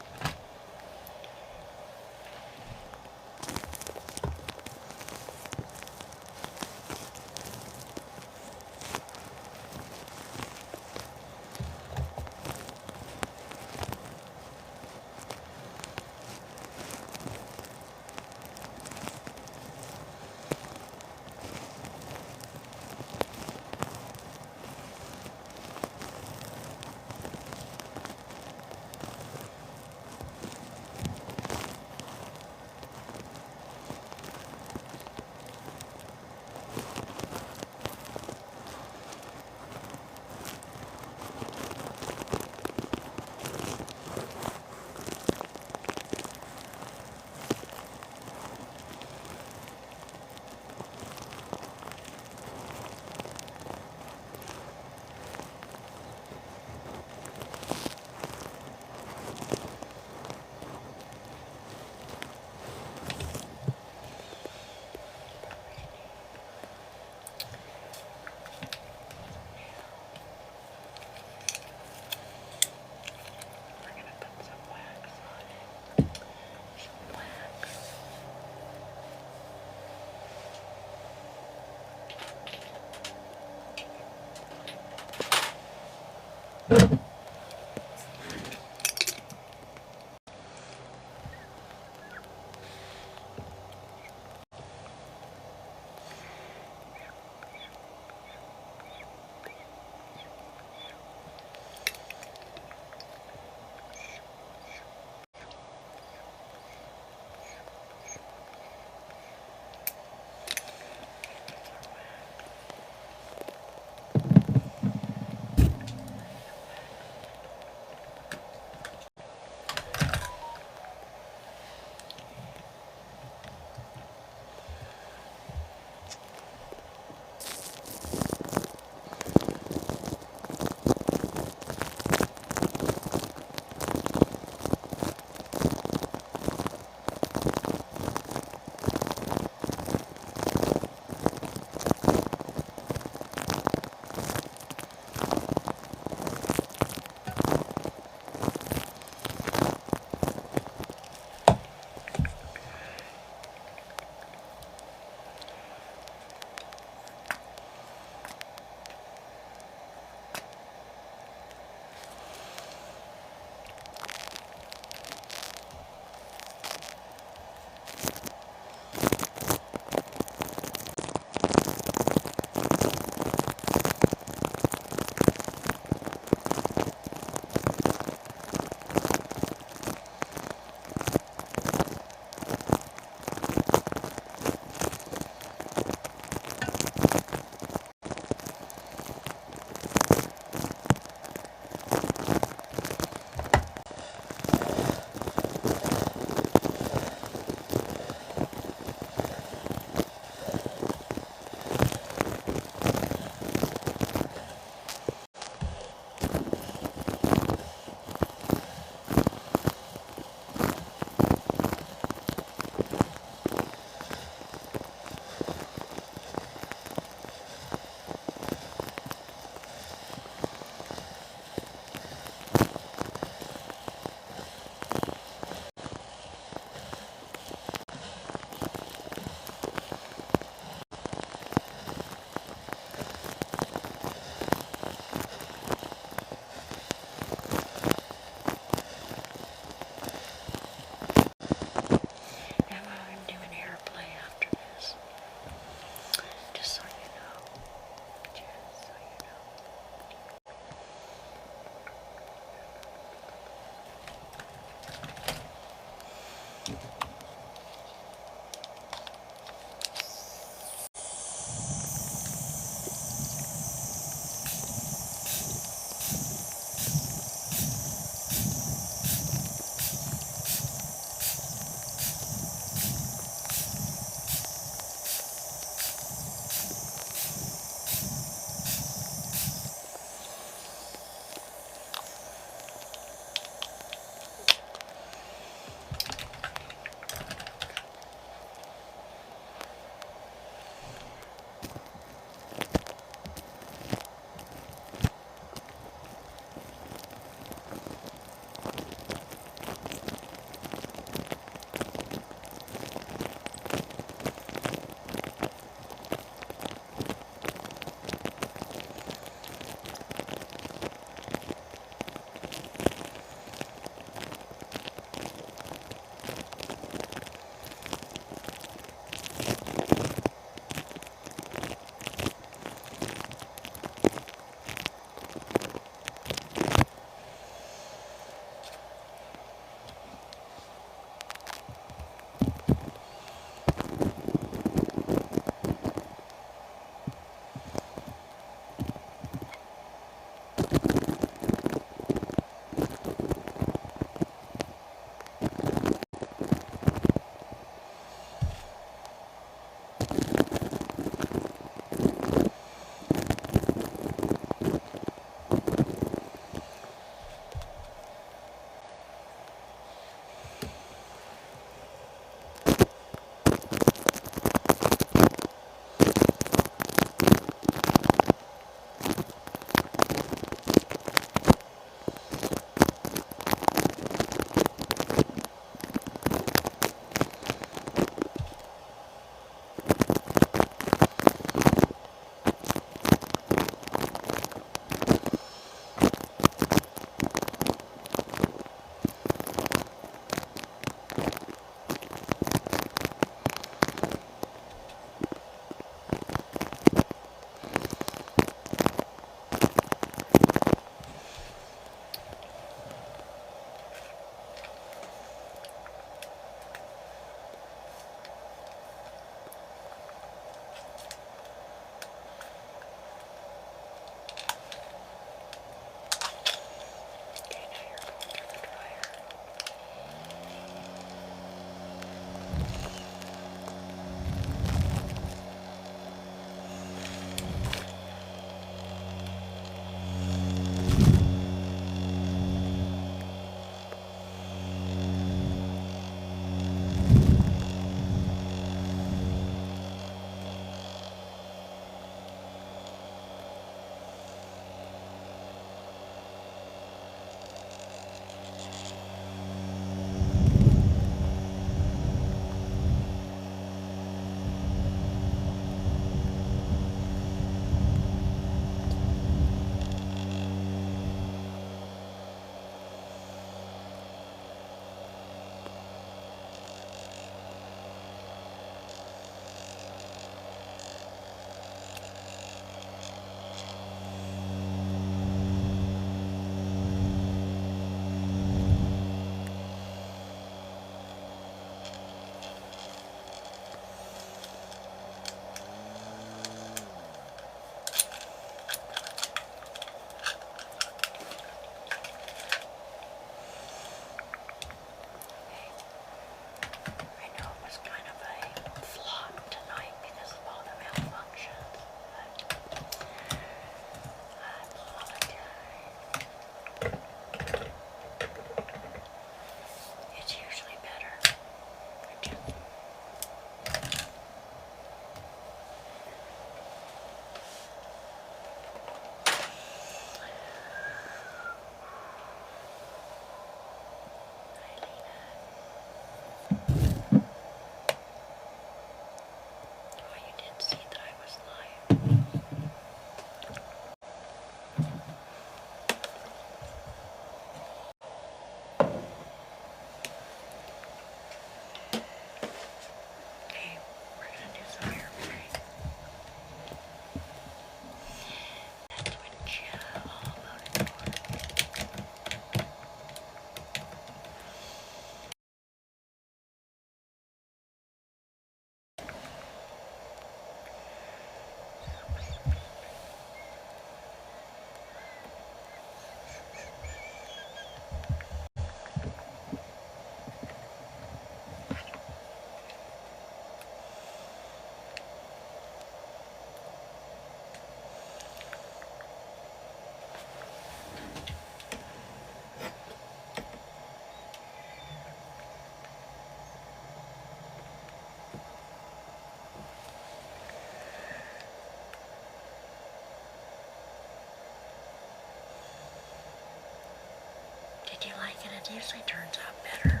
usually turns out better.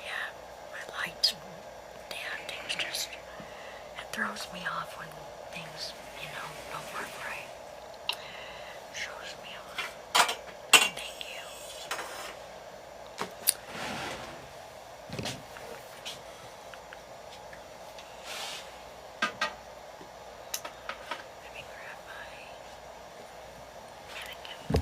Yeah, my lights, yeah, things just, it throws me off when things, don't work right. Shows me off. Thank you. Let me grab my mannequin.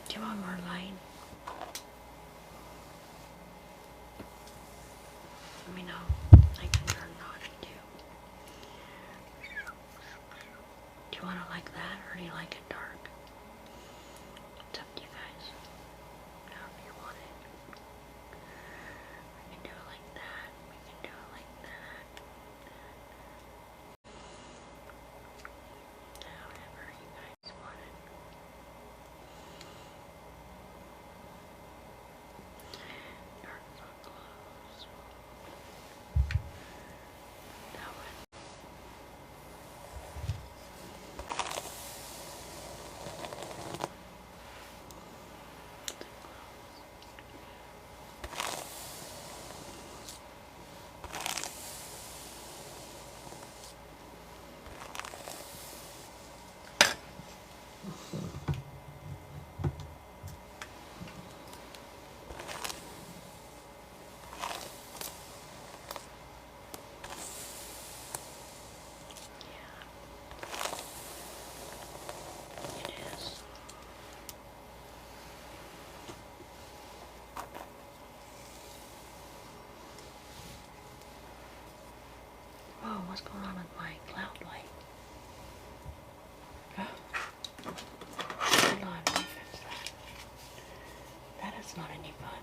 Do you want more light? Let me know. I can turn it on too. Do you want it like that, or do you like it dark? It's up to you guys. However you want it. We can do it like that. We can do it like that. However you guys want it. Dark not close. That one. It is. Whoa, what's going on with my cloud light? Hold on, let me fix that. That is not any fun.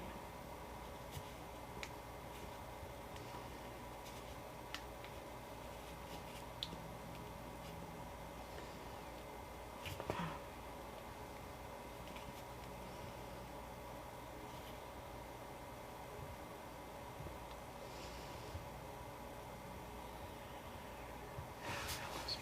That was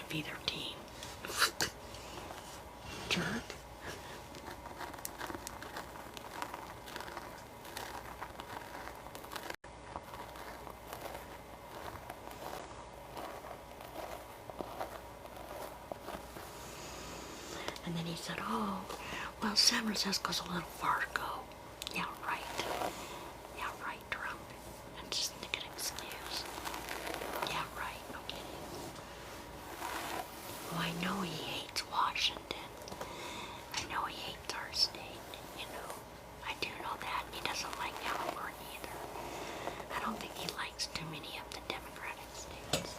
be their team. Jerk. And then he said, oh, well, San Francisco's a little far to go. Yeah, right. Yeah, right, Trump. And just make an excuse. Yeah, right, no kidding. Oh, I know he hates Washington. I know he hates our state, you know. I do know that. He doesn't like California either. I don't think he likes too many of the Democratic states.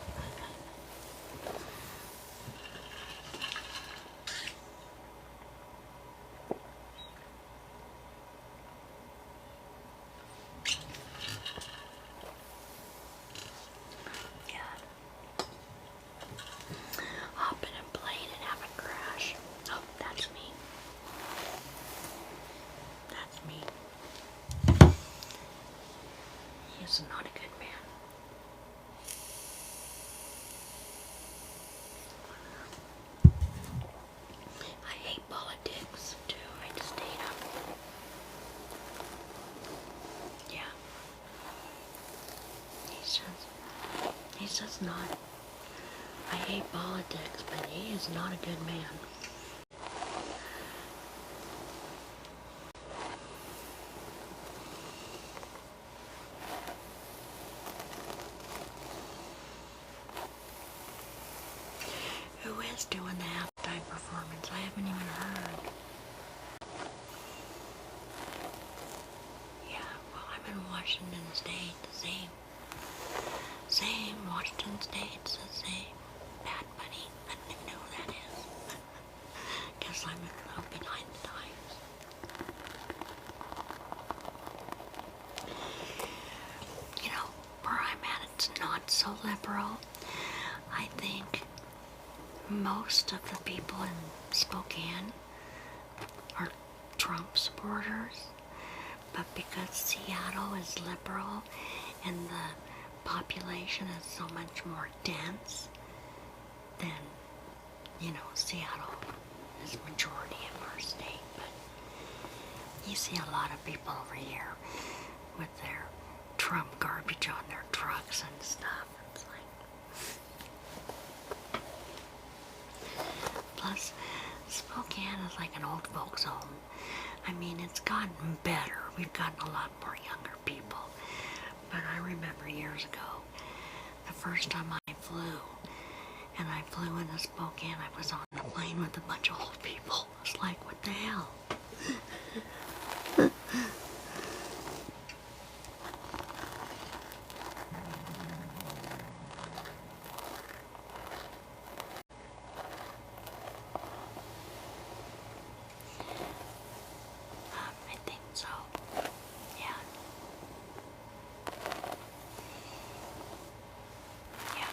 Hop in a plane and have a crash. Oh, that's me. That's me. He is not a good man. I hate politics too. I just hate them. Yeah. He's just not. I hate politics, but he is not a good man. Who is doing the halftime performance? I haven't even heard. Yeah, well, I'm in Washington State, the same. Washington State's the same. Bad Bunny, I don't even know who that is. Guess I'm a little behind the times. You know, where I'm at, it's not so liberal. I think most of the people in Spokane are Trump supporters, but because Seattle is liberal and the population is so much more dense, then, you know, Seattle is majority of our state, but you see a lot of people over here with their Trump garbage on their trucks and stuff. It's like, plus Spokane is like an old folks home. I mean, it's gotten better. We've gotten a lot more younger people. But I remember years ago, the first time I flew, and I flew into Spokane, I was on a plane with a bunch of old people. It's like, what the hell? I think so. Yeah. Yeah.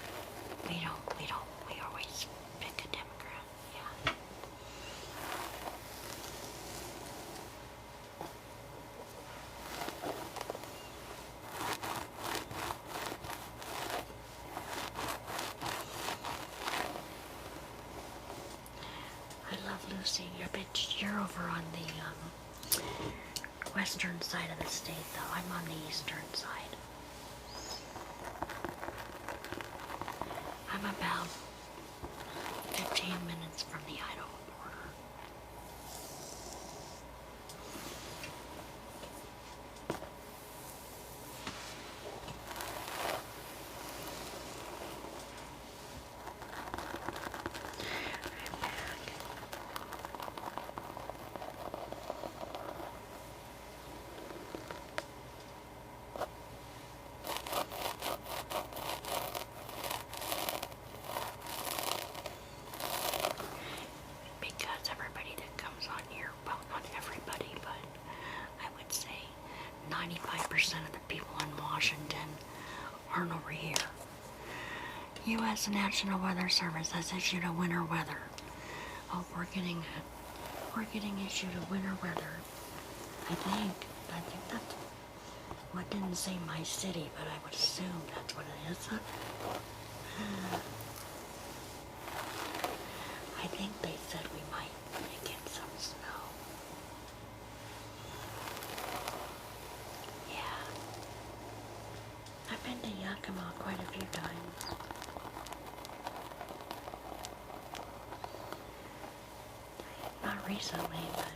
We always pick a Democrat. Yeah. I love Lucy. I bet you're over on the western side of the state, though. I'm on the eastern side. I'm about 15 minutes from the Idaho border. I'm back. Because everybody that comes on here, well, not everybody, but I would say 95% of the people in Washington aren't over here. U.S. National Weather Service has issued a winter weather. Oh, we're getting issued a winter weather. I think that's, well, it didn't say my city, but I would assume that's what it is. I think they said we might get some snow. Yeah. I've been to Yakima quite a few times. Not recently, but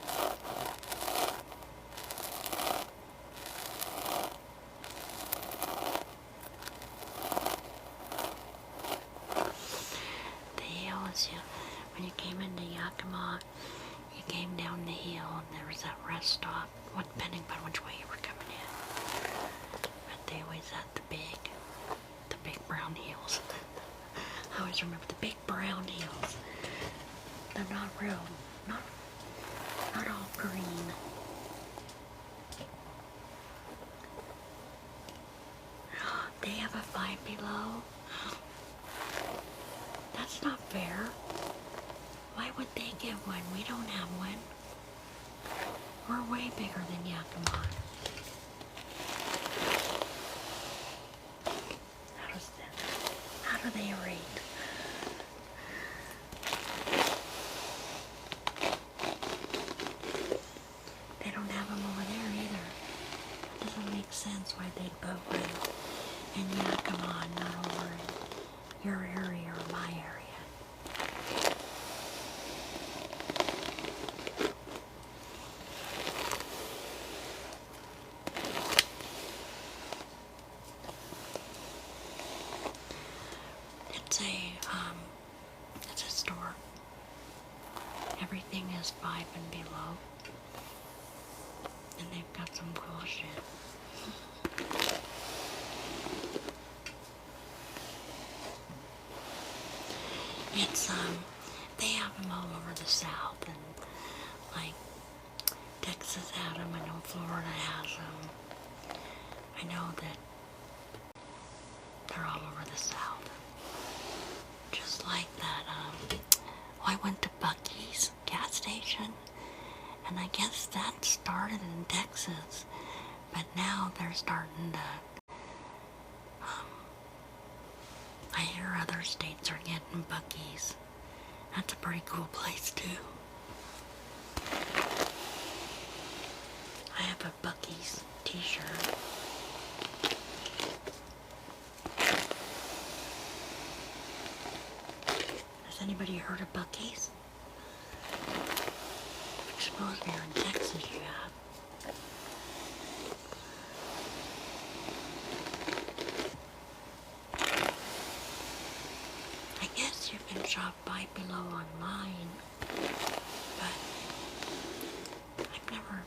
the hill is, when you came into Yakima, you came down the hill and there was that rest stop, depending upon which way you were coming in. But they always had the big brown hills. I always remember the big brown hills. They're not real, not all green. They have a Five Below. That's not fair. Why would they get one? We don't have one. We're way bigger than Yakima. How do they rate? They don't have them over there either. It doesn't make sense why they'd put one in Yakima and not over in your area or my area. It's a store. Everything is Five and Below. And they've got some cool shit. It's, they have them all over the South, and, like, Texas had them, I know Florida has them. I know that they're all over the South. Just like that, I went to Buc-ee's gas station, and I guess that started in Texas, but now they're starting to, I hear other states are getting Buc-ee's. That's a pretty cool place too. I have a Buc-ee's t-shirt. Has anybody heard of Buc-ee's? I suppose here in Texas you have. I guess you can shop Five Below online, but I've never,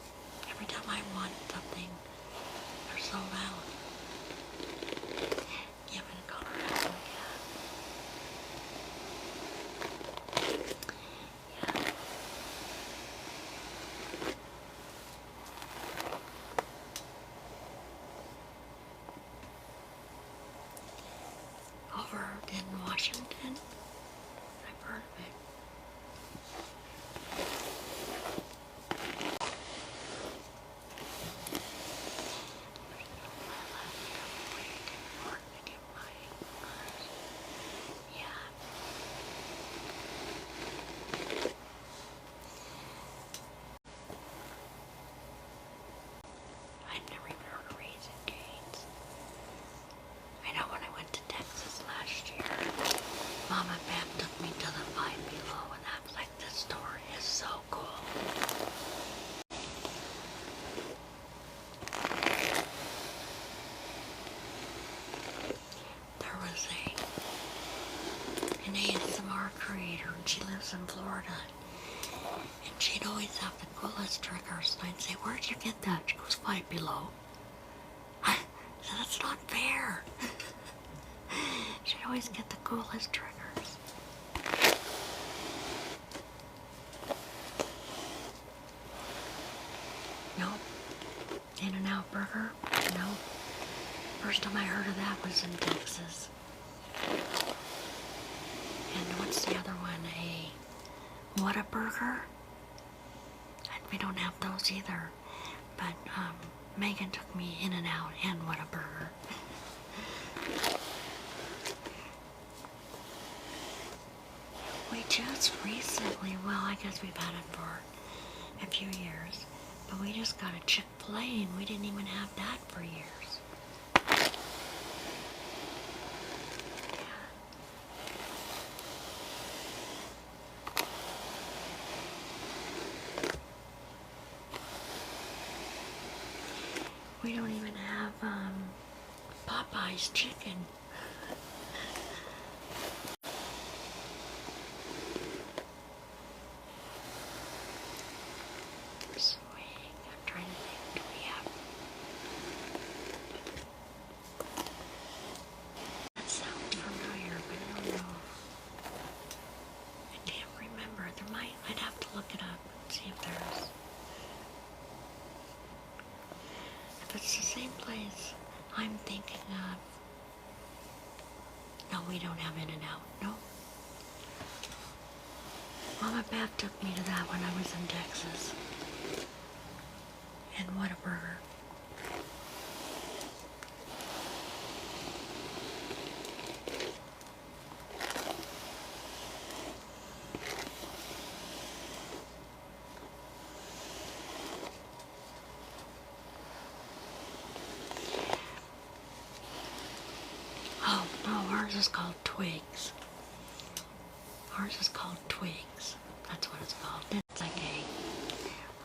every time I want something, they're sold out. Even in Colorado, yeah. Over in Washington, I've heard of it. I've never even heard of Raising Cane's. I know when I went to Texas last year, Mom and Pam took me to the Five Below, and I was like, this store is so cool. There was an ASMR creator, and she lives in Florida, and she'd always have the coolest triggers, and I'd say, where'd you get that? She goes, Five Below. I said, that's not fair. She'd always get the coolest triggers. Nope. In-N-Out Burger? Nope. First time I heard of that was in Texas. And what's the other one? A Whataburger? We don't have those either. But Megan took me In-N-Out and Whataburger. We just recently, well, I guess we've had it for a few years, but we just got a Chick-fil-A and we didn't even have that for years. We don't even have Popeye's chicken. Swing. I'm trying to think. Do we have? That sounds familiar, but I don't know. I can't remember. I'd have to look it up and see if there's. If it's the same place I'm thinking of. No, we don't have In-N-Out. No. Mama Beth took me to that when I was in Texas. And what a burger. Oh, no, ours is called Twigs. Ours is called Twigs. That's what it's called. It's like a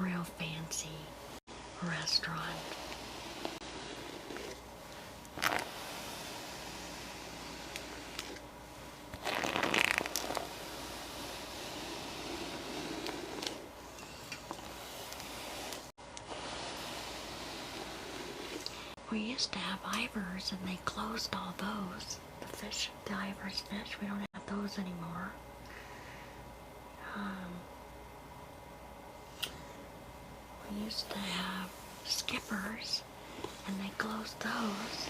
real fancy restaurant. We used to have Ivers and they closed all those. The Ivers fish, we don't have those anymore. We used to have Skippers and they closed those.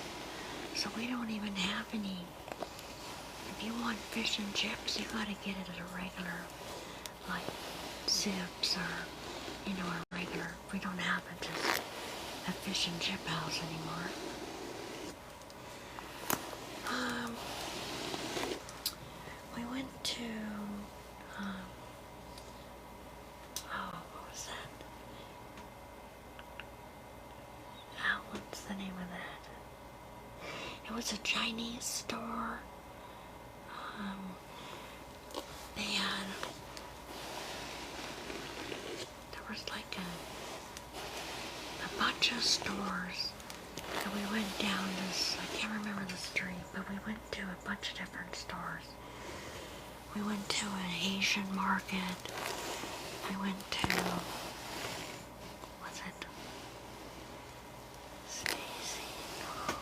So we don't even have any. If you want fish and chips, you gotta get it at a regular, like Zips or, a regular. We don't have it just a fish and chip house anymore. We went to, what was that? What's the name of that? It was a Chinese store. There was like a bunch of stores. And we went down this, I can't remember the street, but we went to a bunch of different stores. We went to an Asian market. I went to, what's it? Stacy, no.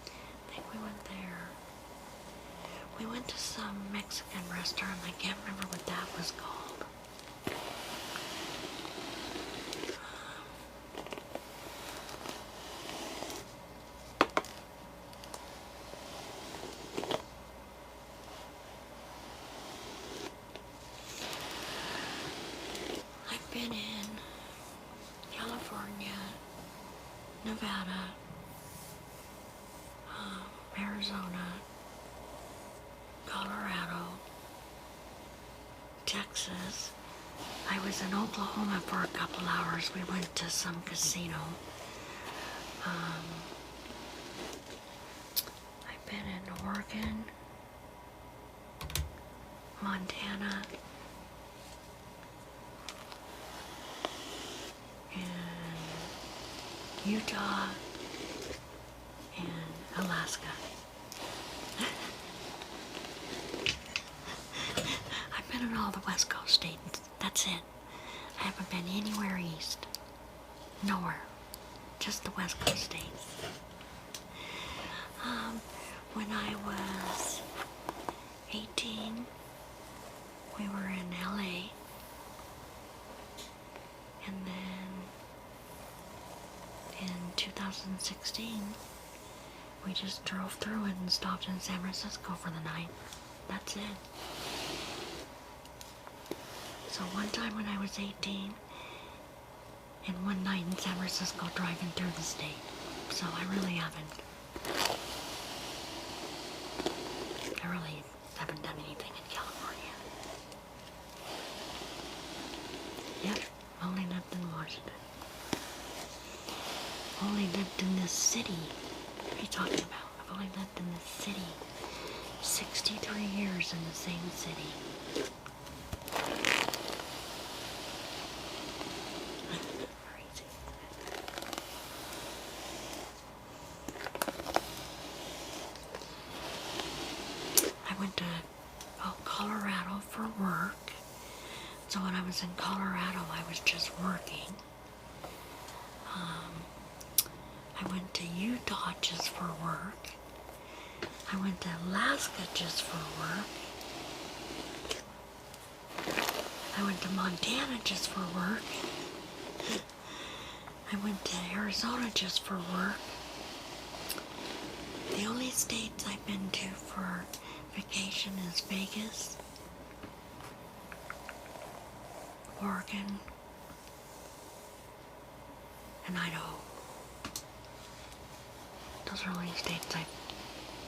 I think we went there. We went to some Mexican restaurant. I can't remember what that was called. I've been in California, Nevada, Arizona, Colorado, Texas. I was in Oklahoma for a couple hours. We went to some casino. I've been in Oregon, Montana, and Utah, and Alaska. I've been in all the West Coast states. That's it. I haven't been anywhere east. Nowhere. Just the West Coast states. When I was 18, we were in LA. And then in 2016, we just drove through it and stopped in San Francisco for the night. That's it. So one time when I was 18, and one night in San Francisco driving through the state. So I really haven't I've only lived in this city. What are you talking about? I've only lived in this city 63 years in the same city. Crazy. I went to Colorado for work. So when I was in Colorado, I was just working. I went to Utah just for work. I went to Alaska just for work. I went to Montana just for work. I went to Arizona just for work. The only states I've been to for vacation is Vegas, Oregon, and Idaho. Those are the only states I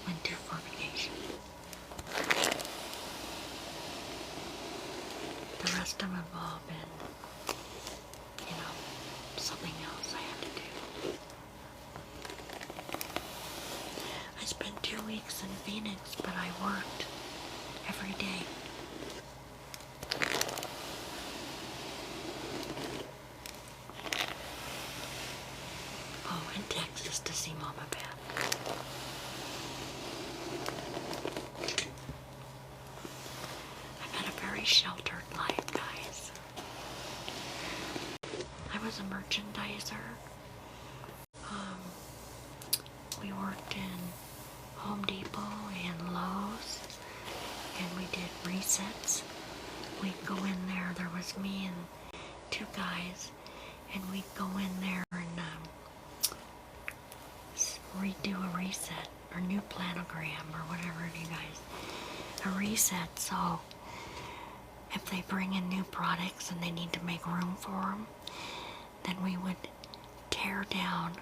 went to for vacation. The rest of them have all been, something else I had to do. I spent 2 weeks in Phoenix, but I worked every day. Oh, in Texas to see Mama Beth. I've had a very sheltered life, guys. I was a merchandiser. We worked in Home Depot and Lowe's, and we did resets. We'd go in there, there was me and 2 guys, and we'd go in there and redo a reset, or new planogram, or whatever you guys, a reset. So if they bring in new products and they need to make room for them, then we would tear down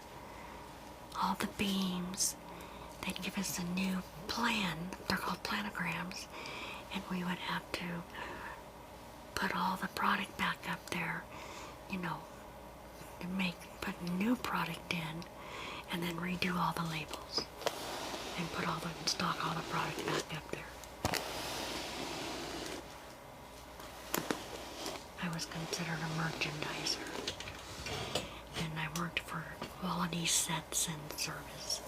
all the beams. They'd give us a new plan. They're called planograms, and we would have to put all the product back up there, to put new product in, and then redo all the labels and stock all the product back up there. I was considered a merchandiser, and I worked for Quality Sets and Service.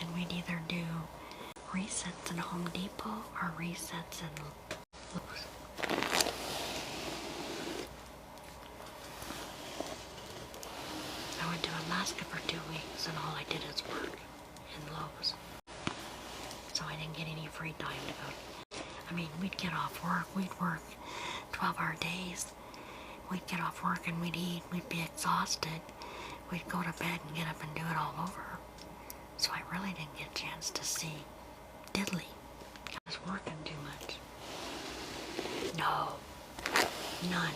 And we'd either do resets in Home Depot or resets in Lowe's. I went to Alaska for 2 weeks, and all I did is work in Lowe's. So I didn't get any free time to go. We'd get off work, we'd work 12-hour days. We'd get off work and we'd eat, we'd be exhausted. We'd go to bed and get up and do it all over. So I really didn't get a chance to see diddly. I was working too much. No, none.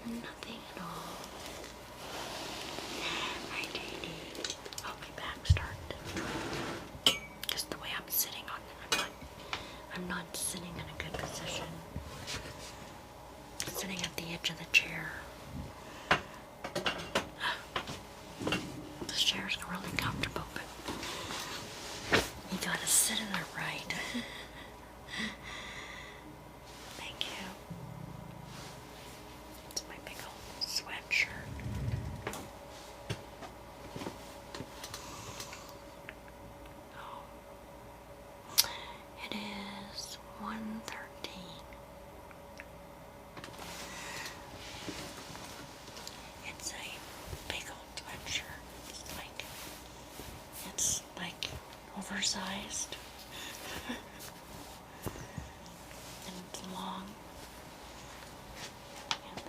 Nothing at all. Hi, JD. Oh, my back started. Just the way I'm sitting on it. I'm not sitting in a good position. I'm sitting at the edge of the chair. This chair's really comfortable, but you gotta sit in it right. Thank you. It's my big old sweatshirt. Oh. It is 1:13. It's a big old sweatshirt. It's like oversized. And it's long. And the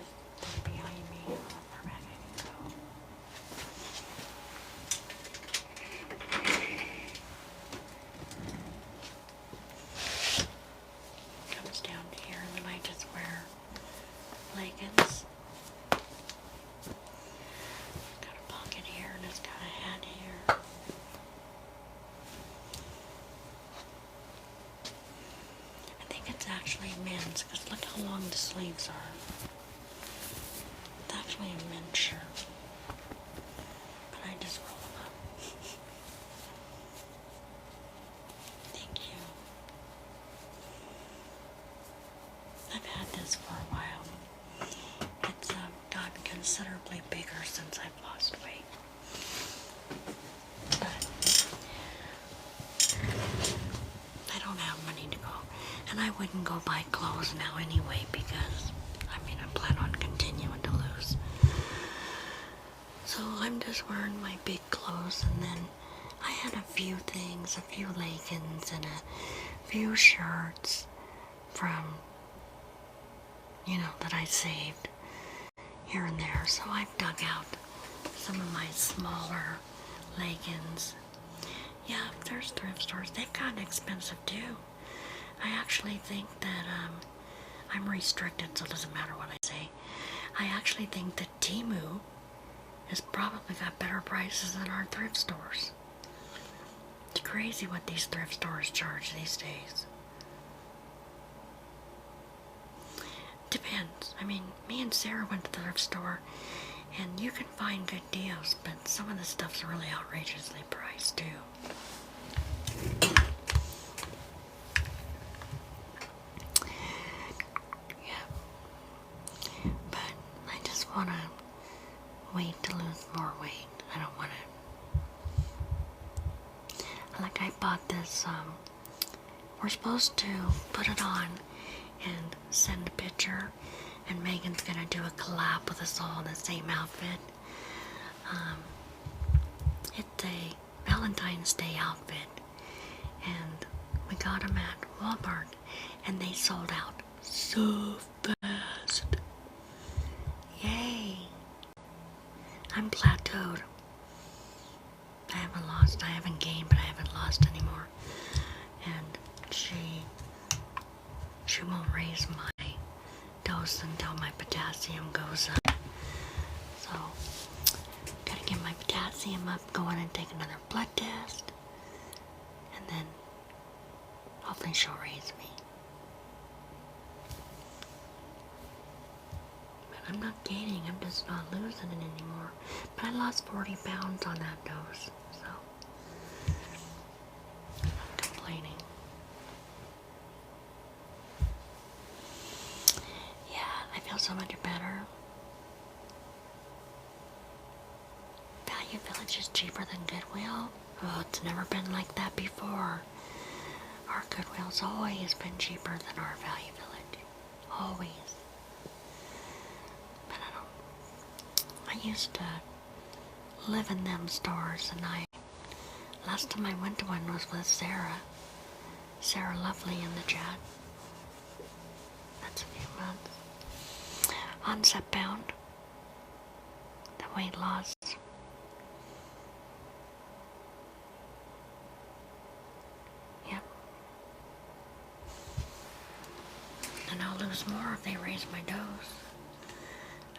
thing behind me, how far back I can go. Comes down to pants because look how long the sleeves are. It's actually a men's shirt, but I just roll them up. Thank you. I've had this for a while. It's gotten considerably bigger since I've lost weight. But I don't have money to go. And I wouldn't go buy clothes now anyway because, I plan on continuing to lose. So I'm just wearing my big clothes, and then I had a few things, a few leggings and a few shirts from, that I saved here and there. So I've dug out some of my smaller leggings. Yeah, there's thrift stores. They've gotten expensive too. I actually think that I'm restricted, so it doesn't matter what I say. I actually think that Temu has probably got better prices than our thrift stores. It's crazy what these thrift stores charge these days. Depends. Me and Sarah went to the thrift store, and you can find good deals, but some of the stuff's really outrageously priced too. But I just want to wait to lose more weight. I don't want to. Like, I bought this, we're supposed to put it on and send a picture, and Megan's gonna do a collab with us all in the same outfit. It's a Valentine's Day outfit, and we got them at Walmart, and they sold out so fast. Yay! I'm plateaued. I haven't gained, but I haven't lost anymore. And she won't raise my dose until my potassium goes up. So, gotta get my potassium up, go in and take another blood test, and then hopefully she'll raise me. I'm not gaining, I'm just not losing it anymore. But I lost 40 pounds on that dose, so I'm not complaining. Yeah, I feel so much better. Value Village is cheaper than Goodwill. Oh, it's never been like that before. Our Goodwill's always been cheaper than our Value Village. Always. I used to live in them stores, and last time I went to one was with Sarah Lovely in the chat. That's a few months. On Zepbound, the weight loss. Yep. And I'll lose more if they raise my dose.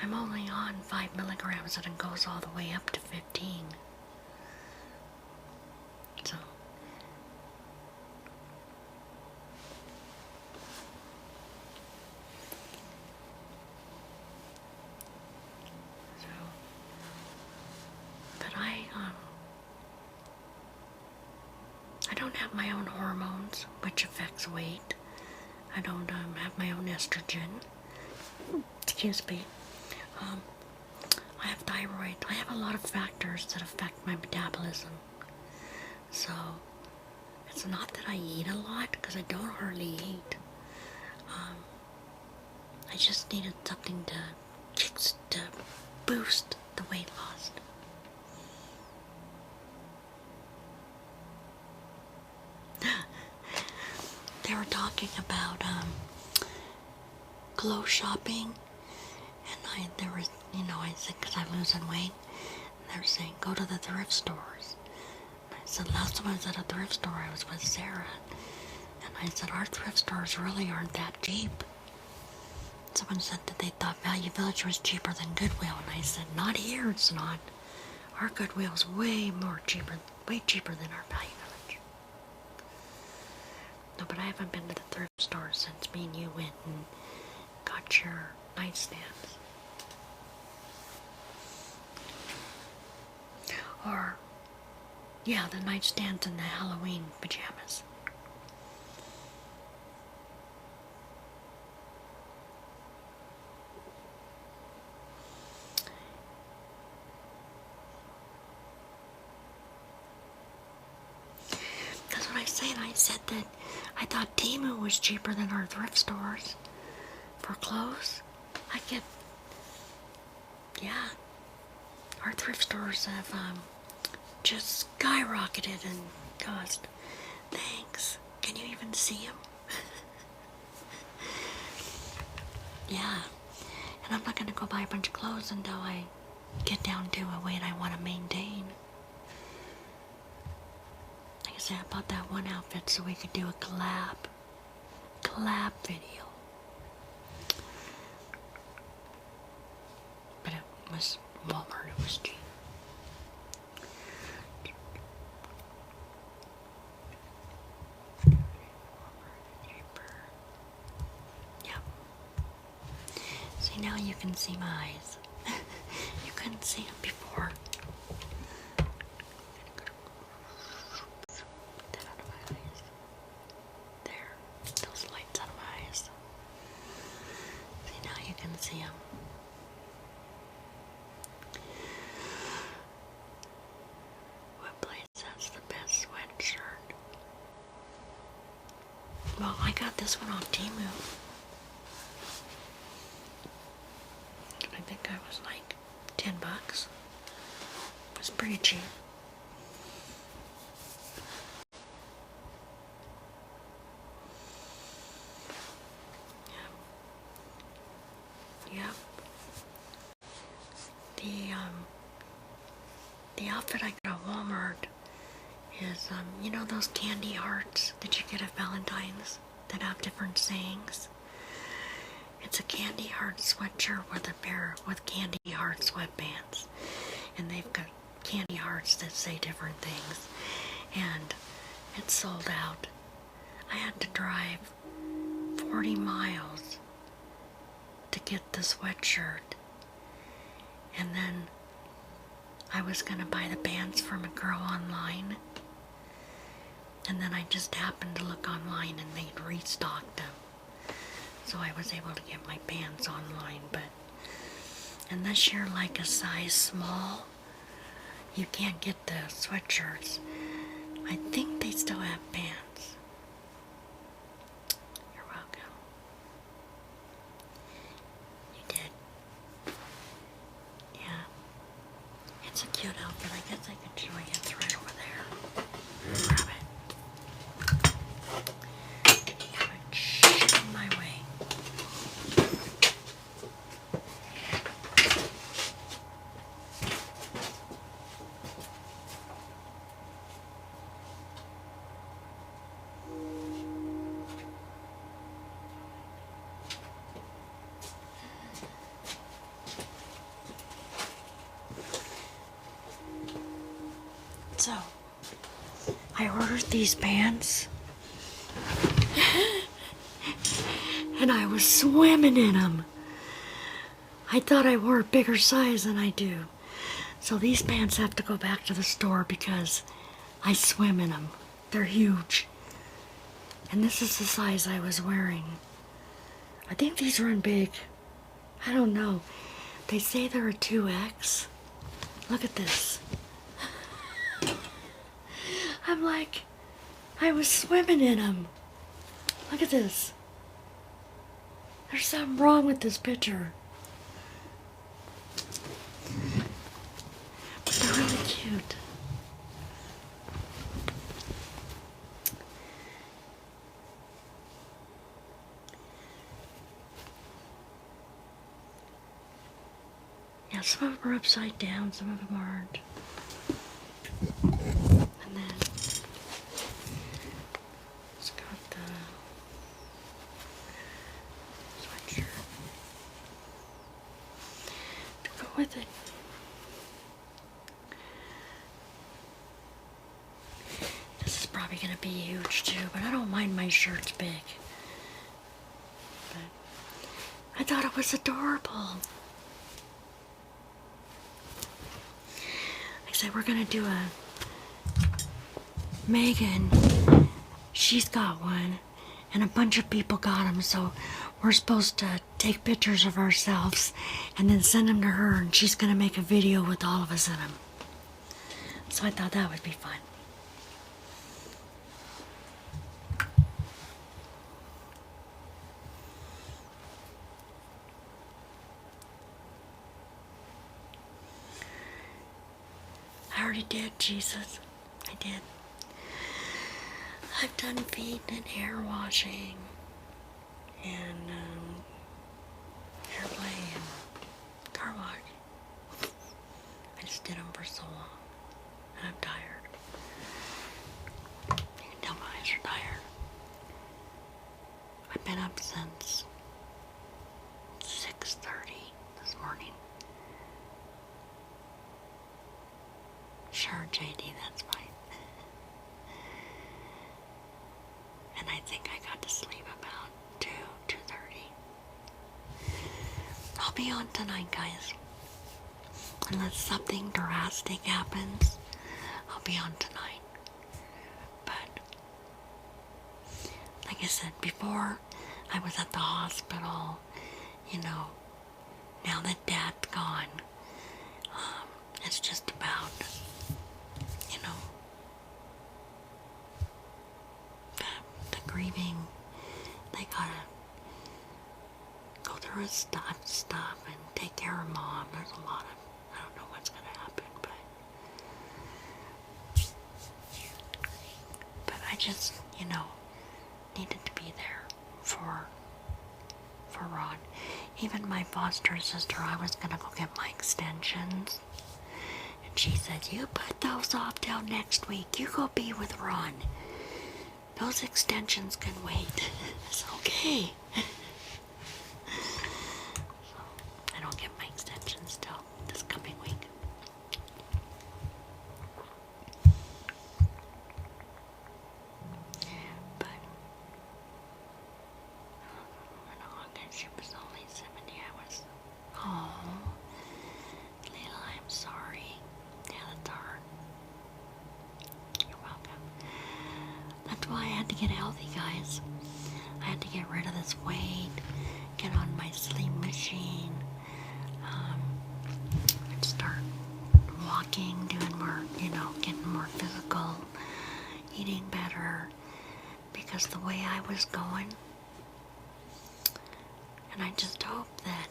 I'm only on 5 milligrams, and it goes all the way up to 15. So, but I don't have my own hormones, which affects weight. I don't have my own estrogen. Excuse me. I have thyroid. I have a lot of factors that affect my metabolism. So, it's not that I eat a lot, because I don't hardly eat. I just needed something to boost the weight loss. They were talking about glow shopping. And I said, because I'm losing weight, and they were saying, go to the thrift stores. And I said, last time I was at a thrift store, I was with Sarah. And I said, our thrift stores really aren't that cheap. Someone said that they thought Value Village was cheaper than Goodwill. And I said, not here, it's not. Our Goodwill's way cheaper than our Value Village. No, but I haven't been to the thrift store since me and you went and got your nightstands. Or, yeah, the nightstands and the Halloween pajamas. That's what I said. I said that I thought Temu was cheaper than our thrift stores for clothes. I get, yeah, our thrift stores have just skyrocketed in cost. Thanks. Can you even see them? Yeah. And I'm not going to go buy a bunch of clothes until I get down to a weight I want to maintain. Like I said, I bought that one outfit so we could do a collab video. But it was Walmart, it was cheap. See, now you can see my eyes. You couldn't see them before. Put that out of my eyes. There. Those lights out of my eyes. See, now you can see them. What place has the best sweatshirt? Well, I got this one off Temu. I think I was like $10. It was pretty cheap. Yep. The outfit I got at Walmart is you know those candy hearts that you get at Valentine's that have different sayings? It's a candy heart sweatshirt with a pair with candy heart sweatbands. And they've got candy hearts that say different things. And it's sold out. I had to drive 40 miles to get the sweatshirt. And then I was going to buy the bands from a girl online. And then I just happened to look online and they'd restocked them. So I was able to get my pants online, but unless you're like a size small, you can't get the sweatshirts. I think they still have pants. You're welcome. You did. Yeah. It's a cute outfit. I guess I could show you. It's right over there. Grab it. Have it shipped my way. So, I ordered these pants, and I was swimming in them. I thought I wore a bigger size than I do. So these pants have to go back to the store because I swim in them. They're huge. And this is the size I was wearing. I think these run big. I don't know. They say they're a 2X. Look at this. I'm like, I was swimming in them. Look at this. There's something wrong with this picture. But they're really cute. Yeah, some of them are upside down, some of them aren't. And then it's got the sweatshirt to go with it. This is probably probably gonna be huge too, but I don't mind my shirts big. But I thought it was adorable. I said we're gonna do a Megan. She's got one, and a bunch of people got them, so we're supposed to take pictures of ourselves and then send them to her, and she's gonna make a video with all of us in them. So I thought that would be fun. I already did, Jesus. I did. I've done feet and hair washing and hair play and car wash. I just did them for so long, and I'm tired. You can tell my eyes are tired. I've been up since 6:30 this morning. Sure, JD, that's fine. And I think I got to sleep about 2:30. I'll be on tonight, guys. Unless something drastic happens, I'll be on tonight. But, like I said before, I was at the hospital, now that Dad's gone, it's just about, the grieving. They gotta go through his stuff and take care of Mom. There's a lot of, I don't know what's gonna happen, but I just, needed to be there for Ron. Even my foster sister, I was gonna go get my extensions, and she said, "You put those off till next week. You go be with Ron. Those extensions can wait." It's okay. So, I don't get my extensions till this coming week. But in August, she was only 70 hours. Oh, Leila, I'm sorry. Yeah, that's hard. You're welcome. That's why I had to get healthy, guys. I had to get rid of this weight, get on my sleep machine, and start walking, doing more, getting more physical, eating better, because the way I was going, and I just hope that,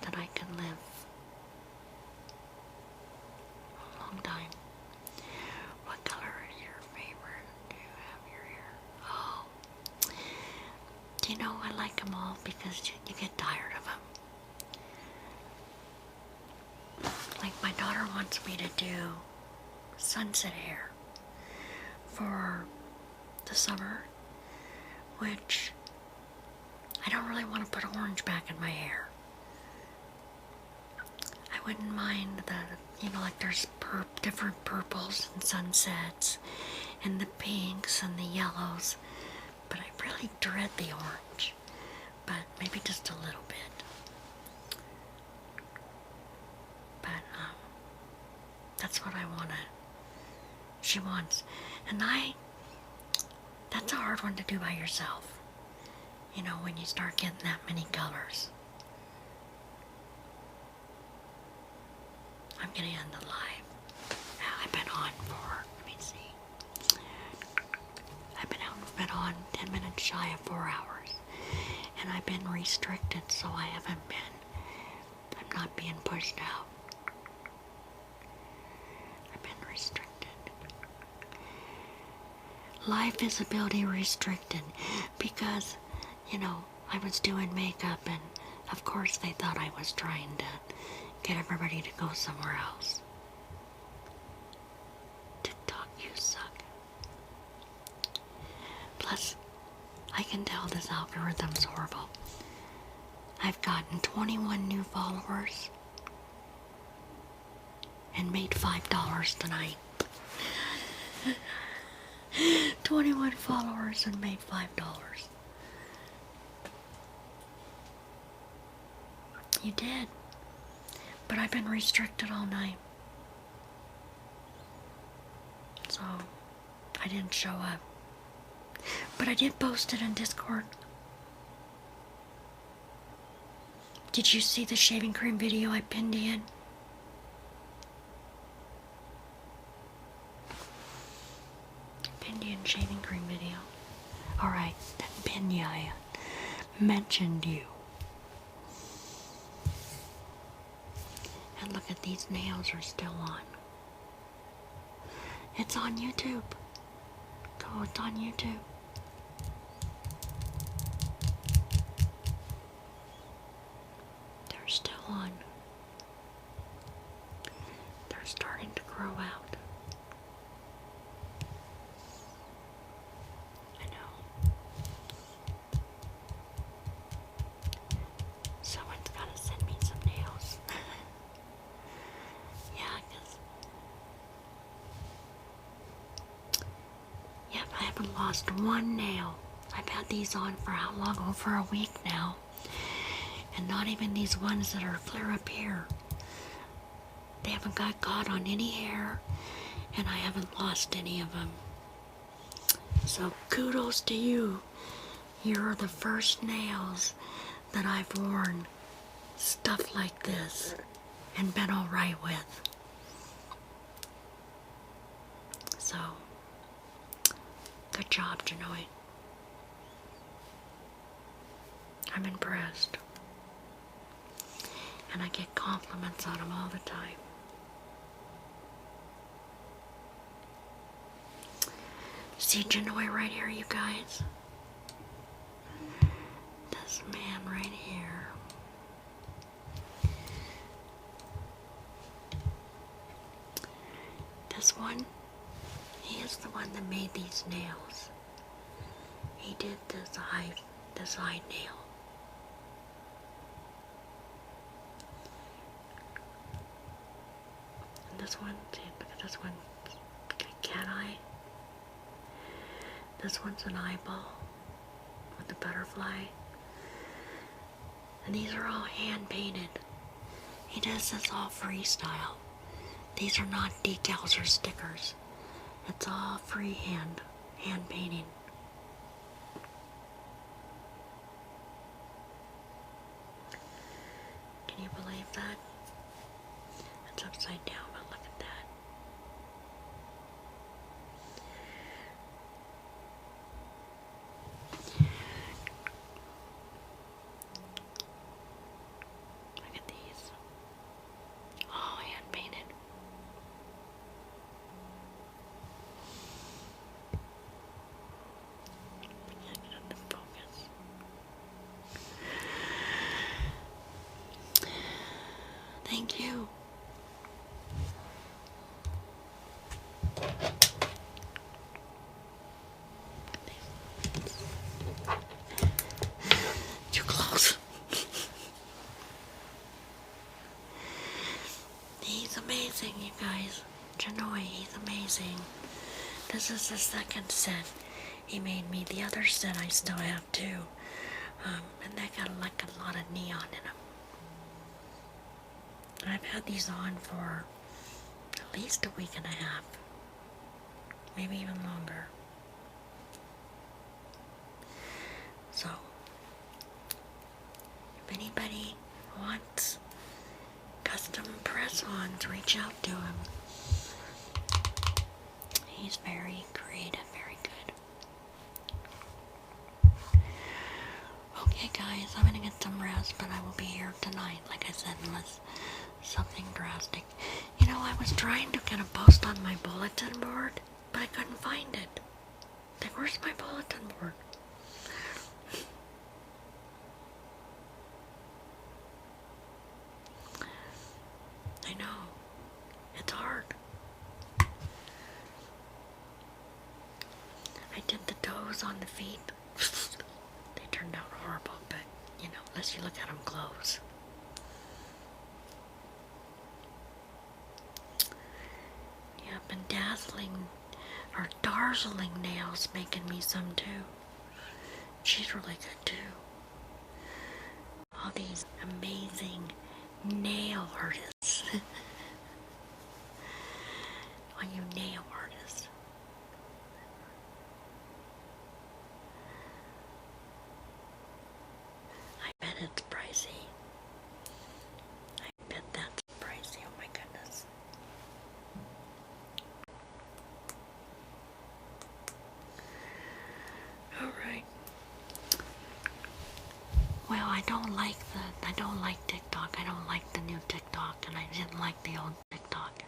that I can live a long time. What color is your favorite? Do you have your hair? Oh. I like them all because you get tired of them. Like my daughter wants me to do sunset hair for the summer, which I don't really want to put orange back in my hair. I wouldn't mind the, like there's different purples and sunsets and the pinks and the yellows, but I really dread the orange, but maybe just a little bit. But, that's what I she wants. And that's a hard one to do by yourself, when you start getting that many colors. I'm gonna end the live. I've been on for, let me see. I've been on 10 minutes shy of 4 hours. And I've been restricted, so I'm not being pushed out. I've been restricted. Live visibility restricted because, I was doing makeup, and of course they thought I was trying to get everybody to go somewhere else. TikTok, you suck. Plus, I can tell this algorithm's horrible. I've gotten 21 new followers and made $5 tonight. 21 followers and made $5. You did. But I've been restricted all night. So, I didn't show up. But I did post it in Discord. Did you see the shaving cream video I pinned in? Pinned in shaving cream video. Alright, pinned you. I mentioned you. And look at these nails are still on. It's on YouTube. Go, it's on YouTube. They're still on. They're starting to grow out. I know. Someone's gotta send me some nails. Yeah, 'cause yep, I haven't lost one nail. I've had these on for how long? Over a week now. And not even these ones that are clear up here. They haven't got caught on any hair, and I haven't lost any of them. So kudos to you. You're the first nails that I've worn stuff like this and been all right with. So, good job, Janoy. I'm impressed. And I get compliments on them all the time. See Janoy right here, you guys? This man right here. This one, he is the one that made these nails. He did this eye nail. And this one, see, look at this one, cat eye. This one's an eyeball with a butterfly. And these are all hand painted. He does this all freestyle. These are not decals or stickers. It's all freehand, hand painting. Can you believe that? It's upside down, but look at that. Look at these. All hand painted. Get it into focus. Thank you. Too close. He's amazing, you guys. Janoy, he's amazing. This is the second set he made me. The other set I still have too. And they got like a lot of neon in them. I've had these on for at least a week and a half. Maybe even longer. So, if anybody wants custom press-ons, reach out to him. He's very creative, very good. Okay guys, I'm gonna get some rest, but I will be here tonight, like I said, unless something drastic. You know, I was trying to get a post on my bulletin board, but I couldn't find it. Like, where's my bulletin board? I know. It's hard. I did the toes on the feet. They turned out horrible, but, you know, unless you look at them close. Yep, and dazzling Or Dazzling Nails making me some too. She's really good too. All these amazing nail artists. All you nail artists. I bet it's pricey. I bet that's pricey. Oh my goodness. Alright. Well, I don't like TikTok. I don't like the new TikTok, and I didn't like the old TikTok.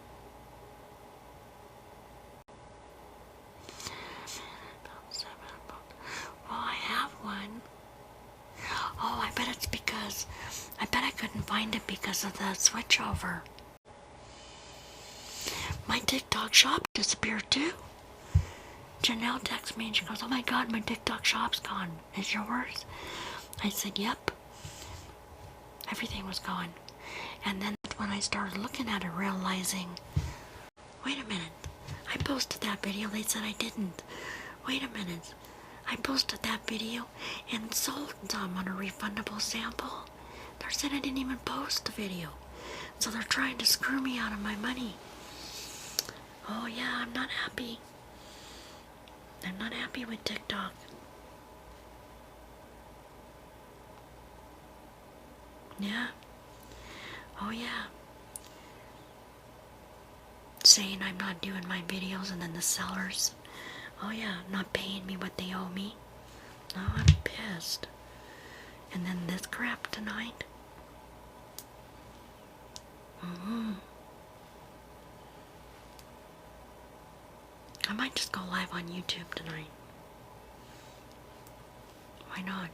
Well, I have one. Oh, I bet it's because, I bet I couldn't find it because of the switchover. My TikTok shop disappeared too. Janelle texts me and she goes, oh my god, my TikTok shop's gone. Is yours? I said, yep. Everything was gone. And then when I started looking at it, realizing, wait a minute, I posted that video, they said I didn't. Wait a minute, I posted that video and sold some on a refundable sample. They said I didn't even post the video. So they're trying to screw me out of my money. Oh yeah, I'm not happy. I'm not happy with TikTok. Yeah. Oh yeah. Saying I'm not doing my videos, and then the sellers, oh yeah, not paying me what they owe me. Oh, I'm pissed. And then this crap tonight. I might just go live on YouTube tonight. Why not?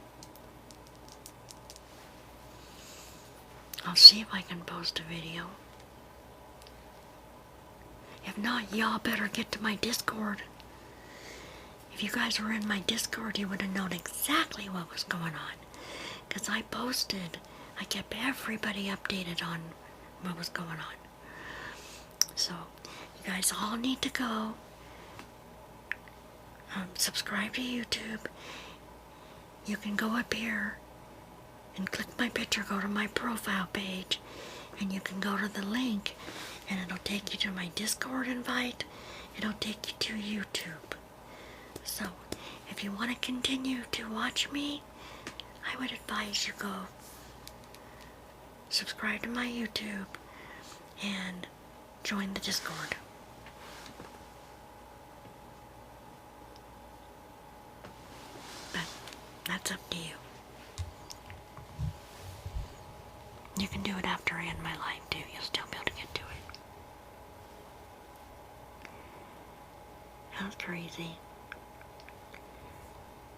I'll see if I can post a video. If not, y'all better get to my Discord. If you guys were in my Discord, you would have known exactly what was going on. Because I kept everybody updated on what was going on. So, you guys all need to go subscribe to YouTube. You can go up here and click my picture, go to my profile page, and you can go to the link, and it'll take you to my Discord invite. It'll take you to YouTube. So, if you want to continue to watch me, I would advise you go subscribe to my YouTube and join the Discord. But that's up to you. You can do it after I end my life too. You'll still be able to get to it. That's crazy.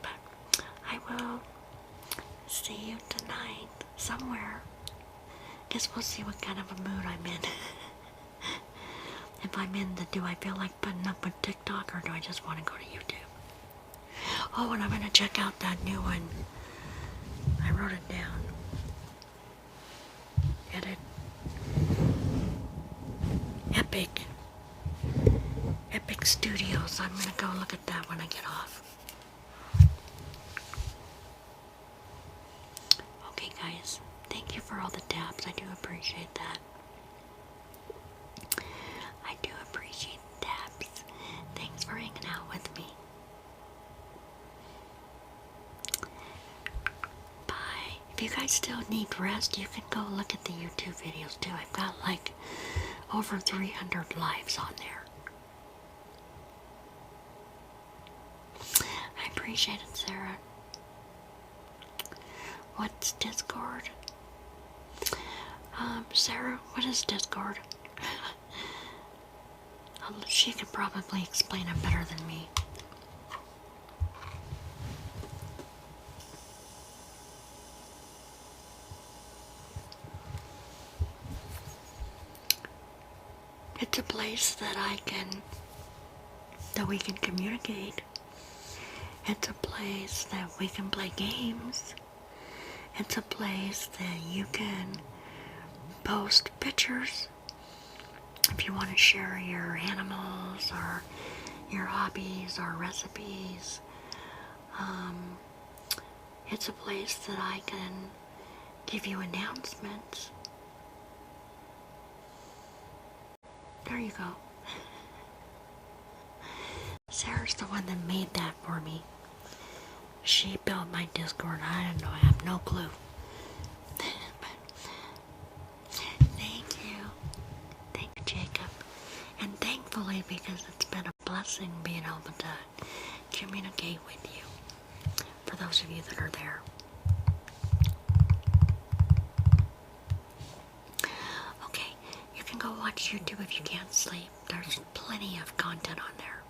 But I will see you tonight somewhere. Guess we'll see what kind of a mood I'm in. If I'm in the do I feel like putting up with TikTok, or do I just want to go to YouTube? Oh, and I'm going to check out that new one. I wrote it down. Edit. Epic Studios. I'm going to go look at that when I get off. Okay, guys. Thank you for all the tabs. I do appreciate that. I do appreciate the tabs. Thanks for hanging out with me. Bye. If you guys still need rest, you can go look at the YouTube videos too. I've got like over 300 lives on there. I appreciate it, Sarah. What's Discord? Sarah, what is Discord? She could probably explain it better than me. It's a place that we can communicate. It's a place that we can play games. It's a place that you can post pictures if you want to share your animals, or your hobbies or recipes. It's a place that I can give you announcements. There you go. Sarah's the one that made that for me. She built my Discord. I don't know. I have no clue. Thank you. Thank you, Jacob. And thankfully, because it's been a blessing being able to communicate with you. For those of you that are there. Okay, you can go watch YouTube if you can't sleep. There's plenty of content on there.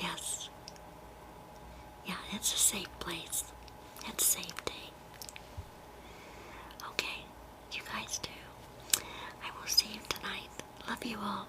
Yes. Yeah, it's a safe place. It's safety. Okay, you guys do. I will see you tonight. Love you all.